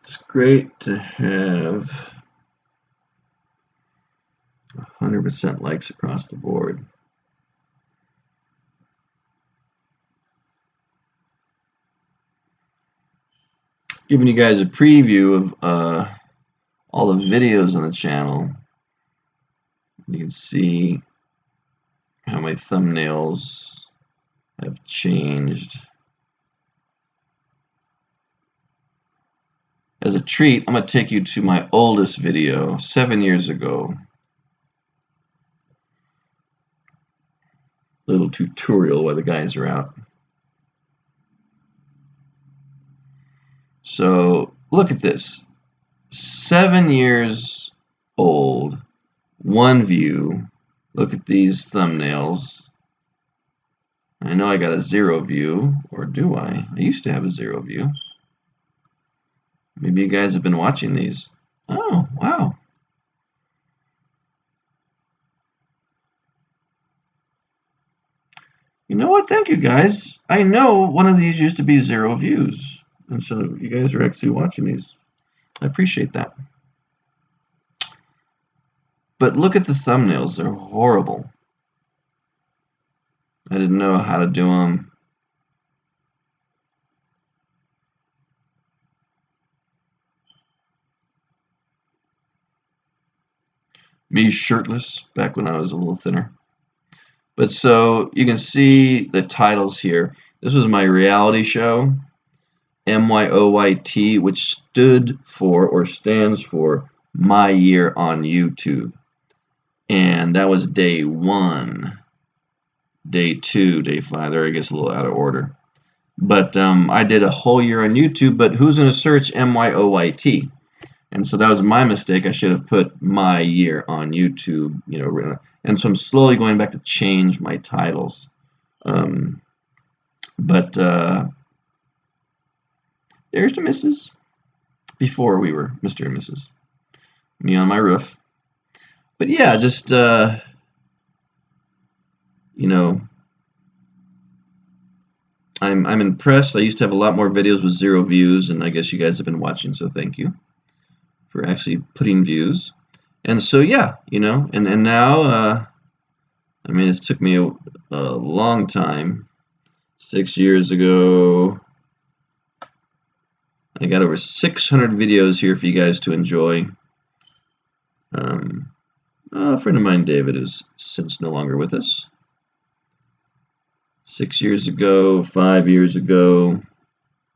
It's great to have 100% likes across the board. Giving you guys a preview of all the videos on the channel. You can see how my thumbnails have changed. As a treat, I'm going to take you to my oldest video, 7 years ago. Little tutorial while the guys are out. So look at this. 7 years old, one view. Look at these thumbnails. I know I got a 0 view, or do I? I used to have a 0 view. Maybe you guys have been watching these. Oh, wow. You know what? Thank you, guys. I know one of these used to be 0 views. And so you guys are actually watching these. I appreciate that. But look at the thumbnails. They're horrible. I didn't know how to do them. Me shirtless back when I was a little thinner. But so you can see the titles here. This was my reality show, MYOYT, which stood for or stands for My Year on YouTube. And that was day 1. Day 2, day 5. There, I guess a little out of order. But I did a whole year on YouTube, but who's going to search MYOYT? And so that was my mistake. I should have put my year on YouTube, you know. And so I'm slowly going back to change my titles. But there's the missus. Before we were Mr. and Mrs. Me on my roof. But yeah, just, you know, I'm impressed. I used to have a lot more videos with 0 views, and I guess you guys have been watching, so thank you for actually putting views. And so yeah, you know, and now I mean, it took me a long time. 6 years ago, I got over 600 videos here for you guys to enjoy. A friend of mine, David, is since no longer with us. 6 years ago, 5 years ago,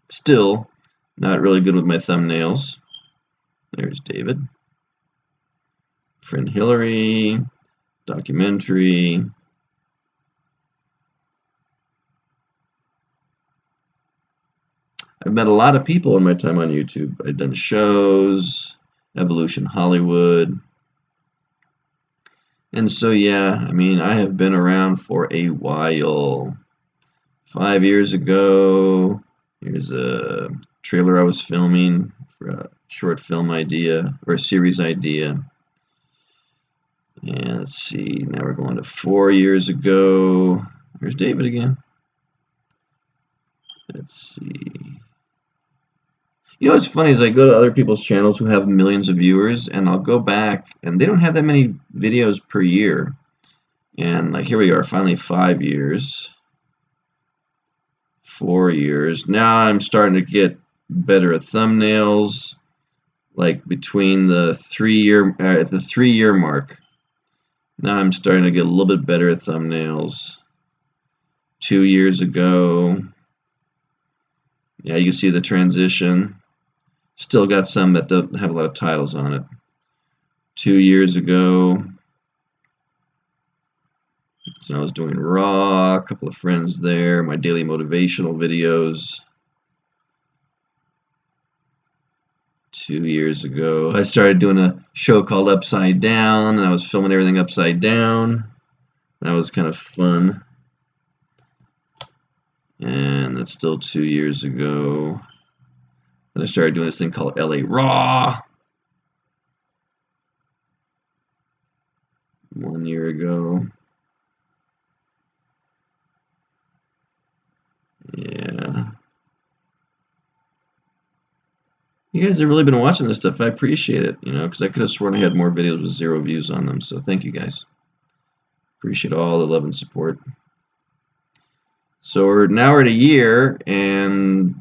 still not really good with my thumbnails. There's David. Friend Hillary, documentary. I've met a lot of people in my time on YouTube. I've done shows, Evolution Hollywood. And so, yeah, I mean, I have been around for a while. 5 years ago, here's a trailer I was filming for a short film idea, or a series idea. And let's see, now we're going to 4 years ago. There's David again. Let's see. You know what's funny is I go to other people's channels who have millions of viewers, and I'll go back, and they don't have that many videos per year. And like here we are, finally 5 years, 4 years. Now I'm starting to get better at thumbnails. Like between the 3 year at the 3 year mark. Now I'm starting to get a little bit better at thumbnails. 2 years ago, yeah, you can see the transition. Still got some that don't have a lot of titles on it. 2 years ago, so I was doing Raw, a couple of friends there, my daily motivational videos. 2 years ago, I started doing a show called Upside Down, and I was filming everything upside down. That was kind of fun. And that's still 2 years ago. Then I started doing this thing called LA Raw. 1 year ago. Yeah. You guys have really been watching this stuff. I appreciate it, because I could have sworn I had more videos with 0 views on them. So thank you guys. Appreciate all the love and support. So we're at a year, and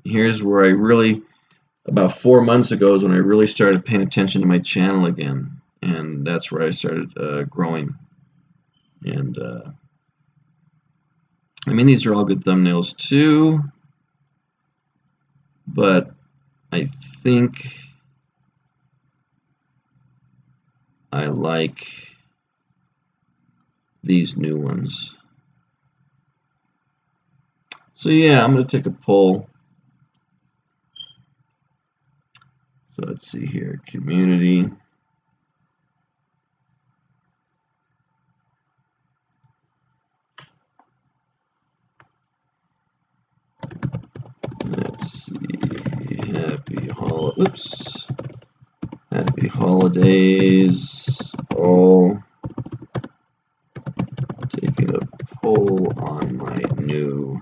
here's where I really, about 4 months ago is when I really started paying attention to my channel again. And that's where I started growing. And I mean, these are all good thumbnails too, but I think I like these new ones. So yeah, I'm going to take a poll. So let's see here, community. Let's see, happy holidays, all. Taking a poll on my new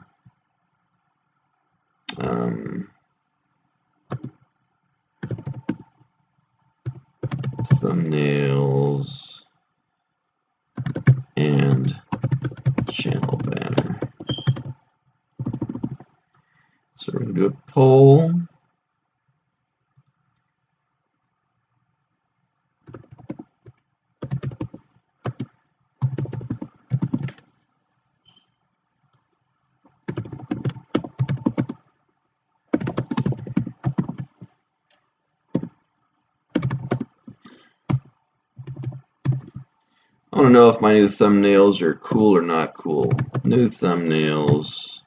thumbnails and channel banner. So we're going to do a poll. I want to know if my new thumbnails are cool or not cool. New thumbnails.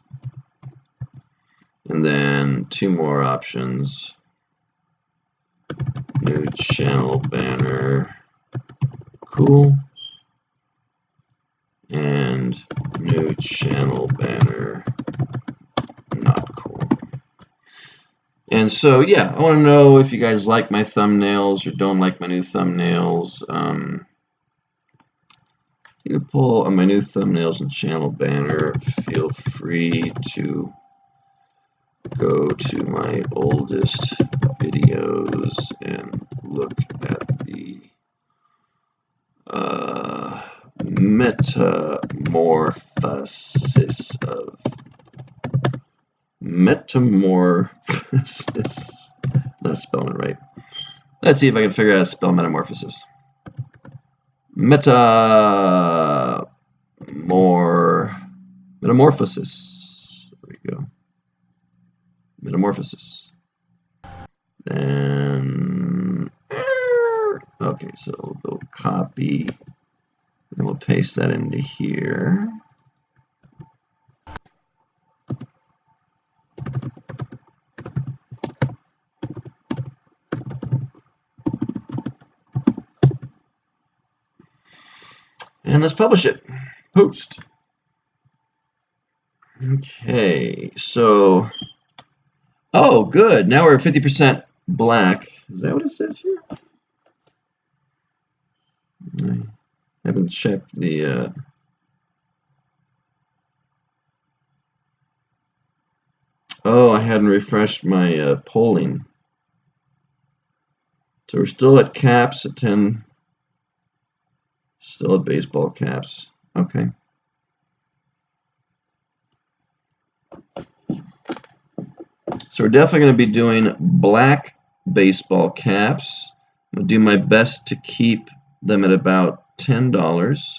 And then 2 more options. New channel banner. Cool. And new channel banner. Not cool. And so, yeah, I want to know if you guys like my thumbnails or don't like my new thumbnails. You can pull on my new thumbnails and channel banner. Feel free to go to my oldest videos and look at the metamorphosis. Not spelling it right. Let's see if I can figure out how to spell metamorphosis. Metamorphosis. There we go. Metamorphosis. Then, okay, so we'll go copy, and we'll paste that into here. And let's publish it. Post. Okay, so, oh, good. Now we're at 50% black. Is that what it says here? I haven't checked the. Oh, I hadn't refreshed my polling. So we're still at caps at 10. Still at baseball caps. Okay. So we're definitely going to be doing black baseball caps. I'm going to do my best to keep them at about $10.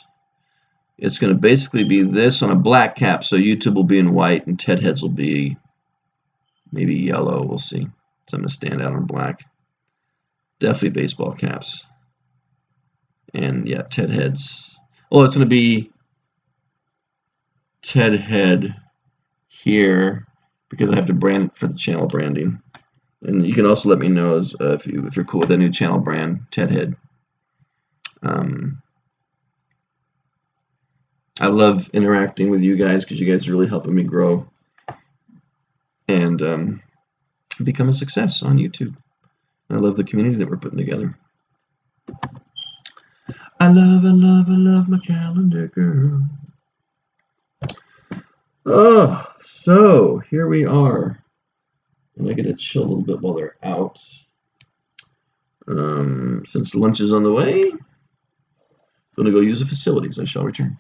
It's going to basically be this on a black cap, so YouTube will be in white and Ted heads will be maybe yellow. We'll see. So I'm going to stand out on black. Definitely baseball caps. And yeah, Ted heads. Oh, it's going to be Ted head here because I have to brand for the channel branding. And you can also let me know if you're cool with that new channel brand, Ted head. I love interacting with you guys because you guys are really helping me grow and become a success on YouTube. I love the community that we're putting together. I love my calendar, girl. Oh, so here we are. And I get to chill a little bit while they're out. Since lunch is on the way, I'm going to go use the facilities. I shall return.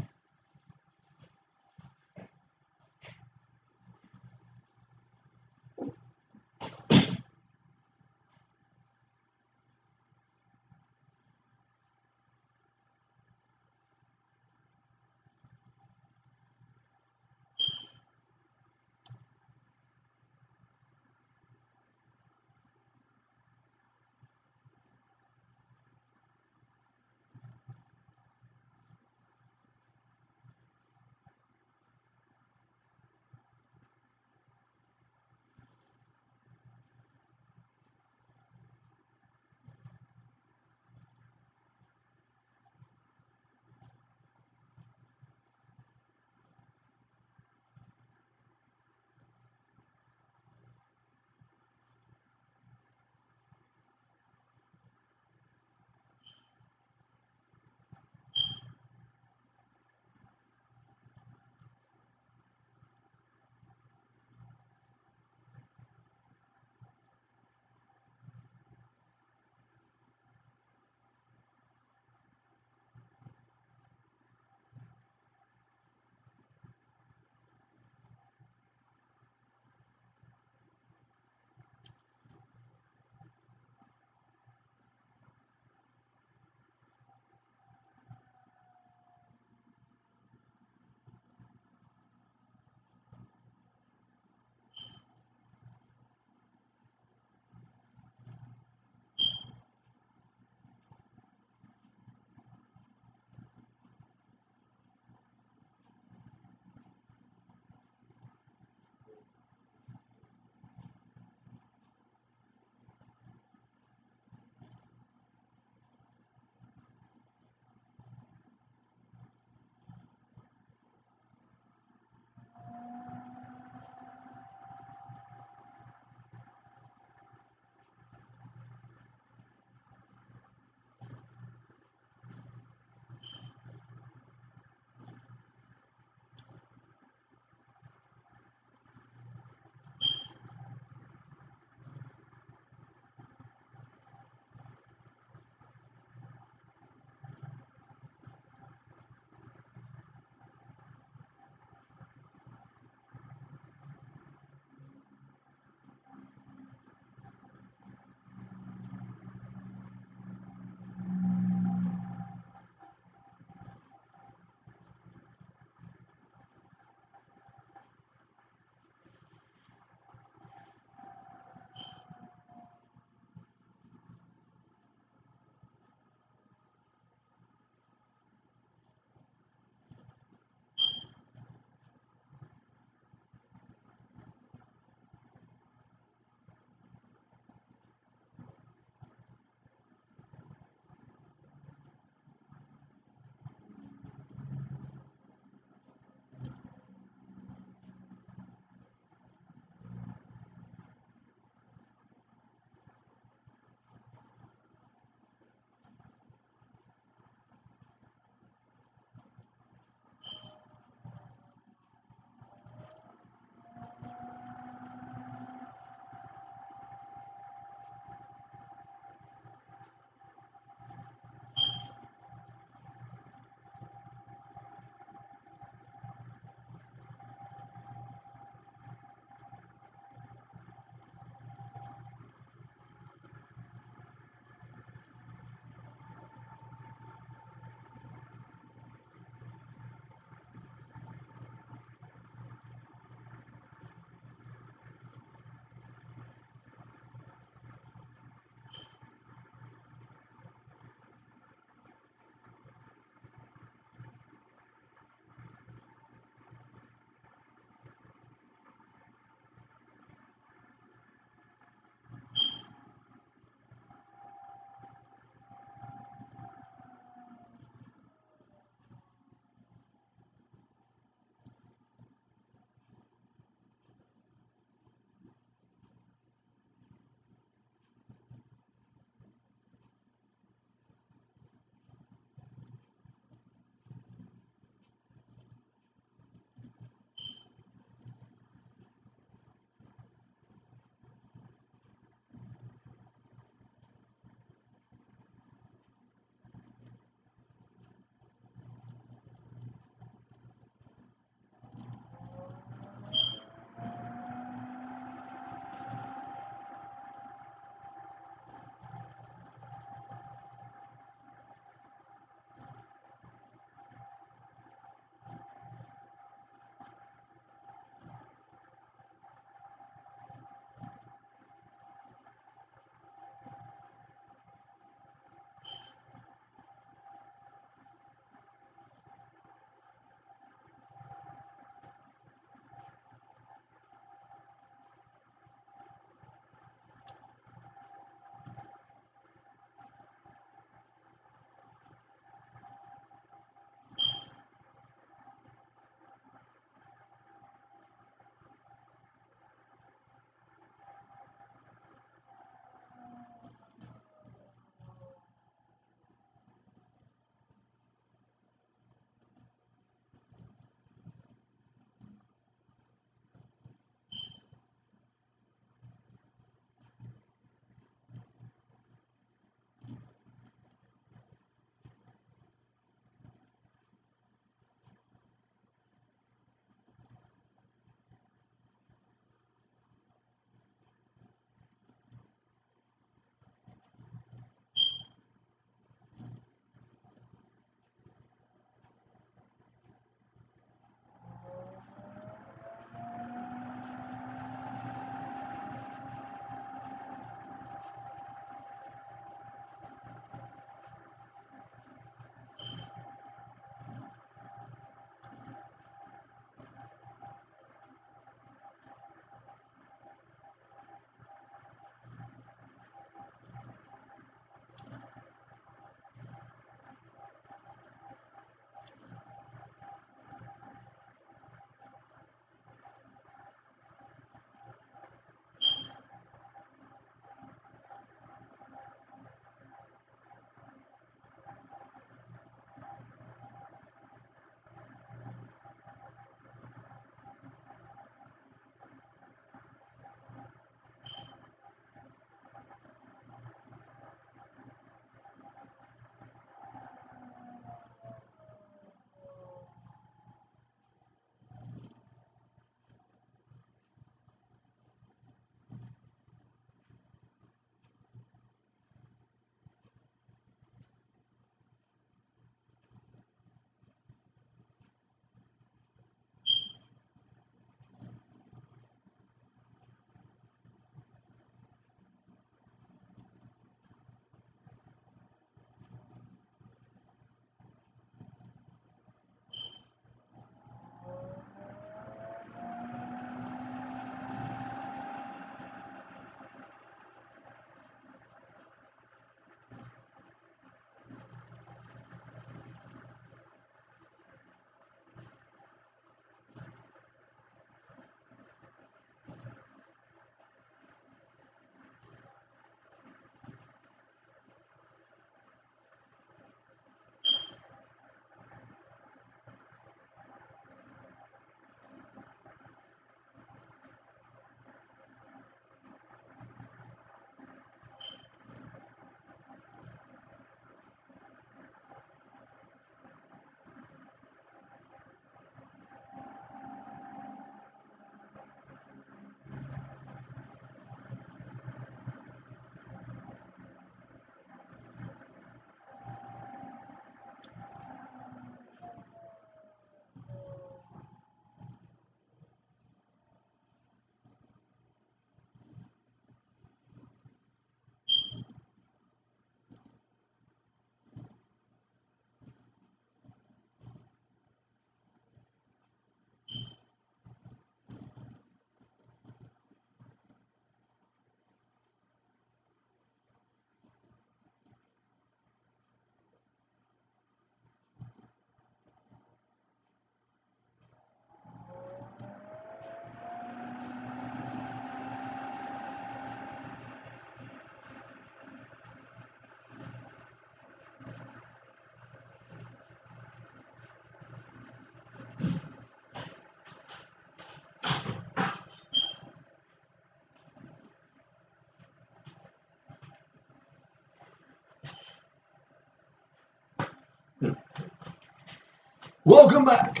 Welcome back.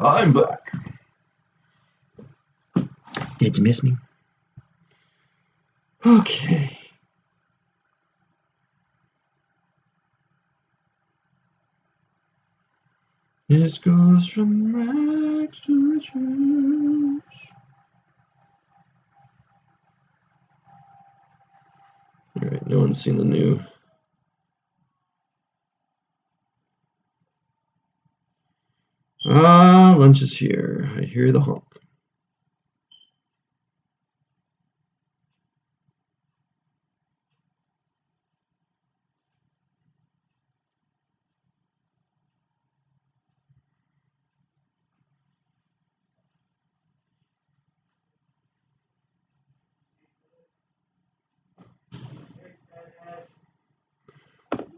I'm back. Did you miss me? Okay. This goes from rags to riches. All right, no one's seen the new. Ah, lunch is here. I hear the honk.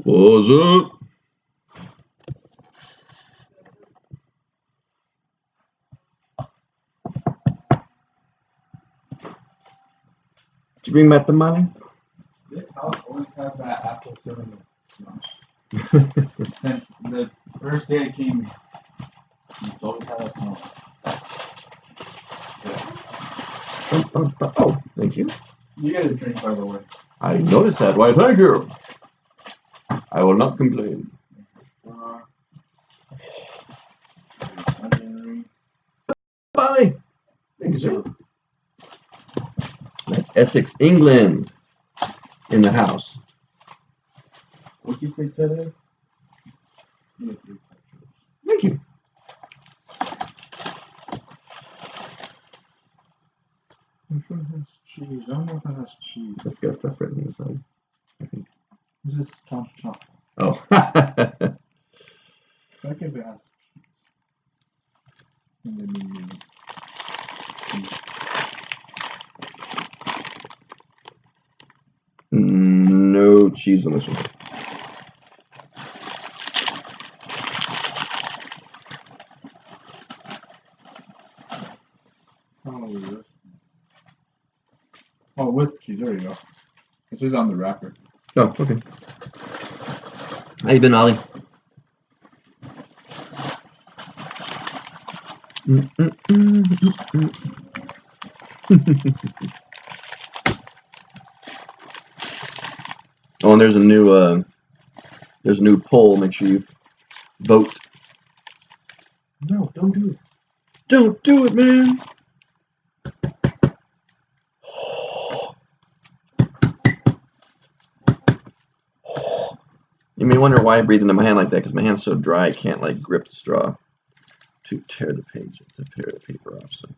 What's up? Did you bring back the money? This house always has that apple cinnamon smell. Since the first day I came, it's always had that smell. Oh, thank you. You get a drink, by the way. I noticed that. Why, thank you. I will not complain. Onion ring. Bye. Thank you, sir. That's Essex, England, in the house. What'd you say today? Thank you. Which one has cheese? I don't know if it has cheese. It's got stuff written inside, I think. This is chomp chomp. Oh. Check if it has cheese. And then you No cheese on this one. Oh, this. Oh, with cheese. There you go. This is on the wrapper. Oh, okay. How you been, Ollie? Oh, and there's a new poll. Make sure you vote. No, don't do it. Don't do it, man. You may wonder why I breathe into my hand like that, because my hand's so dry I can't like grip the straw to tear the page, to tear the paper off. So,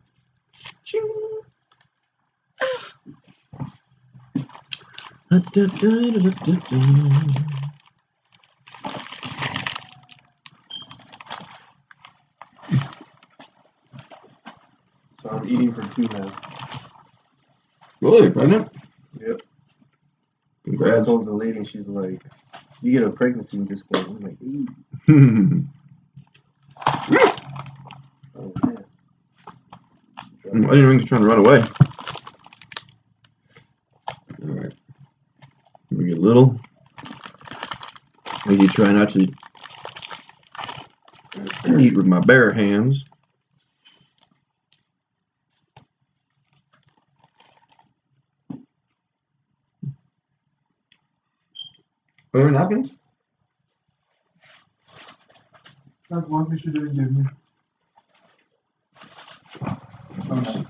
ching. So I'm eating for 2 now. Really, pregnant? Yep. I Congrats. told the lady, she's like, you get a pregnancy discount. I'm like, eee. Oh, man. I didn't think you're trying to run away. Alright. Let me get a little. Maybe try not to eat with my bare hands. Are there napkins? That's one thing she didn't give me. Okay.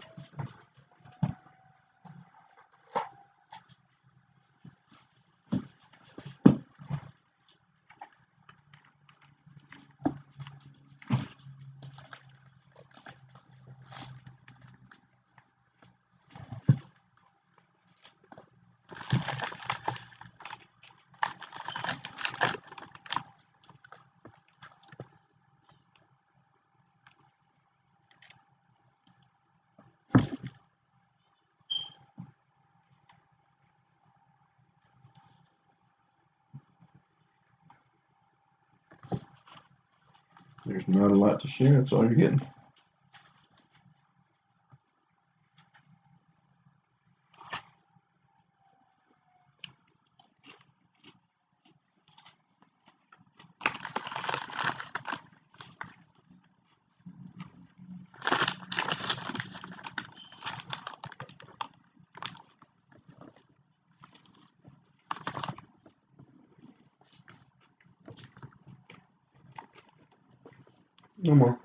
There's not a lot to share. That's all you're getting. No more.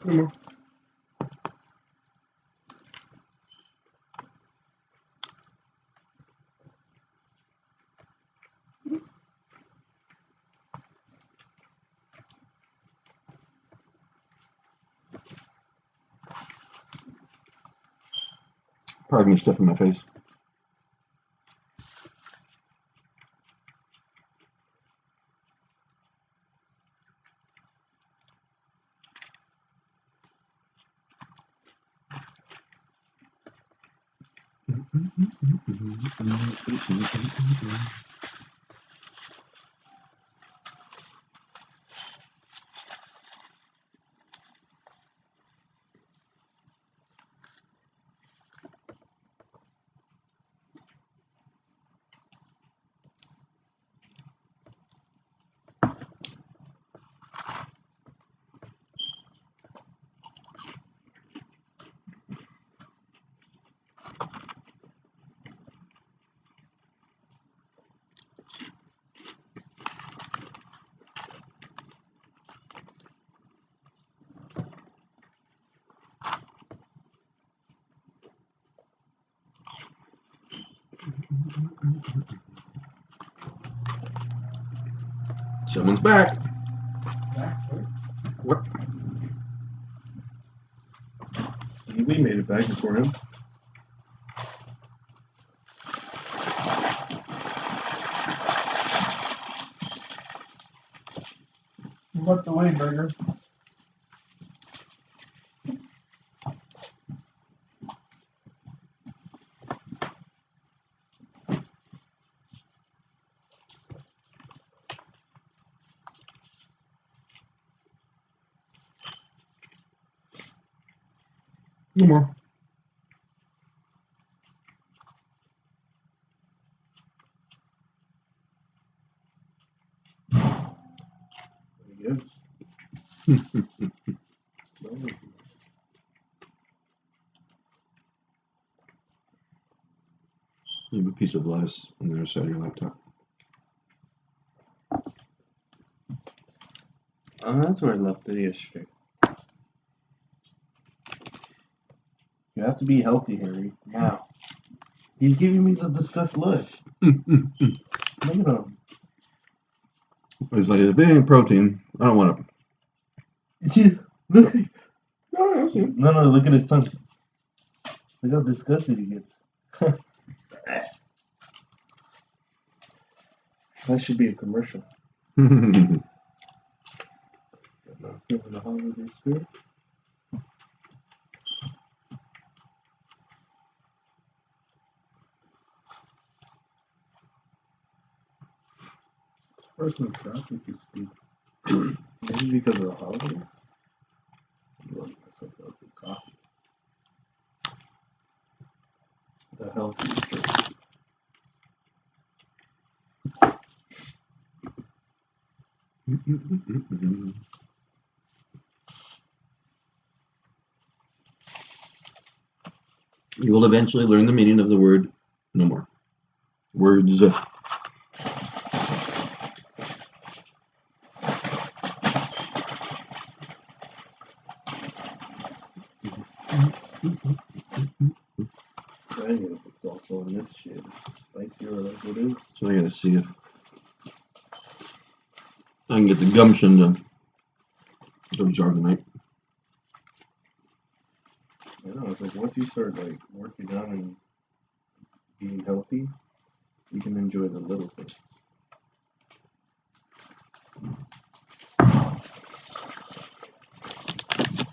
No more. Pardon me, stuff in my face. Someone's back. What? See, we made it back before him. What the way, burger? No more. Yes. You have a piece of lettuce on the other side of your laptop. Oh, that's where I left it yesterday. You have to be healthy, Harry. Now. He's giving me the disgust look. Look at him. It's like, if it ain't protein, I don't want it. See, look. No, No, look at his tongue. Look how disgusted he gets. That should be a commercial. Is that not feeling the holiday spirit? Personal traffic is big. Maybe because of the holidays? I'm going myself up with coffee. The healthy drink. You will eventually learn the meaning of the word no more. Words. I ain't gonna put salsa on this shit. Spicier as it is. So I gotta see if I can get the gumption to absorb the night. I know, it's like once you start like working out and being healthy, you can enjoy the little things.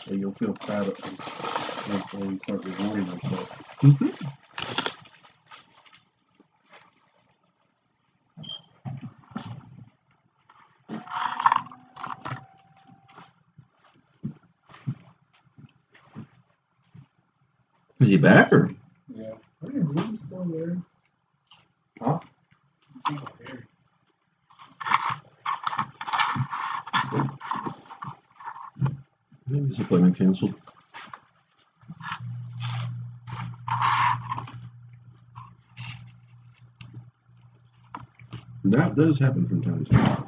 And you'll feel proud of when you start rewarding yourself. Is he back or? Yeah. Are you really still there? single Harry. His appointment canceled. That does happen from time to time.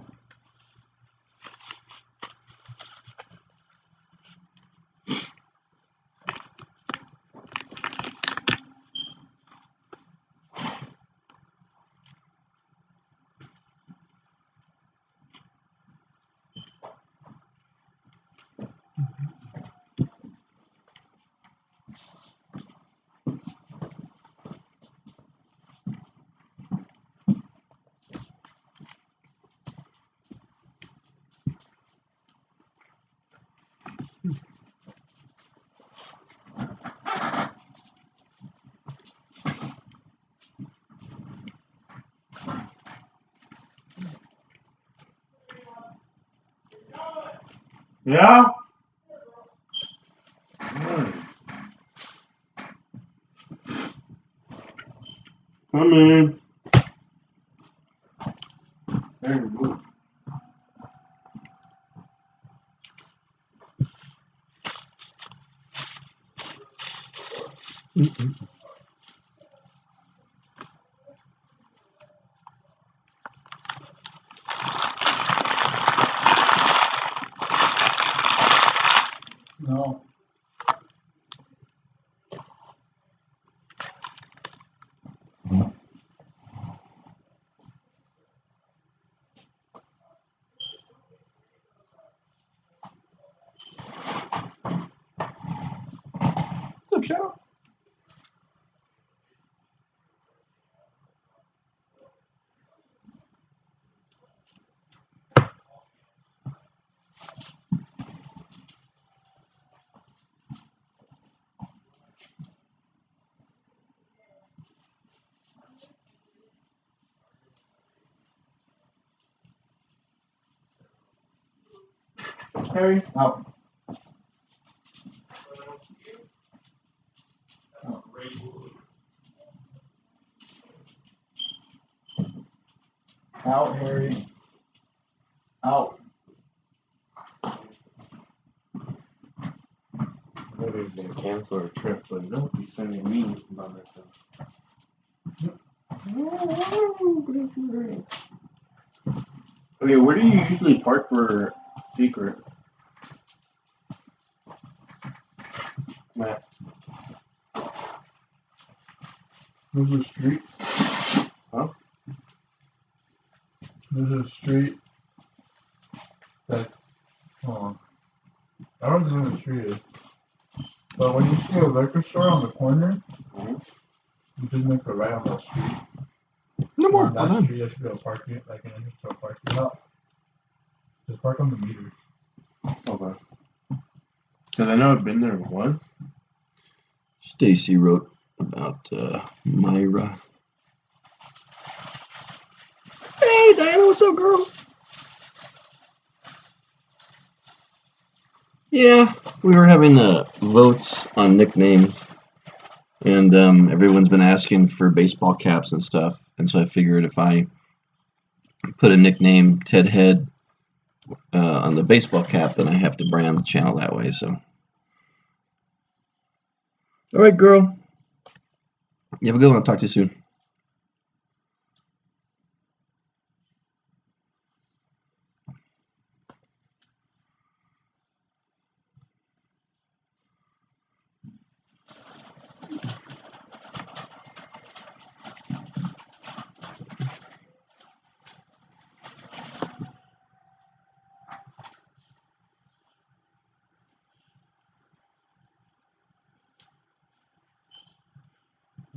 Yeah? Alright. Come in. There we go. No. What's up, Shadow? Harry, out. Out, Harry. Out. Nobody's gonna cancel our trip, but nobody's sending me by myself. Okay, where do you usually park for Secret? Matt. There's a street. Huh? There's a street that, hold on. I don't know what the street is. But when you see a liquor store on the corner, Mhm. you just make a right on that street. No more. On We're that done. street, there should be a parking, like an entrance to a parking lot. Just park on the meters. Okay. Because I know I've been there once. Stacy wrote about Myra. Hey, Diana, what's up, girl? Yeah, we were having votes on nicknames, and everyone's been asking for baseball caps and stuff. And so I figured if I put a nickname Ted Head on the baseball cap, then I have to brand the channel that way. So, all right, girl. You have a good one. I'll talk to you soon.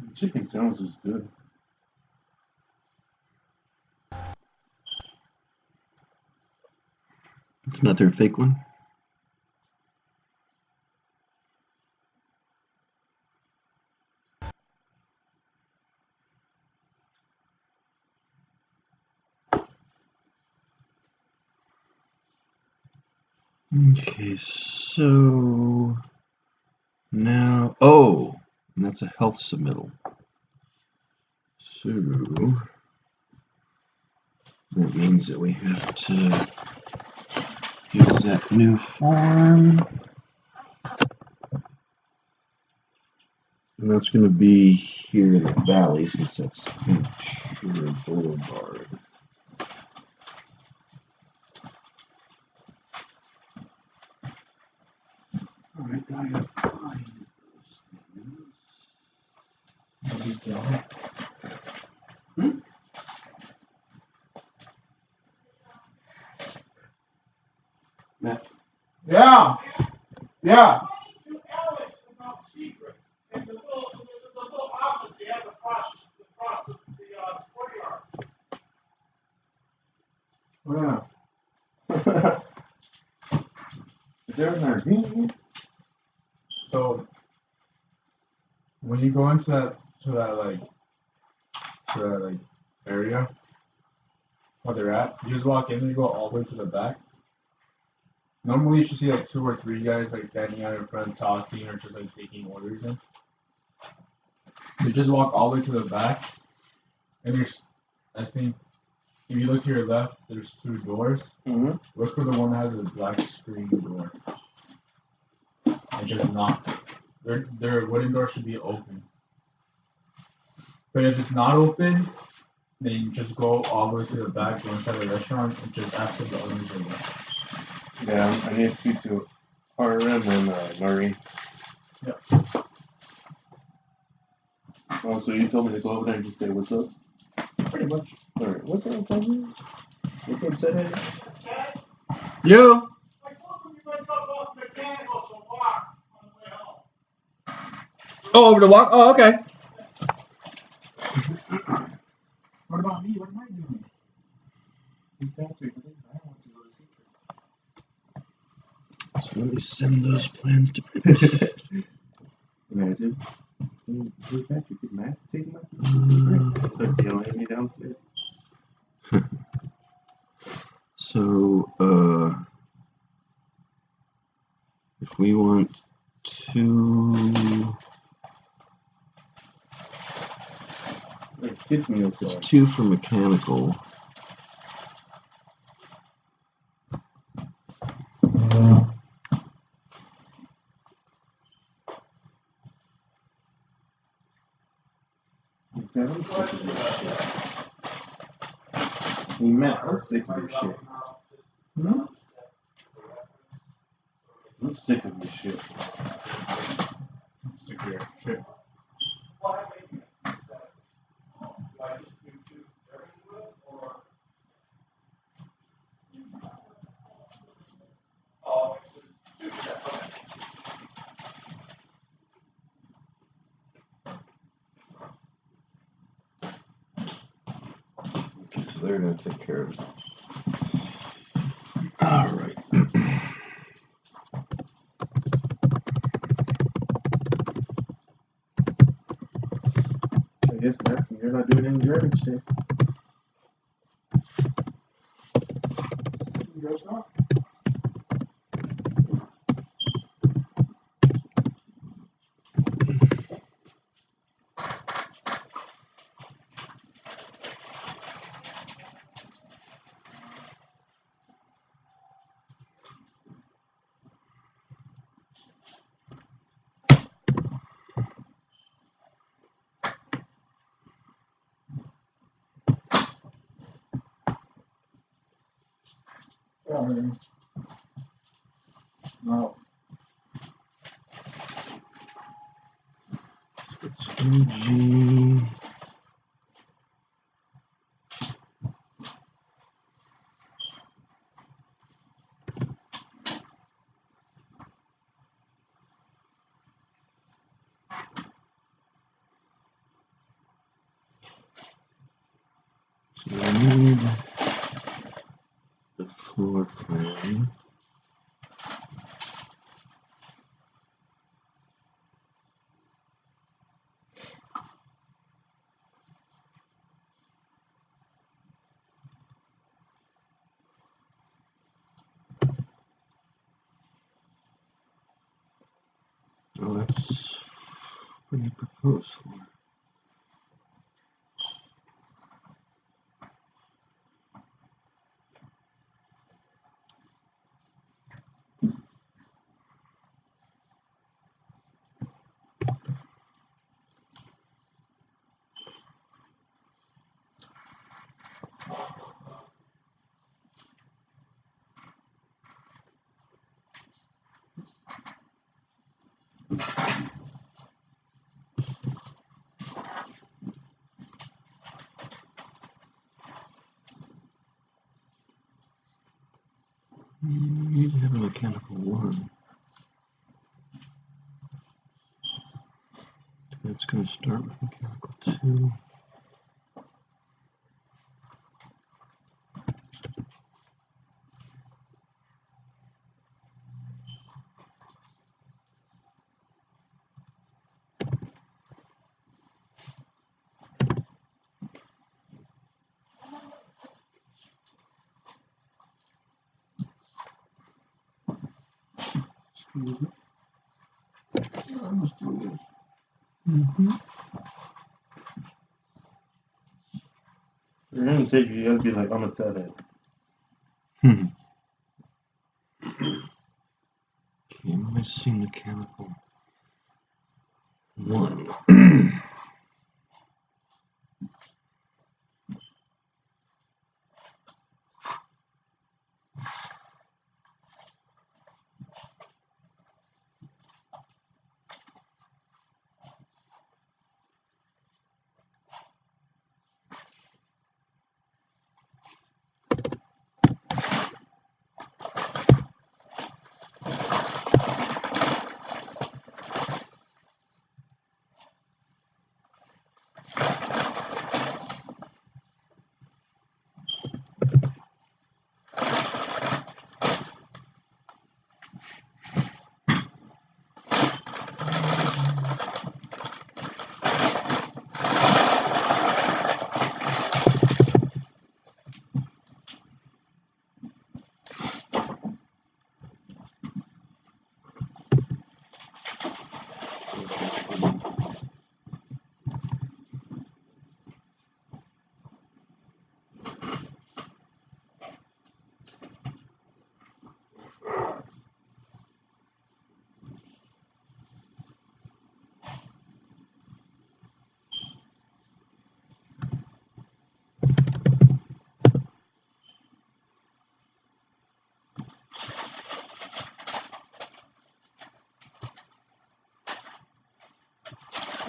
The chicken sandwich is good. It's not their fake one. Okay, so now, oh, and that's a health submittal. So That means that we have to use that new form. And that's going to be here in the valley since that's Ventura Boulevard. Alright, I gotta find those things. Matt. Yeah. Yeah. Alex about secret and the little office they have across the courtyard. Yeah. Is there an RV? So when you go into that area where they're at, you just walk in and you go all the way to the back. Normally you should see like 2 or 3 guys like standing out in front talking or just like taking orders in. You just walk all the way to the back and I think if you look to your left, there's 2 doors. Mm-hmm. Look for the one that has a black screen door. And just knock. Their wooden door should be open. But if it's not open, then you just go all the way to the back, go inside the restaurant, and just ask if the owners are there. Yeah, I need to speak to RM and Murray. Yep. Oh, so you told me to go over there and just say what's up? Pretty much. Alright, what's up, cousin? What's up, Ted? Yo! I told them you might drop off mechanicals and walk on the way home. Oh, over the walk? Oh, okay. What about me? What am I doing? Big Patrick, I want to go to secret. So let me send those plans to print. Imagine. Hey, Patrick, is Matt taking my to secret? Starts yelling at me downstairs. So, if we want to, Like, kids meal it's size. 2 for mechanical. I'm sick of this shit. Hey, Matt, I'm sick of this shit. Hmm? I'm sick of this shit. Stick your shit. Okay, so they're going to take care of it. All right. I guess, Matt, you're not doing any driving today. Guess not. Yeah, man. No. It's EG. So we need the floor plan. Oh, that's for your proposed floor. You need to have a mechanical 1. That's going to start with mechanical 2. Excuse me. I must do this. You're gonna take you gotta be like, I'm gonna tell that. Okay, missing mechanical 1.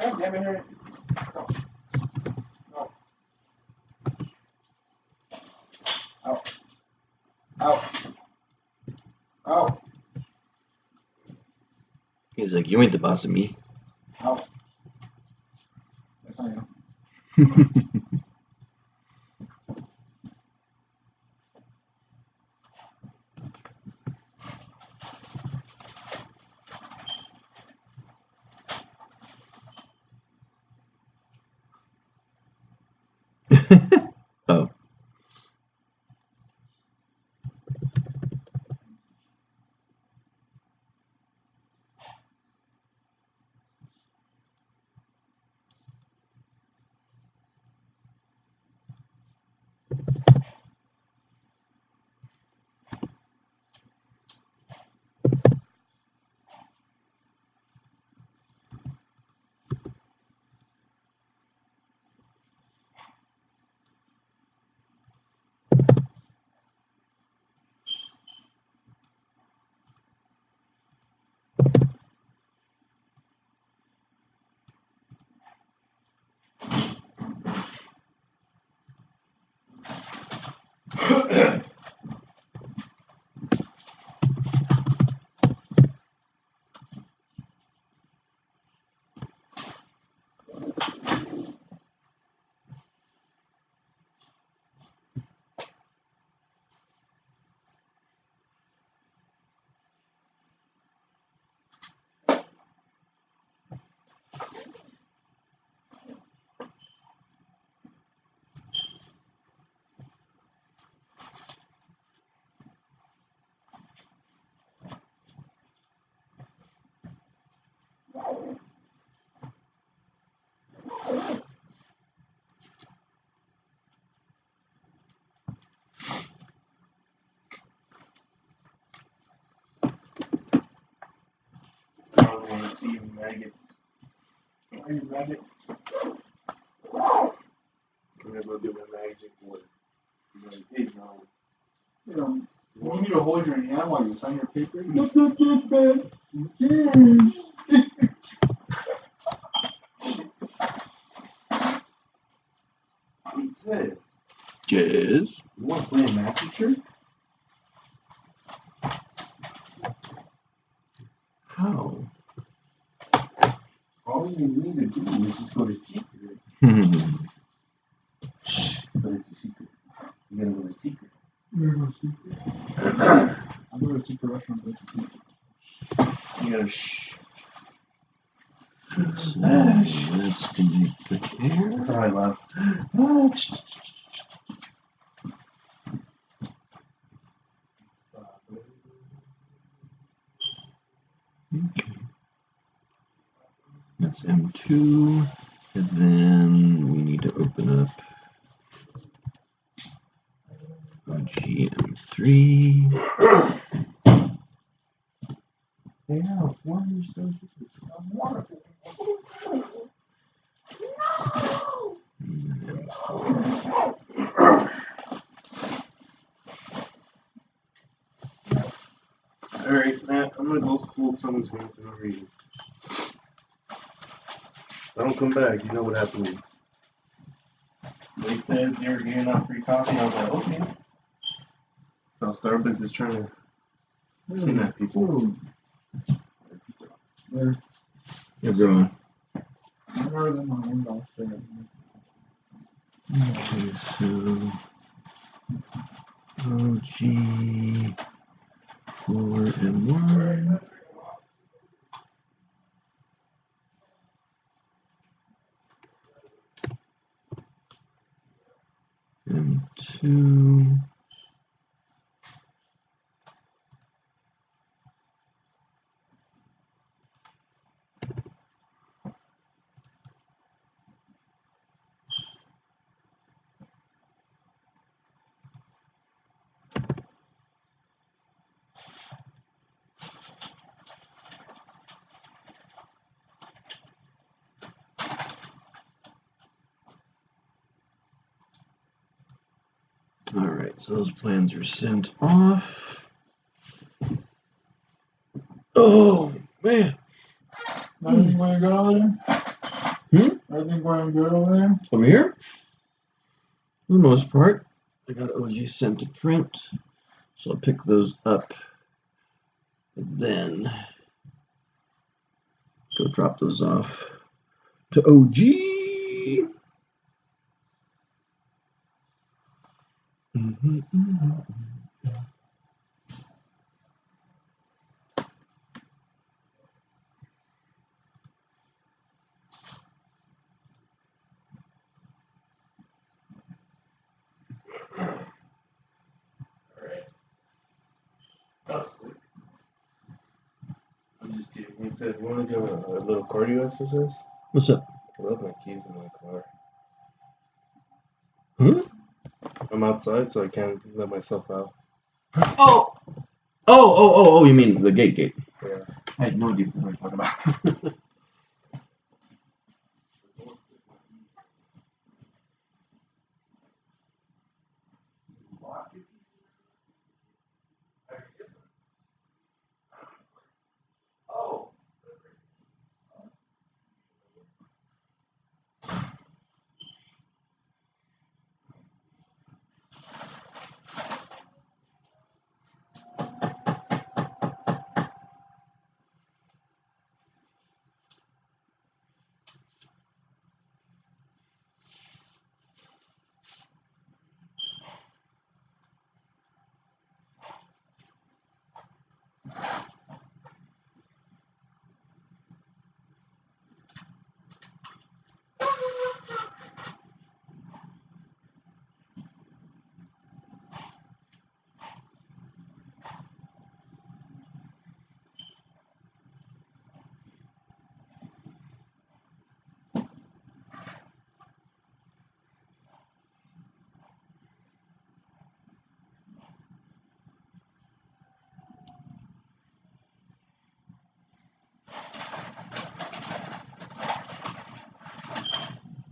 God damn it, Harry. No. Ow. Ow. Ow. He's like, you ain't the boss of me. Ow. Yes, I am. Oh. I don't wanna see you maggots. Are you rabbit? I'm gonna go do my magic work. I'm like, hey, no. You know, you need to hold your hand while you sign your paper. He said, Yes. you wanna play a math teacher? you need to do is just go to secret. Shh, but it's a secret. You gotta go to secret. You're no secret. I'm going to super restaurant, but it's a secret. You gotta shh. So let's delete the air. That's how I laugh. Okay. That's M2. And then we need to open up GM3. Yeah, why are you so wonderful? And then M4. Alright, Matt, I'm gonna go hold someone's hand for no reason. I don't come back, you know what happened to me. They said they were giving out free coffee, I was like, okay. So Starbucks is trying to kidnap people. There. Everyone. I'm more than my own doctor. Okay, so OG floor M1. M2. All right, so those plans are sent off. Oh, man. Everything going good over there? Everything going good over there? Over here? For the most part. I got OG sent to print. So I'll pick those up. And then go drop those off to OG. I'm just kidding. He said, you want to do a little cardio exercise? What's up? I left my keys in my car. Huh? I'm outside, so I can't let myself out. Oh, you mean the gate. Yeah. I had no idea what you were talking about.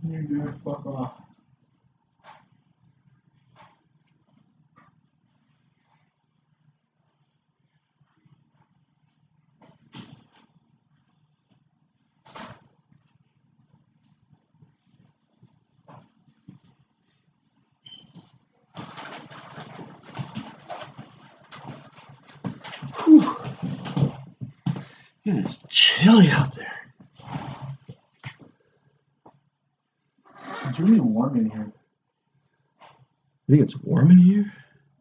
You're good, fuck off. It is chilly out there. warm in here. You think it's warm in here?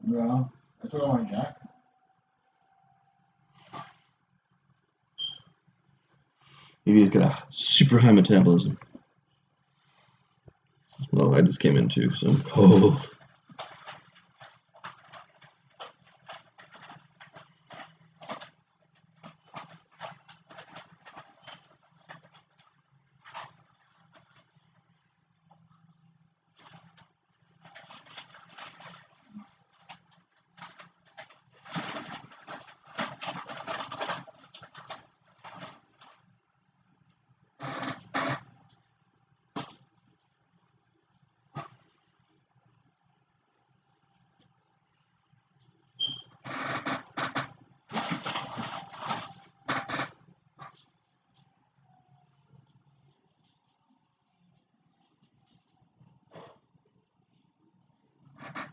Yeah. I took off my jacket. Maybe he's got a super high metabolism. Well, I just came in too, so I'm cold.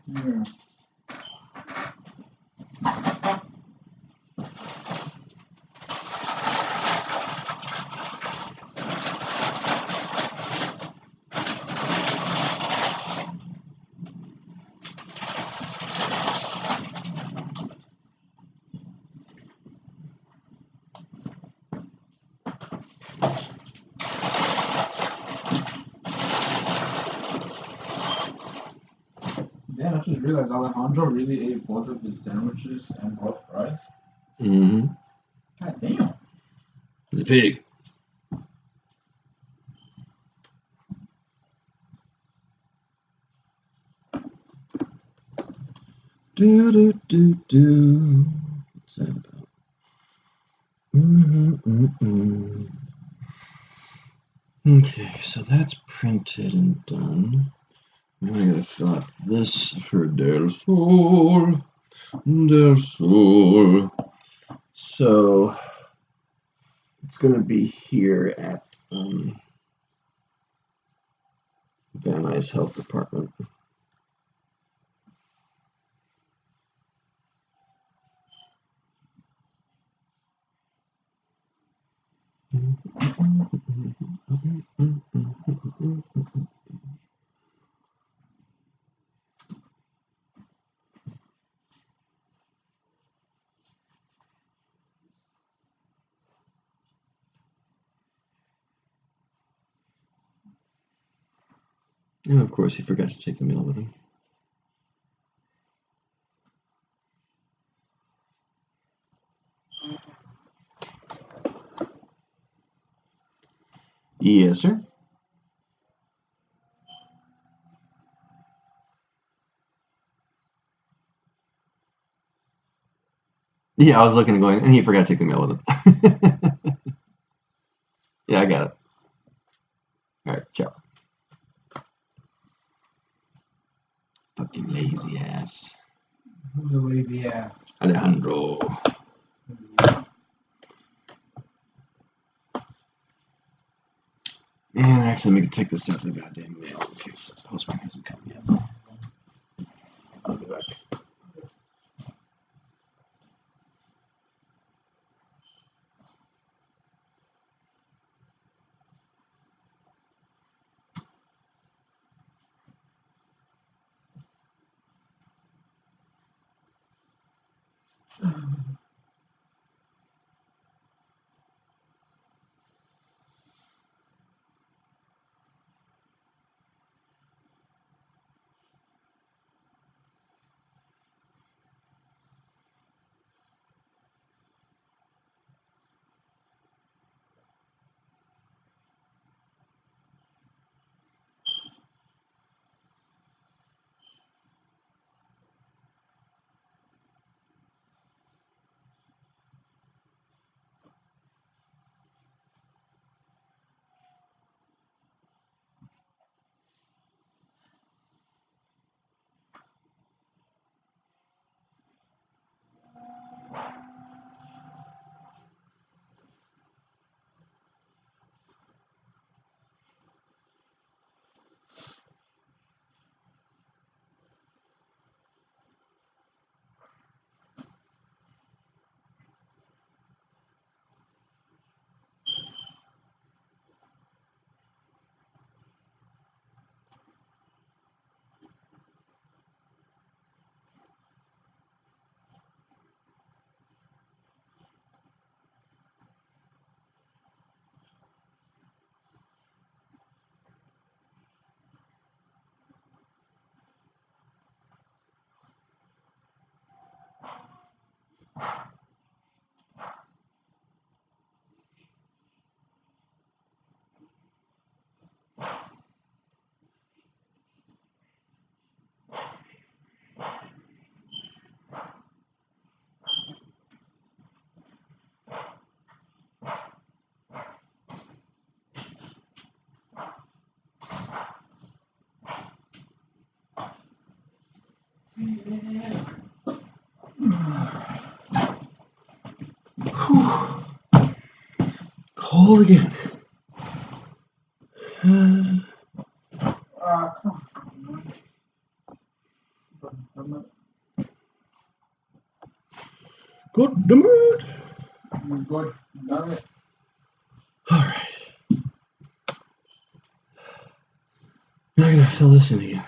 Yeah. Damn, I just realized Alejandro really ate both of his sandwiches and both fries. Mm-hmm. God damn. He's a pig. Do do do do. What's that about? Okay, so that's printed and done. Now I gotta fill out this for Del Sol. Del Sol. So it's gonna be here at Van Nuys Health Department. And of course, he forgot to take the meal with him. Yes, sir. Yeah, I was looking and going, and he forgot to take the meal with him. Yeah, I got it. All right, ciao. Fucking lazy ass. Who's a lazy ass? Alejandro. And actually, let me take this into the goddamn mail in case the postman hasn't come yet. I'll be back. hole again. Come on. God damn it! You're good. Done it. All right. Now I gotta fill this in again.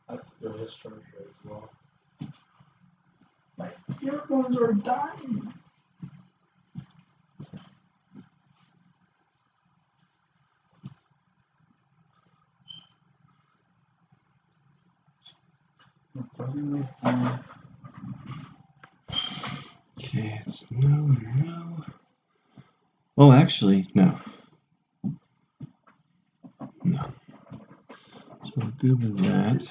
That's still his structure as well. My earphones are dying. I'm plugging my phone. Okay, it's no. Oh, actually, no. No. So I'm good with that.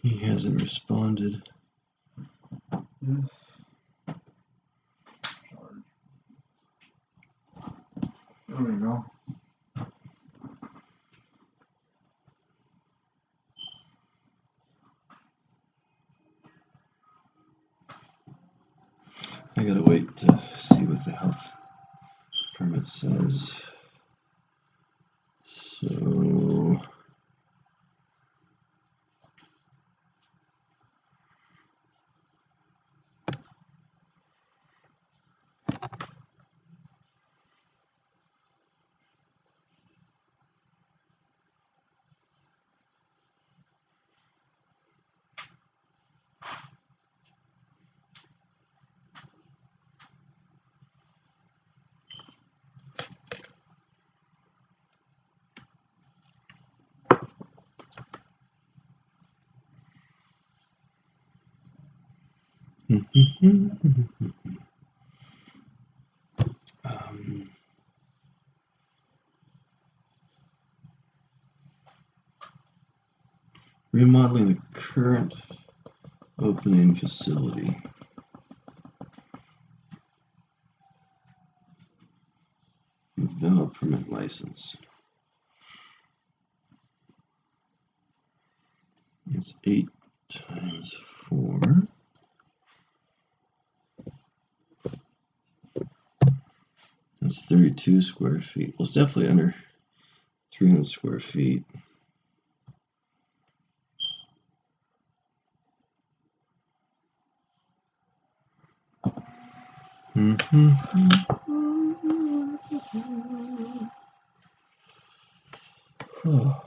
He hasn't responded. Yes. Charge. There we go. I gotta wait to see what the health permit says. So remodeling the current opening facility. With valid permit license. It's 8 times 4. That's 32 square feet. Well, it's definitely under 300 square feet. Oh.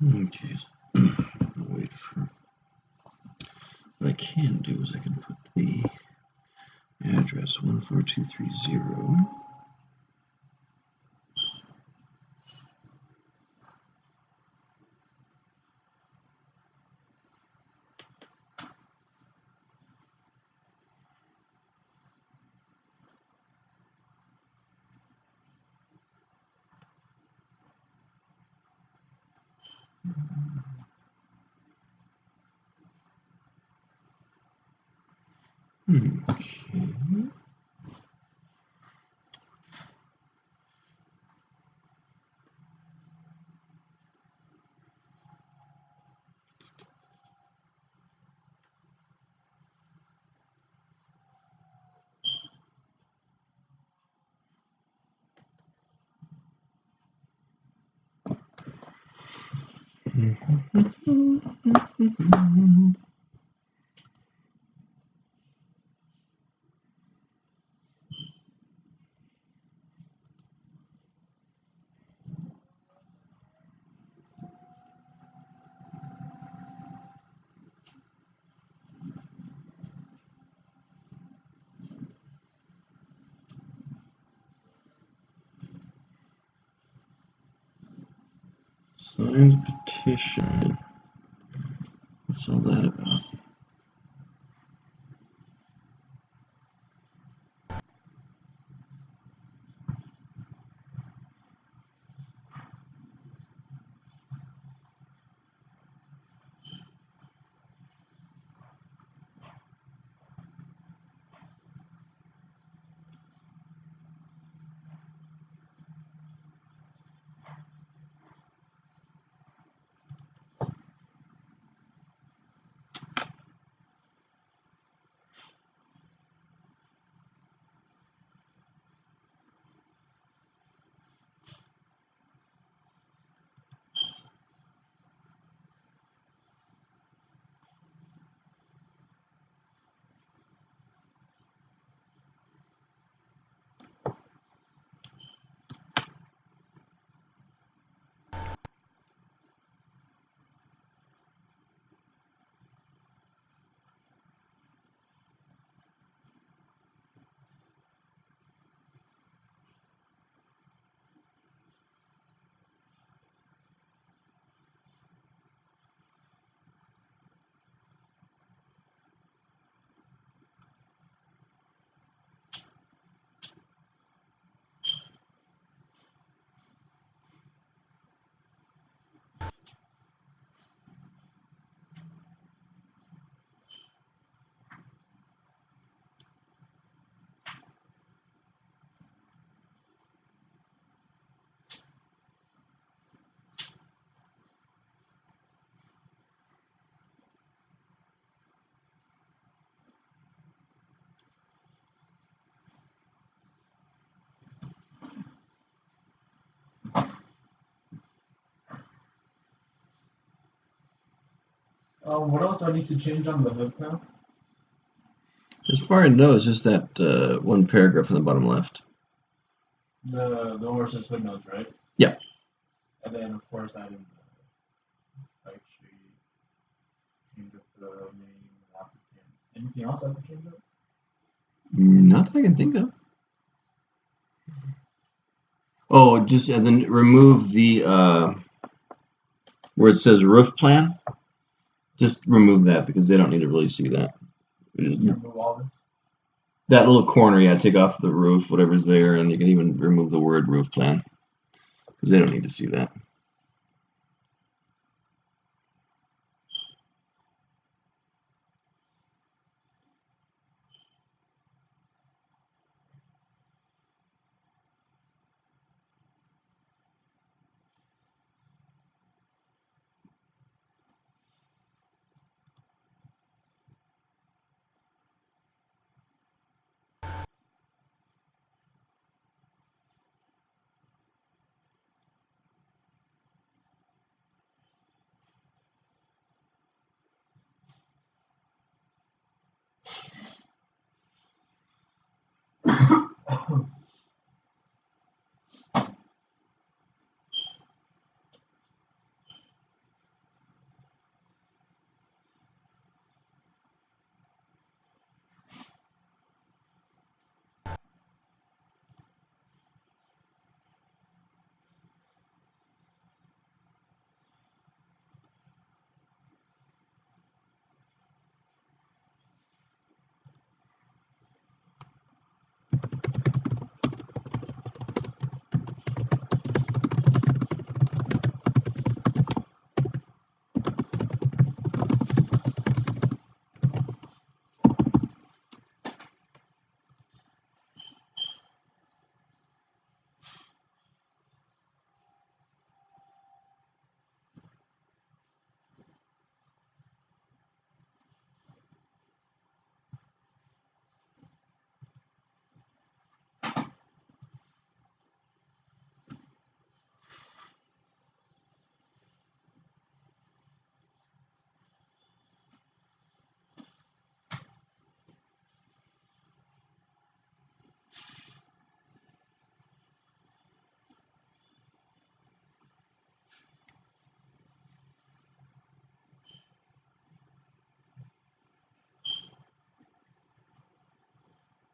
Okay. Wait for. I can do is I can put the address 14230. Okay. Signed petition. What's all that about? What else do I need to change on the hood now? As far as I know, it's just that one paragraph in the bottom left. The horse's hood notes, right? Yeah. And then of course add in the spec sheet, change up the name, applicant. Anything else I have to change up? Not that I can think of. Oh, just and then remove the where it says roof plan. Just remove that because they don't need to really see that. Remove all this. That little corner, yeah, take off the roof, whatever's there, and you can even remove the word roof plan because they don't need to see that.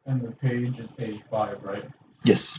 And the page is A5, right? Yes.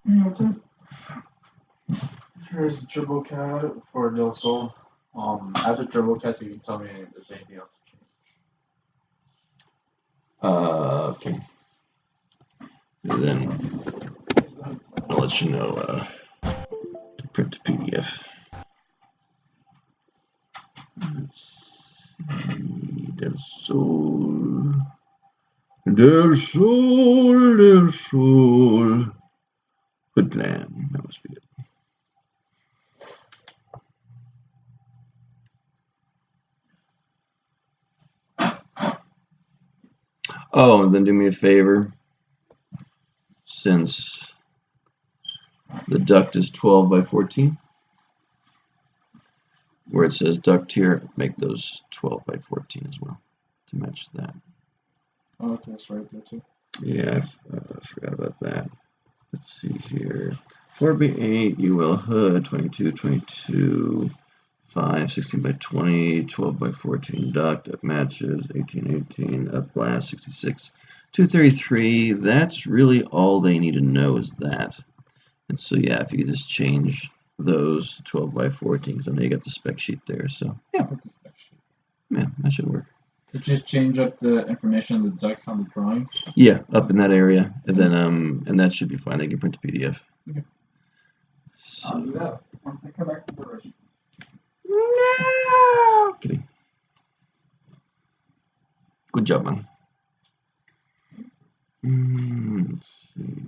That's it. Here's TurboCAD for Del Sol. After TurboCAD, so you can tell me if there's anything else to change. Okay. Then I'll let you know to print the PDF. Let's see. Del Sol. Hoodland. That must be it. Oh, and then do me a favor. Since the duct is 12 by 14, where it says duct here, make those 12 by 14 as well to match that. Oh, okay, that's right there too. Yeah, I forgot about that. Let's see here. 4x8 UL hood, 22, 22, 5, 16 by 20, 12 by 14 duct, up matches, 18, 18, up blast, 66, 233. That's really all they need to know is that. And so, yeah, if you just change those 12 by 14, because I know you got the spec sheet there. So, yeah, Put the spec sheet. yeah, that should work. So just change up the information of the ducts on the drawing. Yeah, up in that area, and then and that should be fine. They can print the PDF. Okay. So, I'll do that once I come back from the rush. no, kidding. Good job, man. Let's see.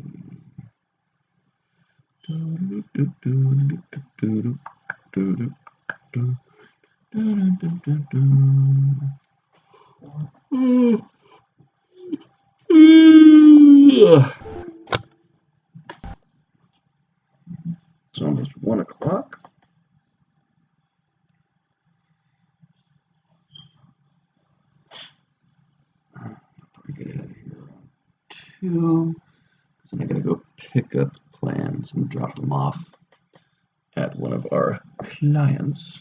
It's almost 1 o'clock. I'll probably get out of here around 2. Because then I gotta go pick up the plans and drop them off at one of our clients.